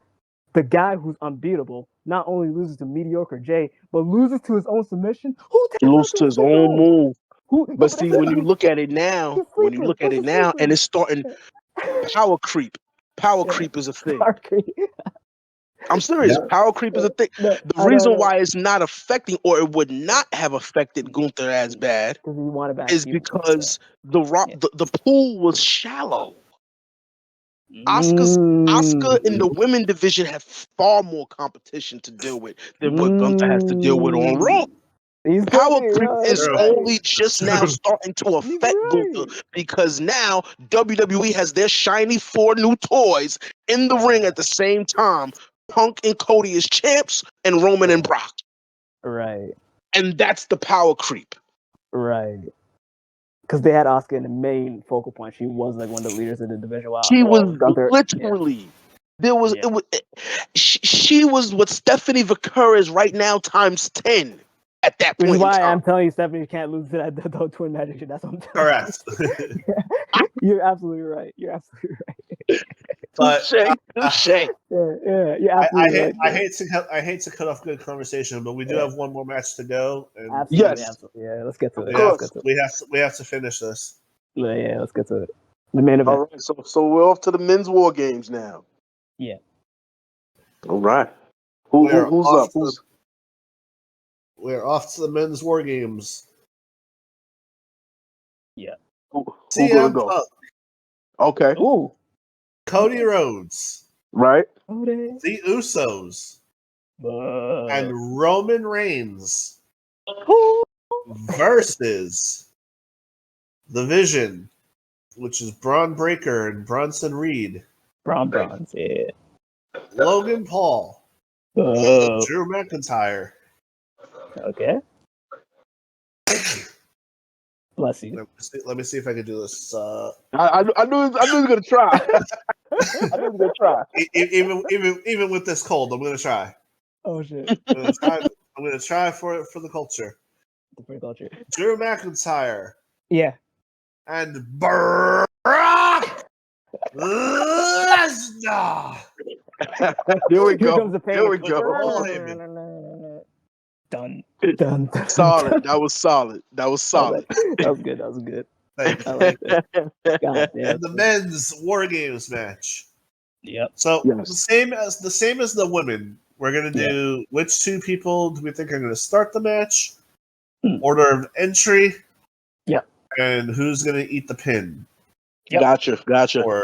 The guy who's unbeatable not only loses to mediocre Jay, but loses to his own submission. He loses to his own move. But see, when you look at it now, and it's starting power creep. Power creep is a thing. I'm serious. Yeah. Power creep is a thing. The reason why it's not affecting, or it would not have affected Gunther as bad, is because the pool was shallow. Asuka in the women division have far more competition to deal with than what Gunther has to deal with on Raw. Power creep is only just now starting to affect Gunther because now WWE has their shiny 4 new toys in the ring at the same time. Punk and Cody as champs, and Roman and Brock. Right. And that's the power creep. Right. Because they had Asuka in the main focal point. She was like one of the leaders of the division. Wow. She was Gunther, literally. There was she was what Stephanie Vaquer is right now times 10 at that point. Which is why I'm telling you, Stephanie can't lose to that twin magic shit. That's what I'm telling you. Correct. You're absolutely right. But yeah, I hate to cut off good conversation, but we do have one more match to go. And absolutely. Yeah, let's get to it. We have to finish this. Yeah, let's get to it. The main event. All right, so we're off to the men's war games now. Yeah. All right. Who's up? We're off to the men's war games. Yeah. CM Punk. Okay. Ooh. Cody Rhodes. Right. The Usos. And Roman Reigns versus The Vision, which is Braun Breaker and Bronson Reed. Bronze, yeah. Logan Paul. Drew McIntyre. Okay. Bless you. Let me see if I can do this. I knew he was gonna try. I knew he was gonna try. Even with this cold, I'm gonna try. Oh shit! I'm gonna try for the culture. The culture. Drew McIntyre. Yeah. And Brock Lesnar. There we go. There we go. Done. Solid. That was solid. That was good. That was good. Thank you. I like that. And the men's War Games match. Yep. So the same as the women. We're gonna do which 2 people do we think are gonna start the match? Order of entry. Yep. And who's gonna eat the pin? Yep. Gotcha.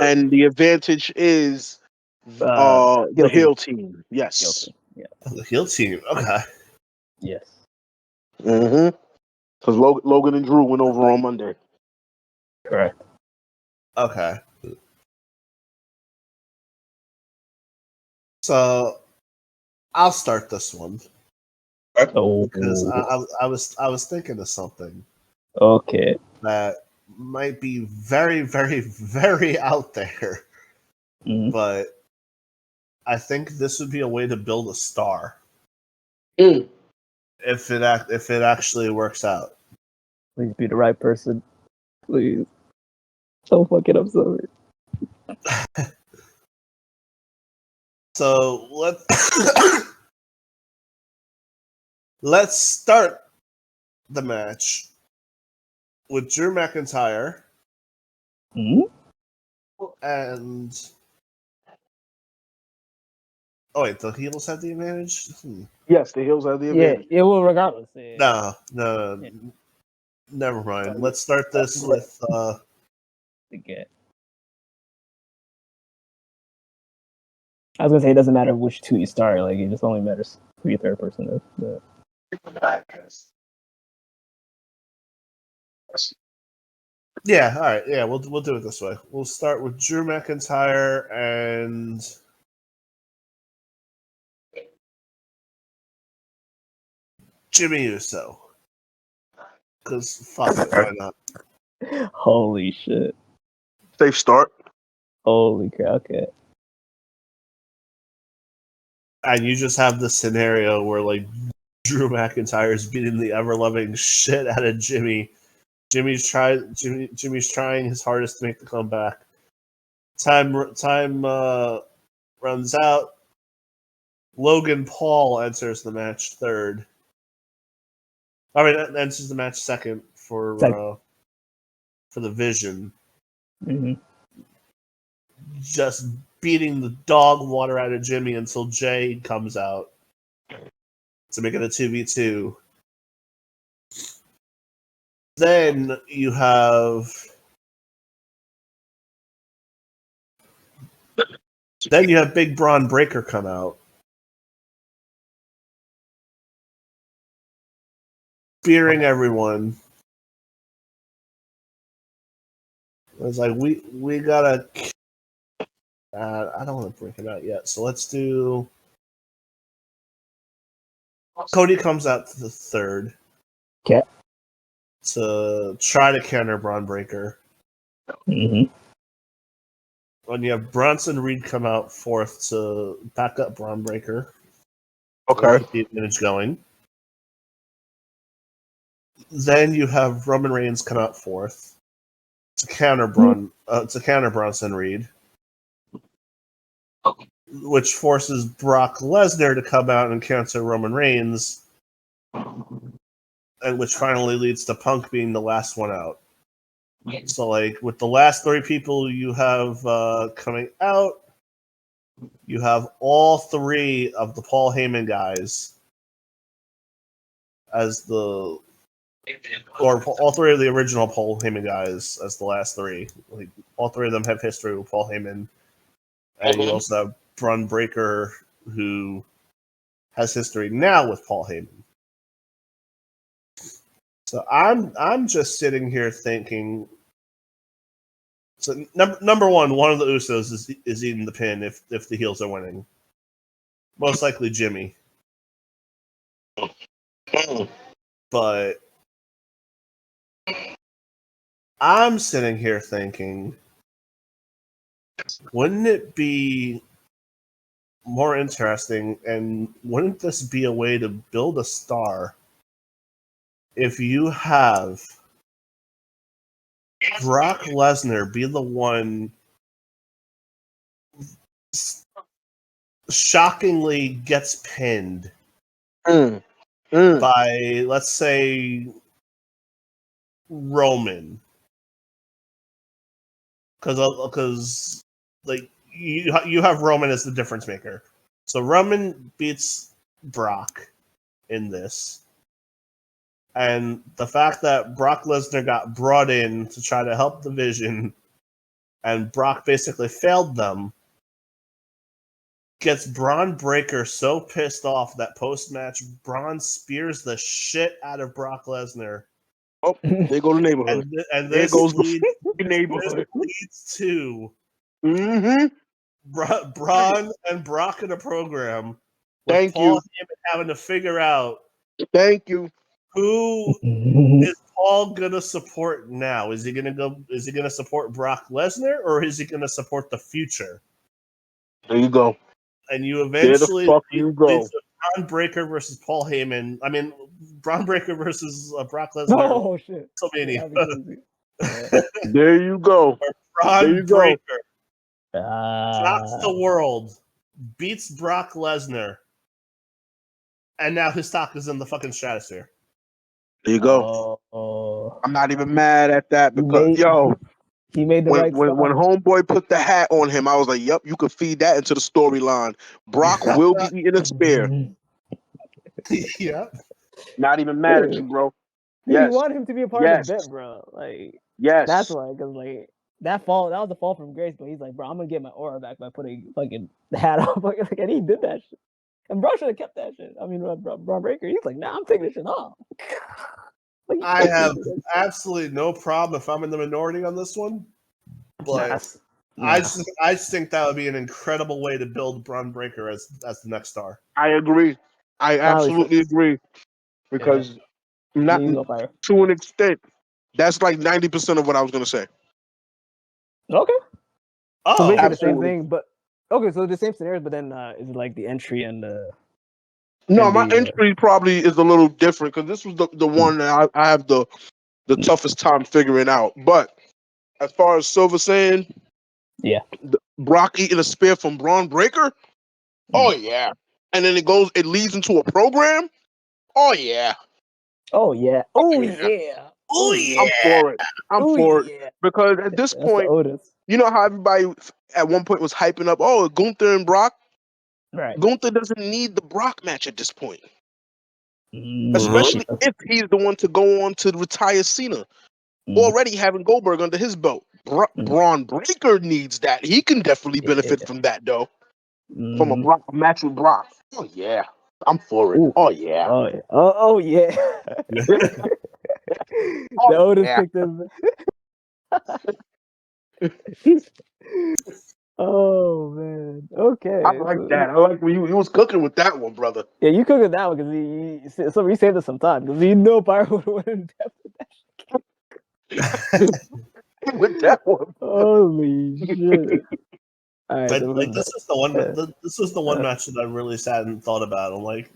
And the advantage is the heel team. Yes. Yeah. The heel team. Okay. Yes. Mm-hmm. Because Logan and Drew went over on Monday. Correct. Okay. So I'll start this one. Because I was thinking of something. Okay. That might be very, very, very out there. But I think this would be a way to build a star. If it actually works out. Please be the right person. Please. Don't fuck it up, sorry. So let's start the match with Drew McIntyre and wait, the heels have the advantage? Yes, the heels have the advantage. Yeah, it will regardless. No. Never mind. Let's start this with Again. I was gonna say it doesn't matter which two you start. Like it just only matters who your third person is. But... yeah. All right. Yeah, we'll do it this way. We'll start with Drew McIntyre and Jimmy Uso. Because fuck it, why not? Holy shit! Safe start. Holy crap! Okay. And you just have the scenario where like Drew McIntyre is beating the ever loving shit out of Jimmy. Jimmy's trying his hardest to make the comeback. Time runs out. Logan Paul enters the match third. I mean, enters the match second for the Vision. Mm-hmm. Just beating the dog water out of Jimmy until Jay comes out to make it a 2v2. Then you have Big Braun Breaker come out. Spearing everyone. It's like we gotta. I don't want to break it out yet, so let's do. Cody comes out to the third. Okay. To try to counter Braun Breaker. Mm-hmm. When you have Bronson Reed come out fourth to back up Braun Breaker. Okay. Keep the advantage going. Then you have Roman Reigns come out fourth to counter Bronson Reed, which forces Brock Lesnar to come out and counter Roman Reigns, and which finally leads to Punk being the last one out. So, like, with the last three people you have coming out, you have all three of the Paul Heyman guys as all three of the original Paul Heyman guys as the last three. Like, all three of them have history with Paul Heyman. And you also have Braun Breaker, who has history now with Paul Heyman. So I'm just sitting here thinking. So number one of the Usos is eating the pin if the heels are winning. Most likely Jimmy. But I'm sitting here thinking, wouldn't it be more interesting, and wouldn't this be a way to build a star if you have Brock Lesnar be the one shockingly gets pinned by, let's say, Roman, because like you have Roman as the difference maker. So Roman beats Brock in this. And the fact that Brock Lesnar got brought in to try to help the Vision and Brock basically failed them gets Braun Breaker so pissed off that post-match Braun spears the shit out of Brock Lesnar. Oh, there go the neighborhood. And this goes leads, the neighborhood. This leads to Mm-hmm. Braun and Brock in a program with Thank Paul you. Heyman having to figure out Thank you. who is Paul gonna support now. Is he gonna support Brock Lesnar, or is he gonna support the future? There you go. And you There eventually the fuck you go. Braun Breaker versus Paul Heyman. I mean, Braun Breaker versus Brock Lesnar. Oh shit! WrestleMania. There you go. Braun Breaker Shocks shocks the world, beats Brock Lesnar, and now his stock is in the fucking stratosphere. There you go. I'm not even mad at that because he made the right when homeboy put the hat on him, I was like, "Yep, you could feed that into the storyline." Brock will be eating a spear. Yeah. Not even mad at you, bro. You want him to be a part of the bit, bro. Like, Yes. that's why, because like that was a fall from grace. But he's like, bro, I'm gonna get my aura back by putting fucking the hat on. Like, and he did that shit. And bro should have kept that shit. I mean, Braun Breaker, he's like, nah, I'm taking this shit off. Like, I have absolutely no problem if I'm in the minority on this one, but I just think that would be an incredible way to build Braun Breaker as the next star. I agree. I absolutely agree because not to an extent. That's like 90% of what I was gonna say. Okay. Oh, so basically absolutely. the same thing, but okay, so the same scenarios, but then is it like the entry and the? No, and my the, entry probably is a little different because this was the one that I have the toughest time figuring out. But as far as Silver saying, Brock eating a spear from Braun Breaker, oh yeah, and then it leads into a program, oh yeah, oh yeah, oh yeah, oh yeah. I'm for it. I'm for it because at this point, you know how everybody at one point was hyping up, oh, Gunther and Brock. Right. Gunther doesn't need the Brock match at this point. Especially if he's the one to go on to retire Cena. Already having Goldberg under his belt. Braun Breaker needs that. He can definitely benefit from that, though. From a match with Brock. Oh, yeah. I'm for it. Oh, yeah. Oh, yeah. Oh, yeah. The Otis picked him. Oh, man. Okay. I like that. I like when you was cooking with that one, brother. Yeah, you cooking that one because he saved us some time because Pyro would have went in depth with that shit. With that one. Holy shit. All right, Like this is the one. This was the one match that I really sat and thought about. I'm like,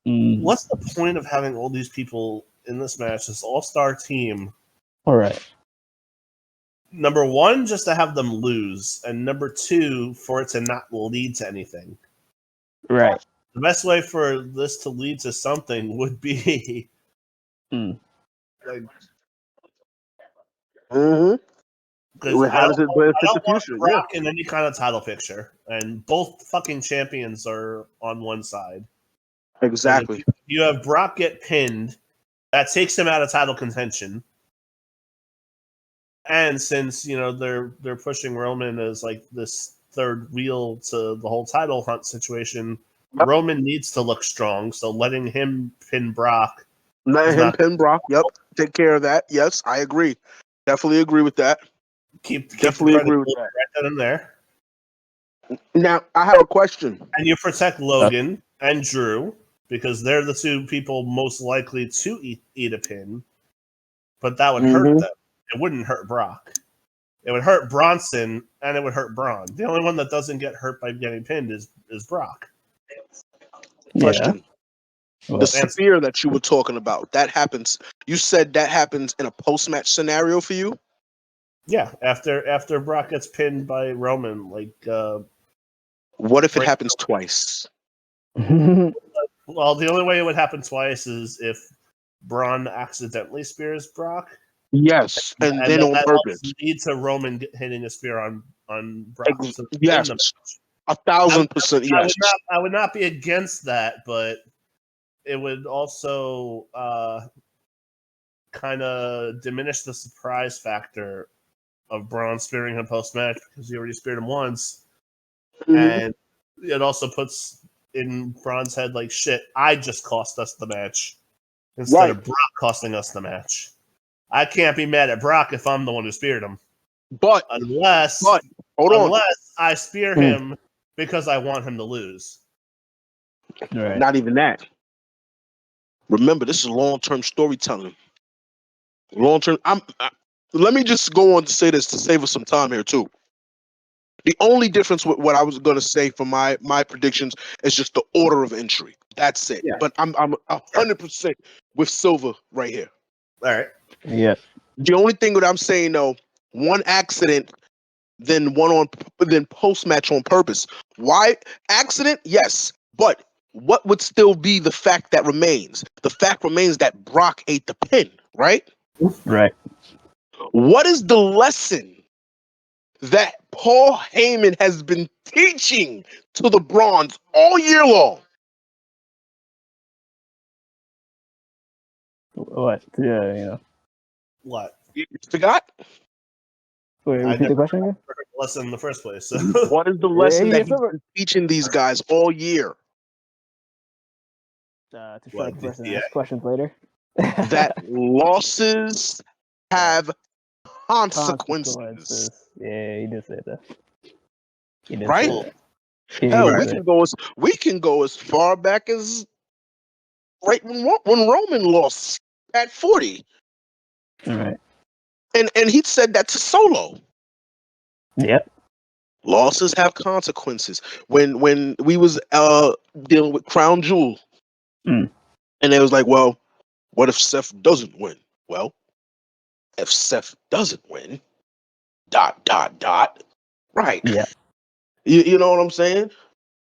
what's the point of having all these people in this match? This all-star team. All right. Number one, just to have them lose, and number two, for it to not lead to anything. Right. The best way for this to lead to something would be like. How does it benefit the future? Brock in any kind of title picture, and both fucking champions are on one side. Exactly. You have Brock get pinned, that takes him out of title contention. And since they're pushing Roman as like this third wheel to the whole title hunt situation, Roman needs to look strong. So letting him pin Brock, pin Brock. Yep, take care of that. Yes, I agree. Definitely agree with that. Definitely agree with that. Right in there. Now I have a question. And you protect Logan and Drew because they're the two people most likely to eat a pin, but that would hurt them. It wouldn't hurt Brock. It would hurt Bronson, and it would hurt Braun. The only one that doesn't get hurt by getting pinned is Brock. Question. The spear that you were talking about, that happens. You said that happens in a post-match scenario for you? Yeah, after Brock gets pinned by Roman, what if it happens twice? Well, the only way it would happen twice is if Braun accidentally spears Brock. Yes, and then on purpose. Leads to Roman hitting a spear on Brock. Yes, 1,000%. Yes, I would not be against that, but it would also kind of diminish the surprise factor of Braun spearing him post match because he already speared him once, and it also puts in Braun's head like, shit, I just cost us the match instead of Brock costing us the match. I can't be mad at Brock if I'm the one who speared him. But unless I spear him because I want him to lose. Right. Not even that. Remember, this is long-term storytelling. Long-term. Let me just go on to say this to save us some time here too. The only difference with what I was going to say for my predictions is just the order of entry. That's it. Yeah. But I'm 100% with Silver right here. All right. Yeah. The only thing that I'm saying though, one accident, then post match on purpose. Why accident? Yes, but what would still be the fact that remains? The fact remains that Brock ate the pin, right? Right. What is the lesson that Paul Heyman has been teaching to the Brawns all year long? What? Yeah, you know. What? You forgot? Wait, I repeat never the question again. heard the lesson in the first place. So. What is the lesson Yeah, that it's he's over. been teaching these guys all year? To What, strike first and DTA? ask questions later. That losses have consequences, Consequences. Yeah, he did say that. He did right? say that. He Hell, did we say can go as far back as right when Roman lost at 40, it. All right. and he said that to Solo. Yep. Losses have consequences. When we was dealing with Crown Jewel, Mm. and it was like, well, what if Seth doesn't win? Well, if Seth doesn't win, ... Right. Yeah. You know what I'm saying?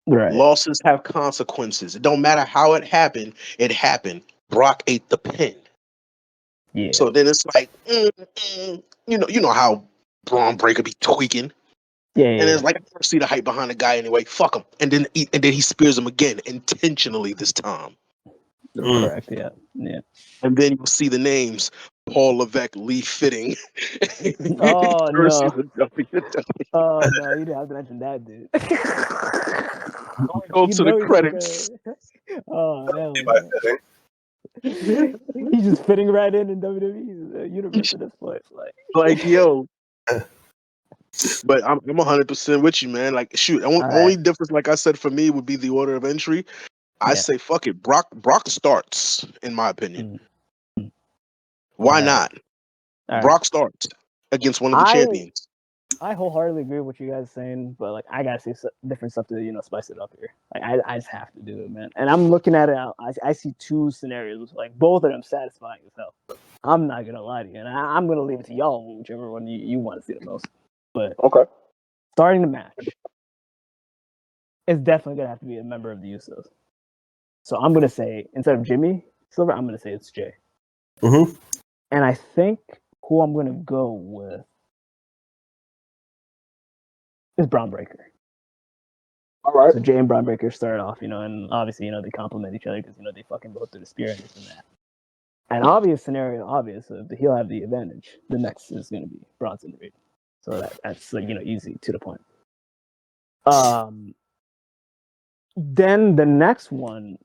Right. Losses have consequences. It don't matter how it happened. It happened. Brock ate the pin. Yeah. So then it's like, you know how Braun Breaker be tweaking, Yeah. and it's like, I don't see the hype behind the guy anyway. Fuck him, and then he spears him again intentionally this time, Correct. Yeah. Yeah. and then you'll see the names: Paul Levesque, Lee Fitting. Oh no. versus the WWE. Oh no, you didn't have to mention that, dude. Go You to the know he's credits. gonna- Oh hell. By No. fitting. He's just fitting right in WWE universe at this point. Like, yo. But I'm 100% with you, man. Like, shoot, All right. only difference, like I said, for me would be the order of entry. I Yeah. say, fuck it. Brock starts, in my opinion. Why All right. not? All right. Brock starts against one of the champions. I wholeheartedly agree with what you guys are saying, but like I gotta see different stuff to spice it up here. Like I just have to do it, man. And I'm looking at it. I see two scenarios, like both of them satisfying as hell. I'm not gonna lie to you, and I'm gonna leave it to y'all, whichever one you want to see the most. But Okay. starting the match, it's definitely gonna have to be a member of the Usos. So I'm gonna say instead of Jimmy Silver, I'm gonna say it's Jay. Mm-hmm. And I think who I'm gonna go with is Braun Breaker. All right. So Jay and Braun Breaker start off, and obviously, they complement each other because they fucking both do the spear and this and that. An obvious scenario, he'll have the advantage. The next is gonna be Bronson Reed. So that's easy to the point. Then the next one,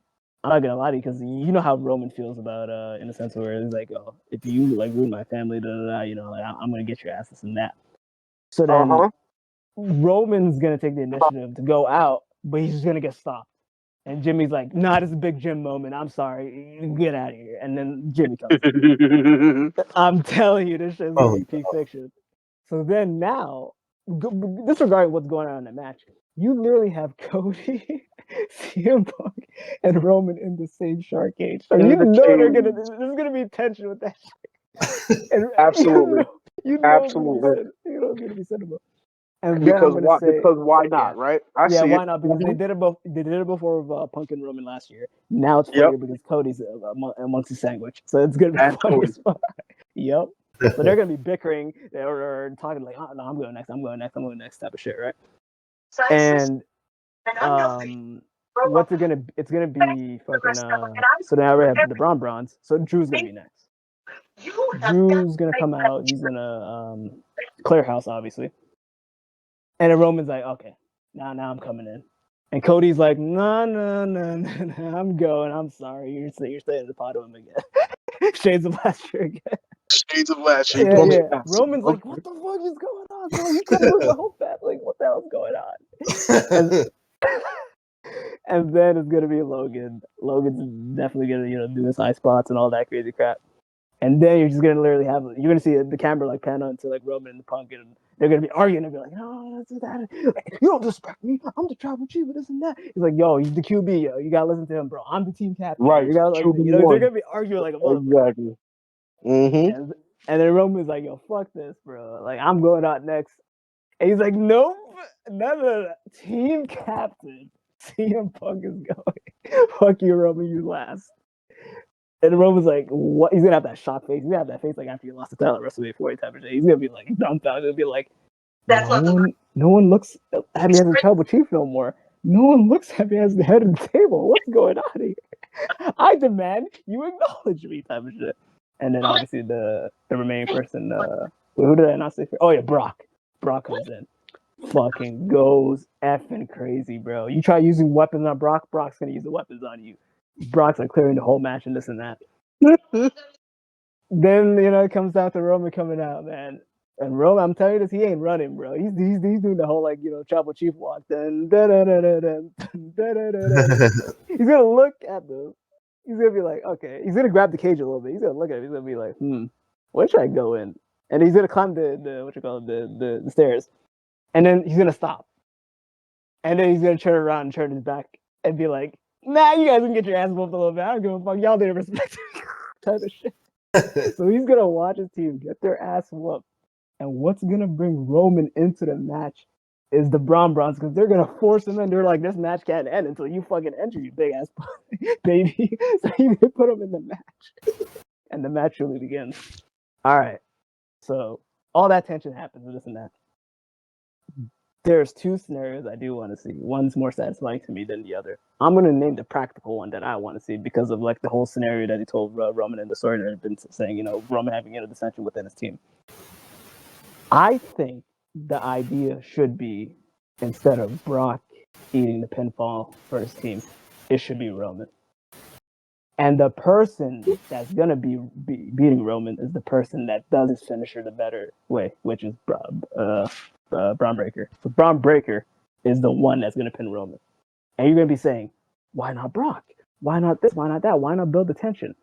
I'm not gonna lie to you because you know how Roman feels about in a sense where it's like, oh, if you like ruin my family, like I'm gonna get your ass this and that. So then Roman's gonna take the initiative to go out, but he's just gonna get stopped. And Jimmy's like, nah, this is a big Jim moment. I'm sorry. You get out of here. And then Jimmy comes. I'm telling you, this shit's gonna be peak fiction. So then now, disregarding what's going on in the match, you literally have Cody, CM Punk, and Roman in the same shark cage. So there's gonna be tension with that shit. And Absolutely. Absolutely. It's gonna be cinema. And Because then I'm gonna say, why not, right? I see why it. not? Because they did it before with Punk and Roman last year. Now it's funnier because Cody's amongst the sandwich, so it's gonna be funny as fuck. Yep. So they're gonna be bickering or talking like, oh no, I'm going next type of shit, right? And what's it gonna? It's gonna be fucking. So now we have the Bronze. So Drew's gonna be next. Drew's gonna come out. He's gonna clear house, obviously. And then Roman's like, okay, now I'm coming in. And Cody's like, no, I'm going. I'm sorry. You're staying in the pot with him again. Shades of last year again. Shades of last year. Yeah. Roman's like, what the fuck is going on, bro? You trying to ruin my whole family? What the hell's going on? And then it's gonna be Logan. Logan's definitely gonna do his high spots and all that crazy crap. And then you're just gonna literally you're gonna see the camera like pan onto like Roman and the Punk, and they're gonna be arguing and be like, no, let's do that. Like, you don't respect me. I'm the tribal chief, this and that. He's like, yo, he's the QB, yo. You gotta listen to him, bro. I'm the team captain. Right. You gotta they're gonna be arguing like a motherfucker. Exactly. Mm-hmm. And then Roman's like, yo, fuck this, bro. Like, I'm going out next. And he's like, nope, no. Team captain. CM Punk is going. Fuck you, Roman, you last. And Roman's like, what? He's gonna have that shock face. He's gonna have that face like after you lost the title at WrestleMania 40 type of shit. He's gonna be like dumbfounded. He'll be like, no one looks at me as a tribal chief no more. No one looks at me as the head of the table. What's going on here? I demand you acknowledge me type of shit. and then obviously the remaining person. Who did I not say? Oh yeah, Brock. Brock comes in, fucking goes effing crazy, bro. You try using weapons on Brock, Brock's gonna use the weapons on you. Brock's like clearing the whole match and this and that. Then it comes down to Roman coming out, man. And Roman, I'm telling you this, he ain't running, bro. He's doing the whole like Tribal Chief walk. Then he's gonna look at them. He's gonna be like, okay. He's gonna grab the cage a little bit. He's gonna look at it. He's gonna be like, where should I go in? And he's gonna climb the stairs, and then he's gonna stop. And then he's gonna turn around and turn his back and be like, nah, you guys can get your ass whooped a little bit. I don't give a fuck. Y'all didn't respect me. Type of shit. So he's gonna watch his team get their ass whooped. And what's gonna bring Roman into the match is the Brawns, because they're gonna force him in. They're like, this match can't end until you fucking enter, you big ass baby. So he's gonna put him in the match. And the match really begins. Alright. So all that tension happens and this and that. There's two scenarios I do want to see. One's more satisfying to me than the other. I'm going to name the practical one that I want to see because of like the whole scenario that he told Roman and the story that I've been saying, Roman having a dissension within his team. I think the idea should be, instead of Brock eating the pinfall for his team, it should be Roman. And the person that's going to be beating Roman is the person that does his finisher the better way, which is Braun Breaker. So Braun Breaker is the one that's going to pin Roman. And you're going to be saying, why not Brock? Why not this? Why not that? Why not build the tension?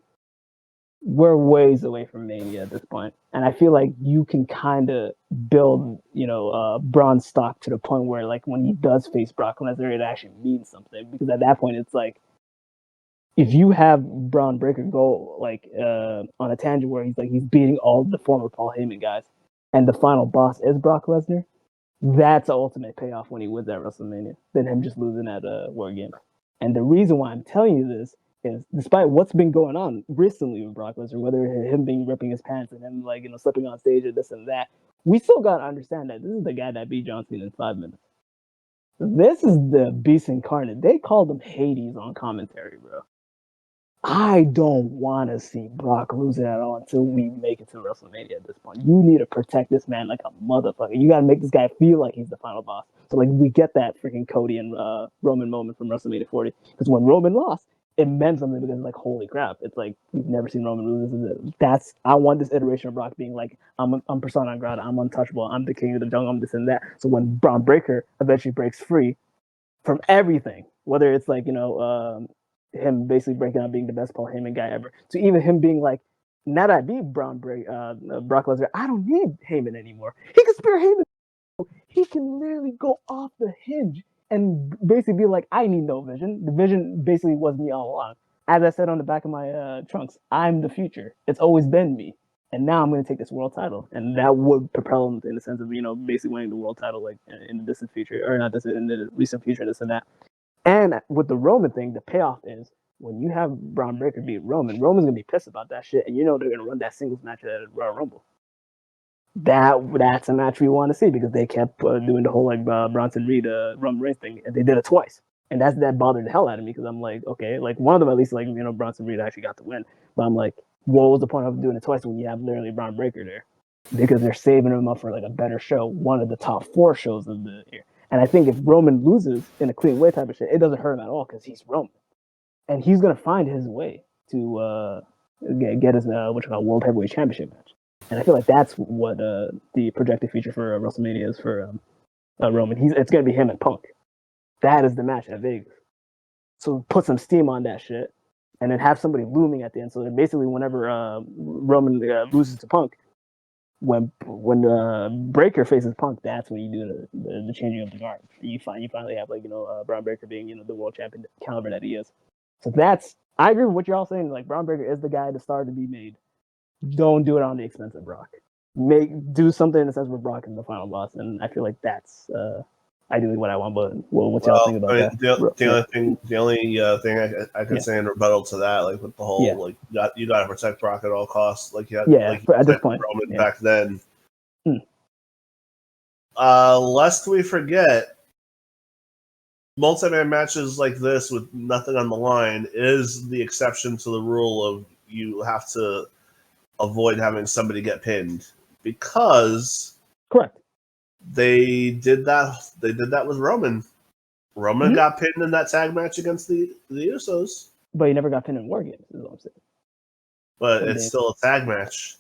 We're ways away from Mania at this point. And I feel like you can kind of build, Braun's stock to the point where, like, when he does face Brock Lesnar, it actually means something. Because at that point, it's like, if you have Braun Breaker go, like, on a tangent where he's beating all the former Paul Heyman guys, and the final boss is Brock Lesnar, that's the ultimate payoff when he wins at WrestleMania than him just losing at War Games. And the reason why I'm telling you this is, despite what's been going on recently with Brock Lesnar, whether him ripping his pants and him slipping on stage and this and that, we still gotta understand that this is the guy that beat John Cena in 5 minutes. This is the beast incarnate. They called him Hades on commentary, bro. I don't want to see Brock lose it at all until we make it to WrestleMania at this point. You need to protect this man like a motherfucker. You got to make this guy feel like he's the final boss. So, we get that freaking Cody and Roman moment from WrestleMania 40. Because when Roman lost, it meant something because, holy crap. It's like, we've never seen Roman lose. I want this iteration of Brock being like, I'm persona non grata, I'm untouchable, I'm the king of the jungle, I'm this and that. So when Braun Breaker eventually breaks free from everything, whether it's him basically breaking out being the best Paul Heyman guy ever, to even him being like, now that I beat Brock Lesnar, I don't need Heyman anymore. He can spear Heyman. He can literally go off the hinge and basically be like, I need no vision. The vision basically was me all along. As I said on the back of my trunks, I'm the future. It's always been me. And now I'm going to take this world title. And that would propel him in the sense of, basically winning the world title in the distant future, or not distant, in the recent future, this and that. And with the Roman thing, the payoff is when you have Braun Breaker beat Roman's going to be pissed about that shit. And they're going to run that singles match at Royal Rumble. That's a match we want to see because they kept doing the whole Bronson Reed Roman Reigns thing. And they did it twice. And that bothered the hell out of me because I'm like, okay, one of them at least, Bronson Reed actually got the win. But I'm like, what was the point of doing it twice when you have literally Braun Breaker there? Because they're saving him up for a better show, one of the top 4 shows of the year. And I think if Roman loses in a clean way type of shit, it doesn't hurt him at all because he's Roman. And he's going to find his way to get his World Heavyweight Championship match. And I feel like that's what the projected feature for WrestleMania is for Roman. It's going to be him and Punk. That is the match at Vegas. So put some steam on that shit and then have somebody looming at the end. So that basically whenever Roman loses to Punk, when Breaker faces Punk, that's when you do the changing of the guard. You finally have Braun Breaker being the world champion caliber that he is. So I agree with what you're all saying. Braun Breaker is the guy to start to be made. Don't do it on the expense of Brock. Do something in the sense where Brock is the final boss, and I feel like that's ideally what I want. But what y'all think about that? The only thing I could say in rebuttal to that, with the whole you got to protect Brock at all costs, you had at this point Roman back then. Lest we forget, multi-man matches like this with nothing on the line is the exception to the rule of you have to avoid having somebody get pinned because Correct. they did that. They did that with Roman. Roman Mhm. got pinned in that tag match against the Usos, But he never got pinned in War Games, is what I'm saying. but Some it's days. still a tag match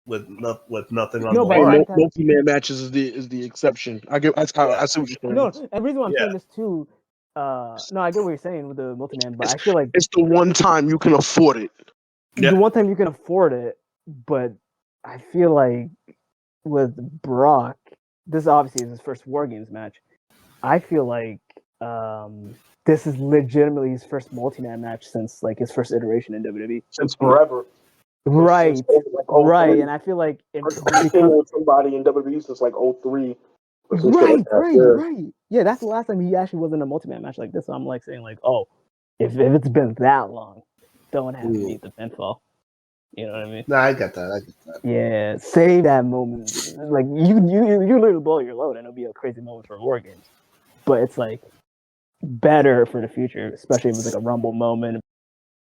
with nothing on No, the but line. tag- Multi-man matches is the exception. I see what you're saying. No, and the reason why I'm Yeah. saying this too, no, I get what you're saying with the multi-man, but I feel like It's the one time you can afford it. Yeah. the one time you can afford it, but I feel like with Brock, this obviously is his first War Games match. I feel like this is legitimately his first multi-man match since like his first iteration in WWE. Since forever. Right, Since, like, 03. right, and I feel like because with somebody in WWE since like 03. Right. Yeah, that's the last time he actually was in a multi-man match like this. So I'm like saying like, oh, if it's been that long, don't have me at the pinfall. You know what I mean? No, I get that. Yeah, save that moment. Like you literally blow your load, and it'll be a crazy moment for War Games. But it's like better for the future, especially if it's like a Rumble moment.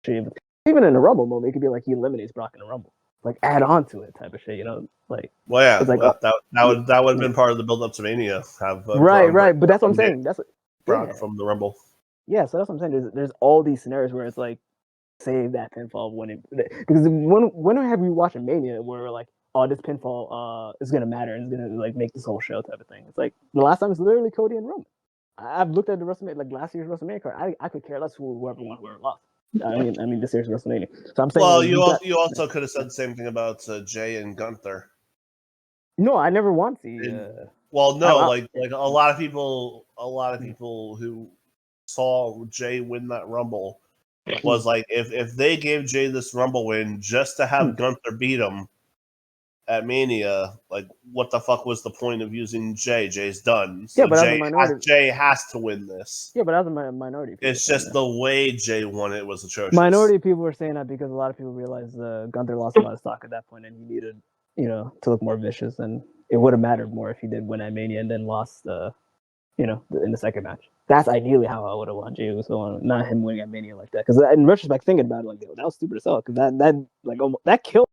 Even in a Rumble moment, it could be like he eliminates Brock in a Rumble, like add on to it type of shit. You know, like Well, yeah, it's like that would have been part of the build up to Mania. Have right. But that's what I'm saying. That's what, Brock yeah. from the Rumble. Yeah, so that's what I'm saying. There's all these scenarios where it's like save that pinfall when it because when have we watched a Mania where we're like, oh, this pinfall is gonna matter and it's gonna like make this whole show type of thing. It's like the last time it's literally Cody and Roman. I've looked at the WrestleMania like last year's WrestleMania card. I could care less whoever won, whoever lost. I mean this year's WrestleMania. So I'm saying, Well, like, you also could have said the same thing about Jay and Gunther. no, I never want to see. Well, no, I- like a lot of people who saw Jay win that Rumble was like, if they gave Jay this Rumble win just to have Gunther beat him at Mania, like what the fuck was the point of using Jay? Jay's done. So Yeah, but as a minority, Jay has to win this. yeah, but as a minority, people It's are saying just that. the way Jay won it was atrocious. Minority of people were saying that because a lot of people realized Gunther lost a lot of stock at that point, and he needed, to look more vicious, and it would have mattered more if he did win at Mania and then lost, in the second match. That's ideally how I would have won Jey Uso, not him winning at Mania like that. Because in retrospect, thinking about it, like, that was stupid as hell. Because that killed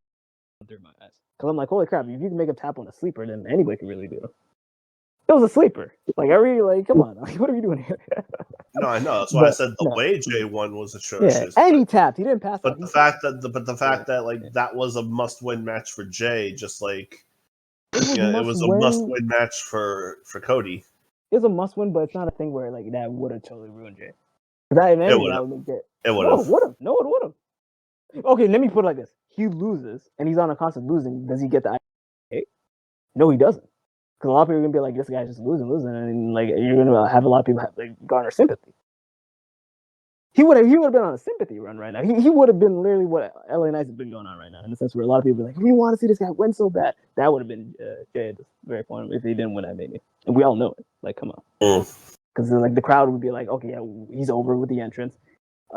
Gunther in my eyes. Because I'm like, holy crap! If you can make a tap on a sleeper, then anybody can really do it. It was a sleeper. Like, come on, like, what are we doing here? No, I know. That's why I said the way Jay won was atrocious. Yeah, and he tapped. He didn't pass. But the fact that like that was a must-win match for Jay, just like it was a must-win match for Cody. It was a must-win, but it's not a thing where like that would have totally ruined Jay. Because that would make it. It would have. No, it would have. Okay, let me put it like this: he loses, and he's on a constant losing. Does he get the IC? No, he doesn't. Because a lot of people are gonna be like, this guy's just losing, and like you're gonna have a lot of people garner sympathy. He would have been on a sympathy run right now. He would have been literally what LA Knights have been going on right now, in the sense where a lot of people are like, we want to see this guy win so bad. That would have been Jay at this very point if he didn't win that Mania, and we all know it. Like, come on, because like the crowd would be like, okay, yeah, he's over with the entrance.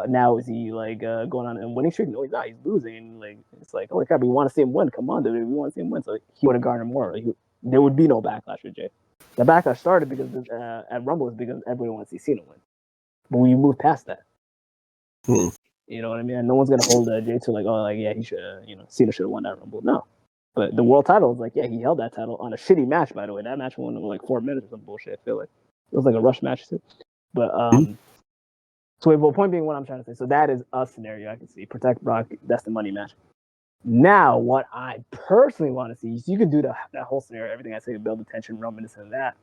Now is he like going on a winning streak? No, he's not. He's losing. And, like, it's like, holy crap, we want to see him win. Come on, dude, we want to see him win. So he would have garnered more. There would be no backlash with Jay. The backlash started because at Rumble is because everybody wants to see Cena win, but we moved past that. You know what I mean? And no one's gonna hold Jay to like, oh, like, yeah, he should, Cena should have won that Rumble. No, but the world title is like, yeah, he held that title on a shitty match. By the way, that match won in like 4 minutes or some bullshit. I feel like it was like a rush match too. But so the point being, what I'm trying to say, so that is a scenario I can see. Protect Brock, that's the money match. Now, what I personally want to see is you can do that whole scenario, everything I say to build the tension, Roman, this and that.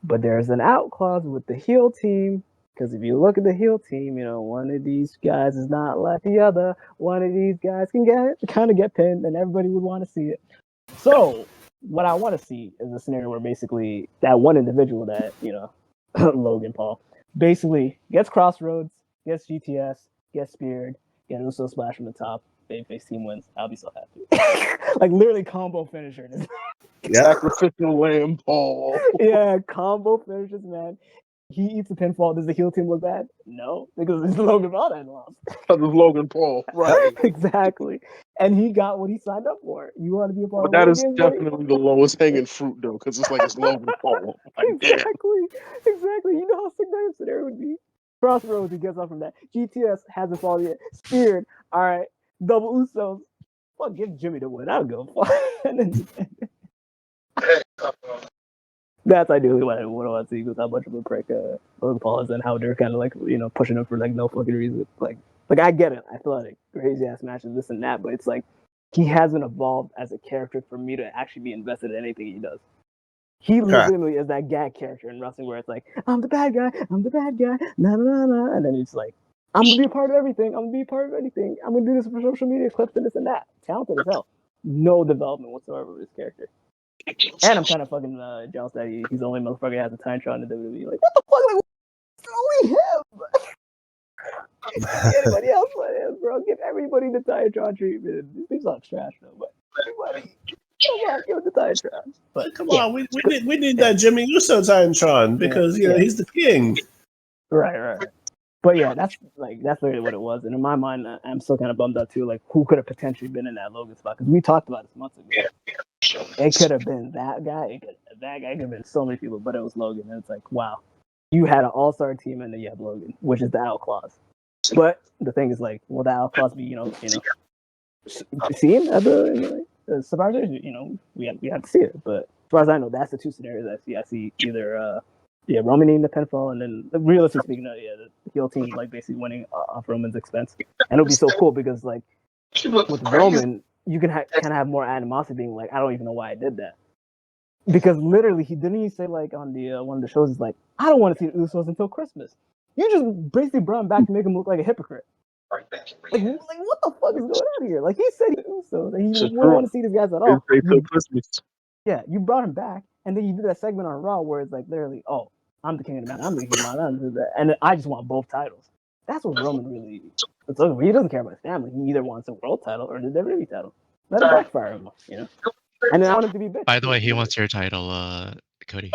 But there's an out clause with the heel team. Because if you look at the heel team, one of these guys is not like the other. One of these guys can get pinned, and everybody would want to see it. So what I want to see is a scenario where basically that one individual that, Logan Paul, basically gets Crossroads, gets GTS, gets speared, gets Uso splash from the top. Babyface team wins. I'll be so happy. Like literally combo finisher. Sacrificial lamb Paul. Yeah, combo finishers, man. He eats a pinfall. Does the heel team look bad? No, because it's Logan Paul that lost. Because it's Logan Paul, right? Exactly. And he got what he signed up for. You want to be a part But of that is games, definitely the lowest hanging fruit, though, because it's Logan Paul. Like, exactly. You know how sick that scenario would be. Crossroads, he gets up from that. GTS hasn't fallen yet. Speared. All right. Double Usos. fuck, give Jimmy the win. I'll go fuck. And then that's ideally what I want to see, because how much of a prick Logan Paul is, and how they're kind of like, you know, pushing him for like no fucking reason. Like I get it. I feel like crazy ass matches, this and that, but it's like he hasn't evolved as a character for me to actually be invested in anything he does. He legitimately is that gag character in wrestling where it's like, I'm the bad guy, nah, nah, nah, nah. And then it's like, I'm going to be a part of everything. I'm going to be a part of anything. I'm going to do this for social media clips and this and that. Talented as hell. No development whatsoever with his character. And I'm kind of fucking jealous that he's the only motherfucker that has a time trial in the WWE. Like, what the fuck? Like, it's only him. Anybody else but him, bro? Give everybody the Titantron treatment. These songs trash, though, but everybody... Come on, give it the Titantron. But come on, we need that Jimmy Uso Titantron because you know he's the king. Right. But yeah, that's literally what it was. And in my mind, I'm still kind of bummed out too. Like, who could have potentially been in that Logan spot? Because we talked about this months ago. It could have been that guy. That guy could have been so many people, but it was Logan. And it's like, wow, you had an all-star team and then you have Logan, which is the Outlaws. But the thing is, like, will the Outlaws be, you know, seen at the Survivor? You know, we have to see it. But as far as I know, that's the two scenarios I see. I see either Roman needing the pinfall, and then realistically speaking, the heel team like basically winning off Roman's expense. And it'll be so cool because like with Roman, you can kind of have more animosity, being like, I don't even know why I did that. Because literally, he say like on the one of the shows, he's like, I don't want to see the Usos until Christmas. You just basically brought him back to make him look like a hypocrite. Like what the fuck is going on here? Like he said he Usos, and he wouldn't want to see these guys at all. Yeah, you brought him back, and then you do that segment on Raw where it's like literally, oh, I'm the king of the mountain, I'm the king of the mountain, and I just want both titles. That's what Roman really. He doesn't care about his family. He either wants a world title or the WWE title. Let it backfire him, you know. And then I want him to be big. By the way, he wants your title, Cody.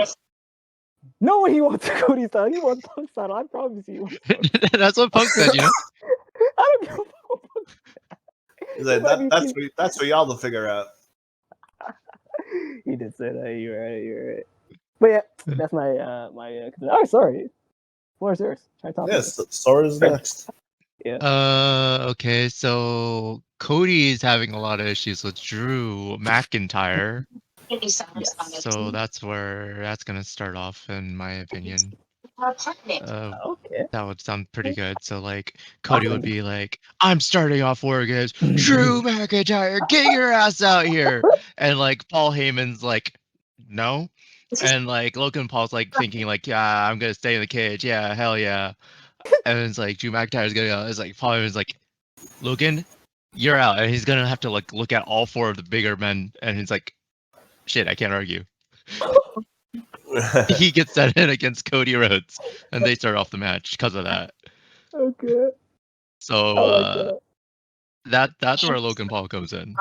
No, he wants Cody's title. He wants Punk's title. I promise you. That's what Punk said, you know. I don't give a fuck. That's for y'all to figure out. He did say that. You're right. But yeah, that's my oh, sorry. Floor is yours. Yes, the story is next. Yeah. Okay, so Cody's having a lot of issues with Drew McIntyre. Yes. So that's where that's gonna start off, in my opinion. Okay. That would sound pretty good. So like Cody would be like, I'm starting off War Games, Drew McIntyre, get your ass out here. And like Paul Heyman's like, no. And like Logan Paul's like thinking like, yeah, I'm gonna stay in the cage. Yeah, hell yeah. And it's like Drew McIntyre's gonna go. It's like Paul Heyman's like, Logan, you're out. And he's gonna have to like look at all four of the bigger men, and he's like, shit, I can't argue. He gets that in against Cody Rhodes, and they start off the match because of that. Okay. So that's where Logan Paul comes in.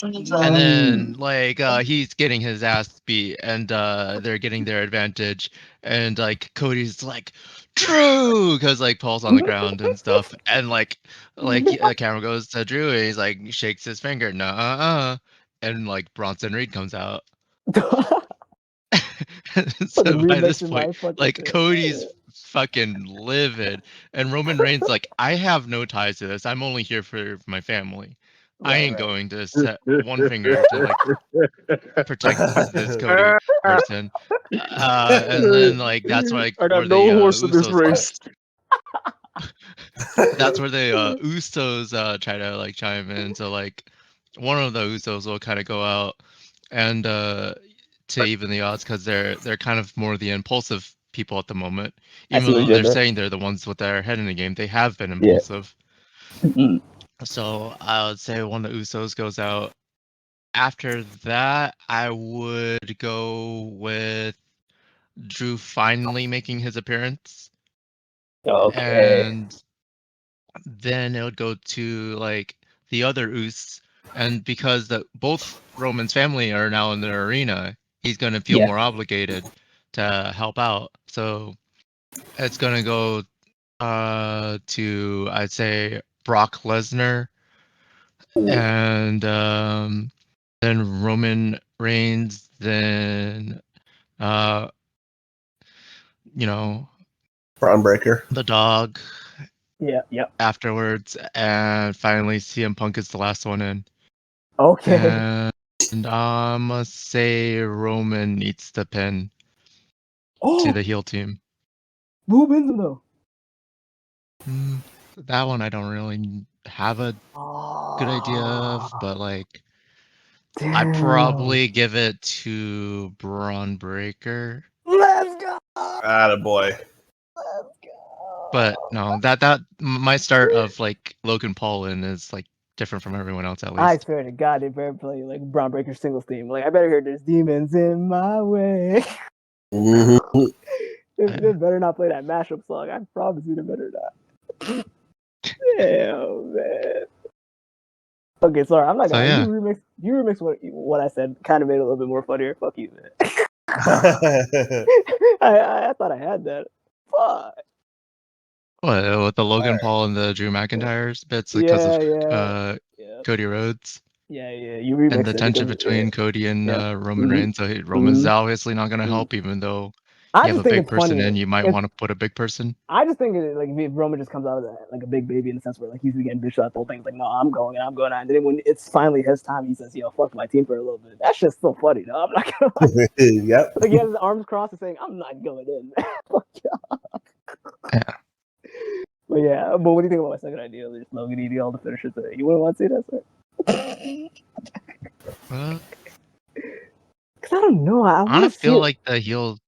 And then like he's getting his ass beat, and they're getting their advantage, and like Cody's like, Drew, because like Paul's on the ground and stuff, and like the camera goes to Drew, and he's like shakes his finger, and like Bronson Reed comes out. So by this point, like Cody's fucking livid, and Roman Reigns like, I have no ties to this. I'm only here for my family. I ain't going to set one finger to like protect this Cody person. And then like that's like I got where no the horse in this Usos race. that's where the Usos try to like chime in. So like one of the Usos will kind of go out and to even the odds, because they're kind of more the impulsive people at the moment. Even though they're saying they're the ones with their head in the game, they have been impulsive. Yeah. So I would say one of the Usos goes out. After that, I would go with Drew finally making his appearance. Okay. And then it would go to like the other Us, and because both Roman's family are now in the arena, he's gonna feel more obligated to help out. So it's gonna go to, I'd say, Brock Lesnar, and then Roman Reigns, then Braun Breaker, the Dog. Yeah. Afterwards, and finally CM Punk is the last one in. Okay. And I'm gonna say Roman needs to pin to the heel team. Who wins though? That one I don't really have a good idea of, but like I'd probably give it to Braun Breaker. Let's go. Attaboy. Let's go. But no, that my start of like Logan Paul in is like different from everyone else at I least. swear to God, they better play like Braun Breaker's singles theme. Like I better hear "There's Demons in My Way." Mm-hmm. They better not play that mashup song. I promise you, they better not. Damn, man. Okay, sorry, I'm not So, gonna. yeah. You remix what I said. Kind of made it a little bit more funnier. Fuck you, man. I thought I had that. Fuck. What, with the Logan Alright. Paul and the Drew McIntyre's bits Yeah, because of yeah, Cody Rhodes yeah. You remixed and the it tension because, between Cody and yeah. Roman Mhm. Reigns. So Roman's Mhm. obviously not gonna help, even though I you have just a think big it's person funny. in. You might want to put a big person. I just think like if Roman just comes out of that like a big baby in the sense where like he's getting bitched out the whole thing. It's like, no, I'm going out. And then when it's finally his time, he says, "Yo, fuck my team for a little bit." That's just so funny. No, I'm not gonna lie. Yep. Like he has his arms crossed and saying, "I'm not going in." Fuck y'all. Yeah. But yeah, but what do you think about my second idea? Just Logan eating all the finishers today. You wouldn't want to see that, sir? Well, Because I don't know. I want I to see feel it. like the heel,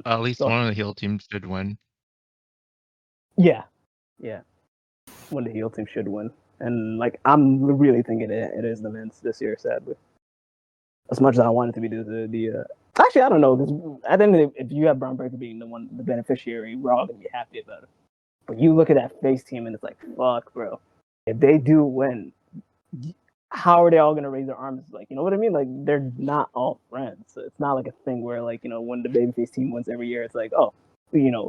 at least Go one of the heel teams should win. Yeah. When the heel team should win, and like I'm really thinking it is the men's this year. Sadly, as much as I want it to be the actually I don't know because at the end of the day, if you have Braun Breaker being the beneficiary, we're all gonna be happy about it. But you look at that face team and it's like, fuck, bro. If they do win, how are they all gonna raise their arms? Like, you know what I mean? Like, they're not all friends. So it's not like a thing where like, you know, when the babyface team wins every year, it's like, oh, you know,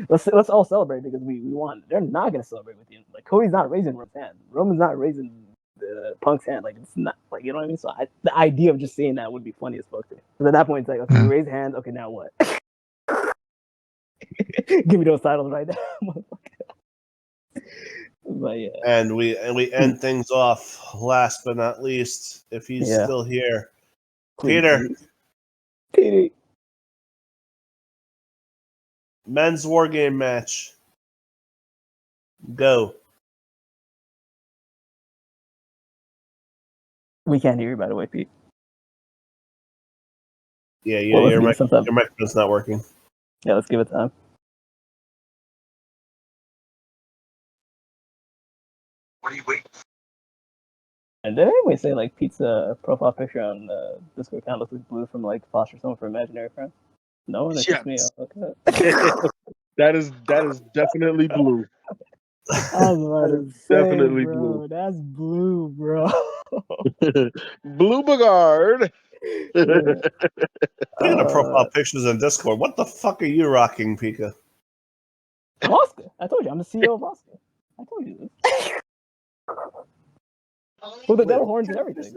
let's all celebrate because we won. They're not gonna celebrate with you. Like Cody's not raising Roman's hand. Roman's not raising Punk's hand. Like it's not like, you know what I mean. So the idea of just seeing that would be funny as fuck to me. Because at that point, it's like, okay, you raise hands. Okay, now what? Give me those titles right now. But yeah. And we end things off. Last but not least, if he's still here, Peter. Peter. Men's War Game match. Go. We can't hear you, by the way, Pete. Yeah, Well, your microphone's not working. Yeah, let's give it time. What are you waiting? And did anyone say like Pete's profile picture on Discord kind of looks like blue from like Foster Someone for Imaginary Friends? No one, it's just me. Okay. That is definitely blue. I was about to say, definitely bro, blue. that's blue, bro. Blue Bogard. Speaking of profile pictures in Discord, what the fuck are you rocking, Pika? I'm Oscar. I told you, I'm the CEO of Oscar. I told you this. With the devil horns and everything.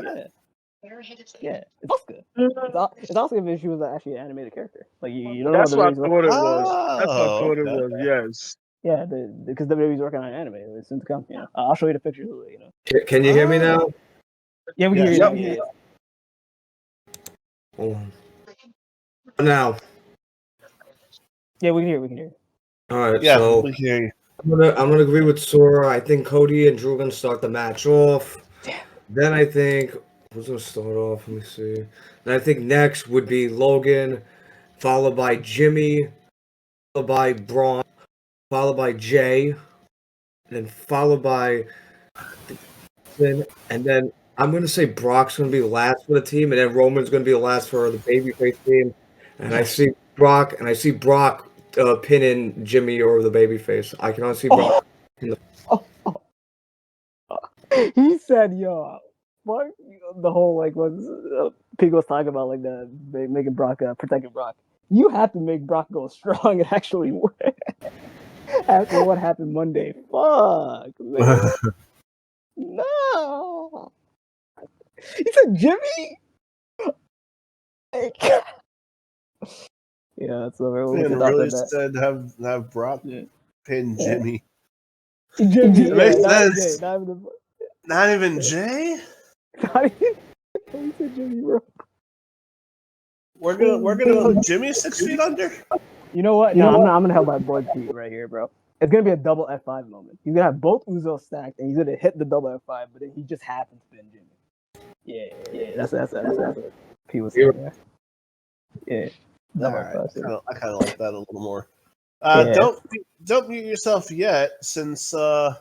Yeah. It's Oscar. It's Oscar if she was actually an animated character. Like you don't That's know what I thought it was. That's what I Oh, thought it okay. was. Yes. Yeah, because WWE's working on anime. It's soon to come. You know, I'll show you the pictures. You know. Can you hear me now? Yeah, we can hear you. Yep. We can hear you. Hold on. Now. Yeah, we can hear you. We can hear you. All right, Yeah, so we can hear you. I'm gonna agree with Sora. I think Cody and Drew are gonna start the match off. Damn. Then I think who's gonna start off? Let me see. Then I think next would be Logan, followed by Jimmy, followed by Braun, followed by Jay, and then followed by and then I'm gonna say Brock's gonna be last for the team, and then Roman's gonna be the last for the babyface team. And I see Brock pinning Jimmy over the babyface. I can honestly see Brock. He said, "Yo, fuck the whole like what Pig was talking about, like the making Brock protecting Brock. You have to make Brock go strong and actually win after what happened Monday. Fuck, man. No." He said, "Jimmy." Yeah, so And really said have Brock pin Jimmy. Jimmy, It makes not sense. Jay, Not even Jay? He said Jimmy, bro. We're gonna put Jimmy 6 feet under. You know what? No, I'm gonna help my boy Pete right here, bro. It's gonna be a double F5 moment. He's gonna have both Uzos stacked, and he's gonna hit the double F5, but then he just happens to pin Jimmy. Yeah. That's what Pete was saying. Yeah. All right. I kind of like that a little more. Yeah. Don't mute yourself yet, since the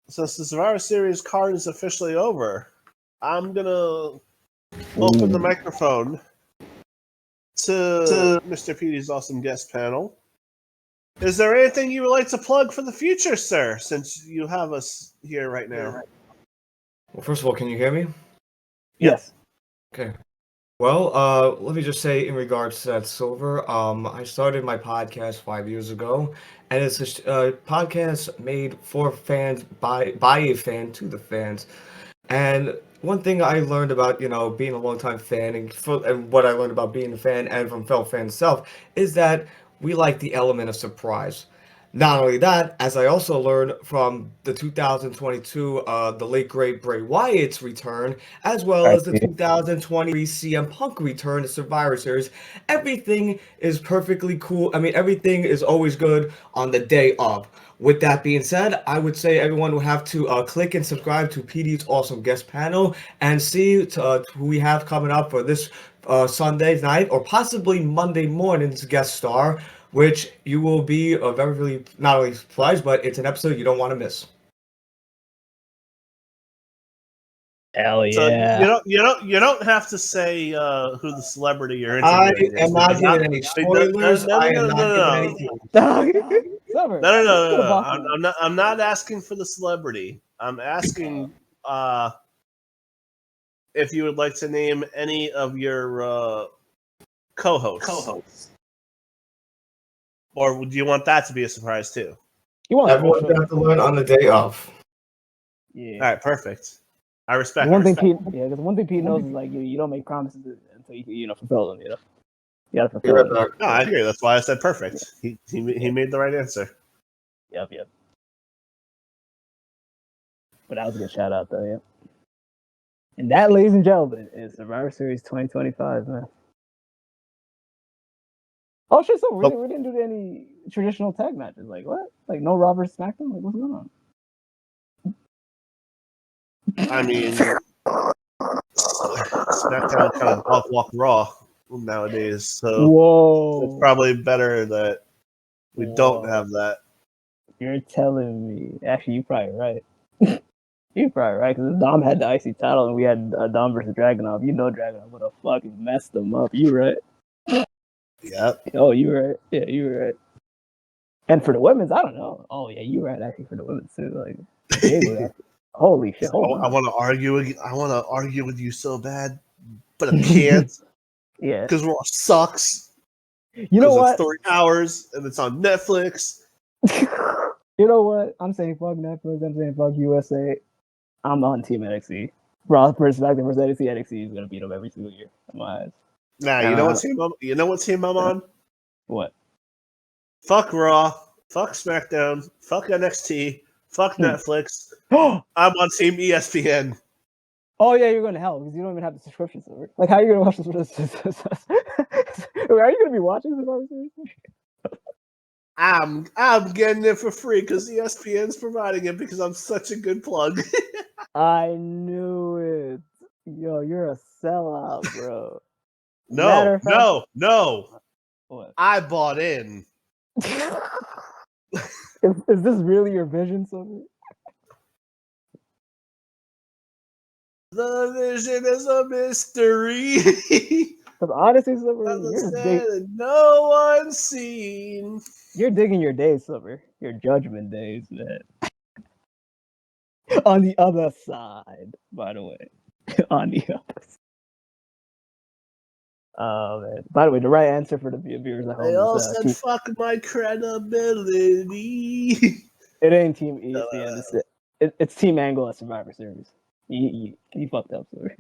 Survivor Series card is officially over. I'm gonna open the microphone to Mr. Petey's awesome guest panel. Is there anything you would like to plug for the future, sir, since you have us here right now? Well, first of all, can you hear me? Yes. Okay. Well, let me just say in regards to that, Silver, I started my podcast 5 years ago, and it's a podcast made for fans, by a fan, to the fans. And one thing I learned about, being a longtime fan, and what I learned about being a fan and from fellow fans itself, is that we like the element of surprise. Not only that, as I also learned from the 2022, the late great Bray Wyatt's return, as well as the 2023 CM Punk return to Survivor Series, everything is perfectly cool. I mean, everything is always good on the day of. With that being said, I would say everyone will have to click and subscribe to PD's awesome guest panel and see who we have coming up for this Sunday night or possibly Monday morning's guest star, which you will be very, really not only surprised, but it's an episode you don't want to miss. Hell yeah! So you don't have to say who the celebrity you're interviewing is. I am not giving any spoilers. I am not giving any. No. I'm not asking for the celebrity. I'm asking if you would like to name any of your co-hosts. Or do you want that to be a surprise too? Everyone's going to have to learn on the day of. Yeah. All right, perfect. I respect. Because one thing Pete knows is like you don't make promises until you fulfill them. You gotta fulfill them. No, I agree. That's why I said perfect. He made the right answer. Yep. But that was a good shout out though. Yep. And that, ladies and gentlemen, is Survivor Series 2025, man. Oh shit! So we didn't do any traditional tag matches. Like what? Like no Raw vs. SmackDown? Like what's going on? I mean, SmackDown kind of walk Raw nowadays, so it's probably better that we don't have that. You're telling me? Actually, you're probably right. You're probably right because Dom had the IC title and we had Dom versus Dragunov. Dragunov would have fucking messed them up. You right? Yep. Oh, you right. Yeah, you right. And for the women's, I don't know. Oh yeah, you right. Actually, for the women's too, like. Holy shit! I want to argue with you so bad, but I can't. Yeah, because Raw sucks. You know what? It's 3 hours and it's on Netflix. You know what? I'm saying fuck Netflix. I'm saying fuck USA. I'm on Team NXT. Raw versus SmackDown versus NXT. NXT is gonna beat them every single year in my eyes. Nah, you know what team I'm on? What? Fuck Raw. Fuck SmackDown. Fuck NXT. Fuck Netflix. I'm on Team ESPN. Oh yeah, you're going to hell because you don't even have the subscription server. Like, how are you going to watch this? Are you going to be watching this? I'm getting it for free because ESPN's providing it because I'm such a good plug. I knew it. Yo, you're a sellout, bro. No. What? I bought in. Is this really your vision, Silver? The vision is a mystery. Because honestly, Silver, no one's seen. You're digging your days, Silver. Your judgment days, man. On the other side, by the way. On the other side. Oh, man. By the way, the right answer for the viewers at home They all said, fuck my credibility. It ain't Team ESPN. It's Team Angle at Survivor Series. You fucked up, Silver.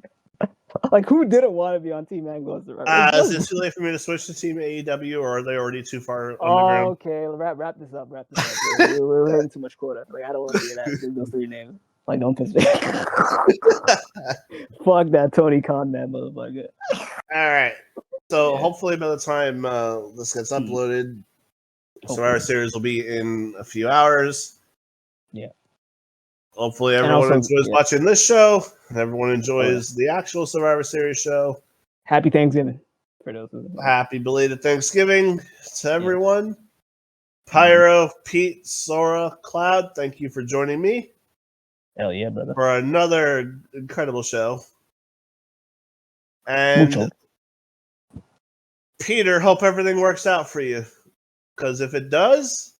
Like, who didn't want to be on Team Angle at Survivor? Is it too late for me to switch to Team AEW, or are they already too far underground? Okay, wrap this up. We're hitting too much quota. Like, I don't want to be in those 3 names. Like, don't piss me. Fuck that Tony Khan, man, motherfucker. All right. So Yeah. hopefully by the time this gets uploaded, Survivor Hopefully. Series will be in a few hours. Yeah. Hopefully And everyone also, enjoys yeah. watching this show, and everyone enjoys the actual Survivor Series show. Happy Thanksgiving for those who Happy belated Thanksgiving to everyone. Pyro, Pete, Sora, Cloud, thank you for joining me Hell yeah, brother. for another incredible show. And Mucho. Peter, hope everything works out for you. Because if it does,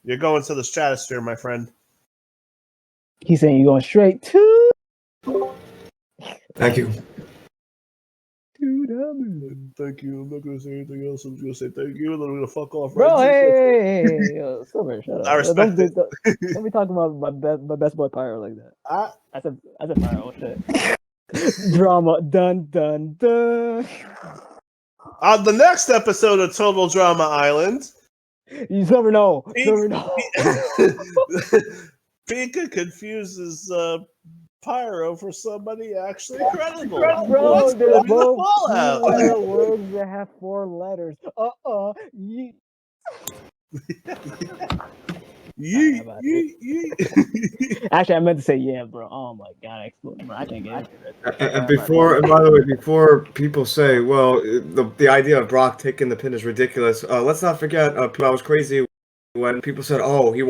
you're going to the stratosphere, my friend. He's saying you're going straight to Thank you. the moon. Thank you. I'm not going to say anything else. I'm just going to say thank you, and then I'm going to fuck off. Bro, right? hey, yo, Silver, shut up. I respect it. Don't be talking about my best boy Pyro like that. I said Pyro, oh shit. Drama, dun dun dun. On the next episode of Total Drama Island, You never know. Never know. Pika confuses Pyro for somebody actually credible. Bro, What's going to they're be the both fallout? words that have 4 letters. Yeet. Actually, I meant to say yeah, bro. Oh my god, I exploded, bro. I can't get it. And by the way, before people say, well, the idea of Brock taking the pin is ridiculous, let's not forget, I was crazy when people said, he's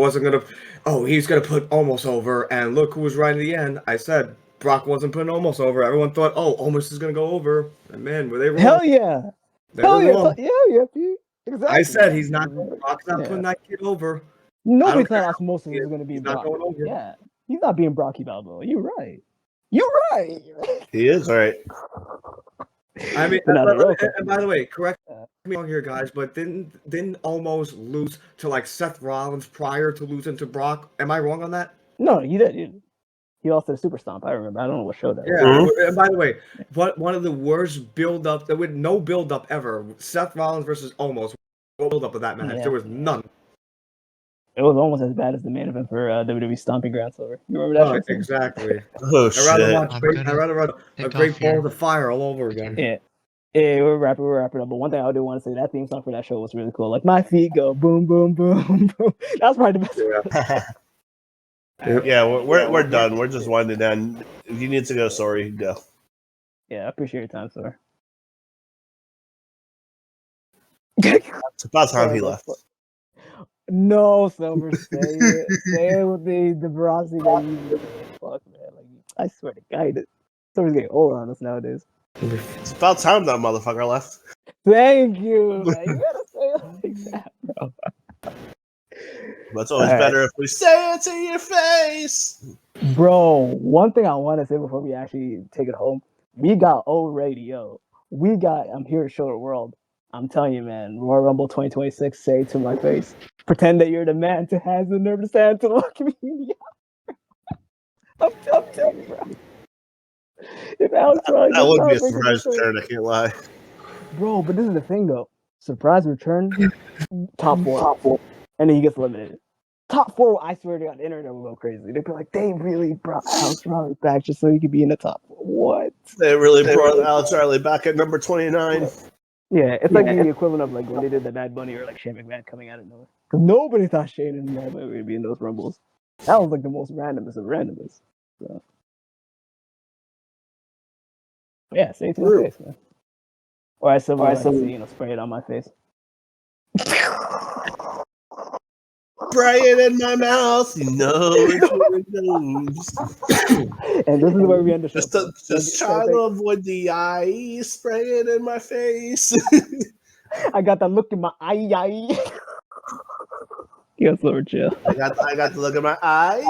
going to put Omos over, and look who was right at the end. I said, Brock wasn't putting Omos over. Everyone thought, Omos is going to go over. And man, were they wrong? Hell yeah. They were wrong. Yeah, Pete. Exactly. I said Brock's not putting that kid over. Nobody thought Osmosis was going to be He's Brock. not going over. Yeah, he's not being Brocky Balboa. You're right. You're right. He is right. I mean, But and by the way, correct me wrong here, guys, but didn't almost lose to like Seth Rollins prior to losing to Brock? Am I wrong on that? No, he did. He also did Super Stomp. I remember. I don't know what show that. Yeah. And by the way, one of the worst build-up, there was no build-up ever. Seth Rollins versus Omos. No build-up of that match. There was none. It was almost as bad as the main event for WWE Stomping Ground Silver. You remember that? Exactly. Oh shit! I'd rather watch a great ball of fire all over again. Yeah. Yeah, we're wrapping up. But one thing I do want to say, that theme song for that show was really cool. Like, my feet go boom, boom, boom, boom. That's probably the best. Yeah, we're done. We're just winding down. If you need to go, sorry, go. Yeah, I appreciate your time, sir. It's about time he left. No, Silver, say it. Say it with the veracity that you use. Fuck, man. Like, I swear to God, Silver's getting old on us nowadays. It's about time that motherfucker left. Thank you, man. You gotta say it like that, bro. But it's always better if we say it to your face. Bro, one thing I want to say before we actually take it home, we got old radio. I'm here to show the world. I'm telling you, man, Royal Rumble 2026, say it to my face. Pretend that you're the man to has the nerve to stand to look me in the eye. I'm telling you, bro. If Alex that would be a surprise return, I can't lie. Bro, but this is the thing, though. Surprise return, top four. And then he gets eliminated. Top 4, I swear to God, the internet will go crazy. They'd be like, they really brought Alex Riley back just so he could be in the top 4. What? They really brought Alex Riley back at number 29. Yeah, it's like the equivalent of like when they did the Bad Bunny or like Shane McMahon coming out of nowhere. Because nobody thought Shane and McMahon would be in those Rumbles. That was like the most randomest of randomest. So. Yeah, say it to my face, man. Or I still spray it on my face. Spray it in my mouth, you know it's really knows. And this is where we end the show. Just try to avoid the eye. Spray it in my face. I got that look in my eye. Yes, Lord, chill. I got to look at my eye.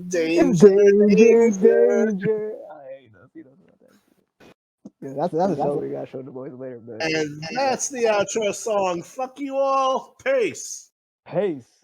Danger. Yeah, that's a show we gotta show the boys later, man. And that's the outro song. Fuck you all. Peace. Peace.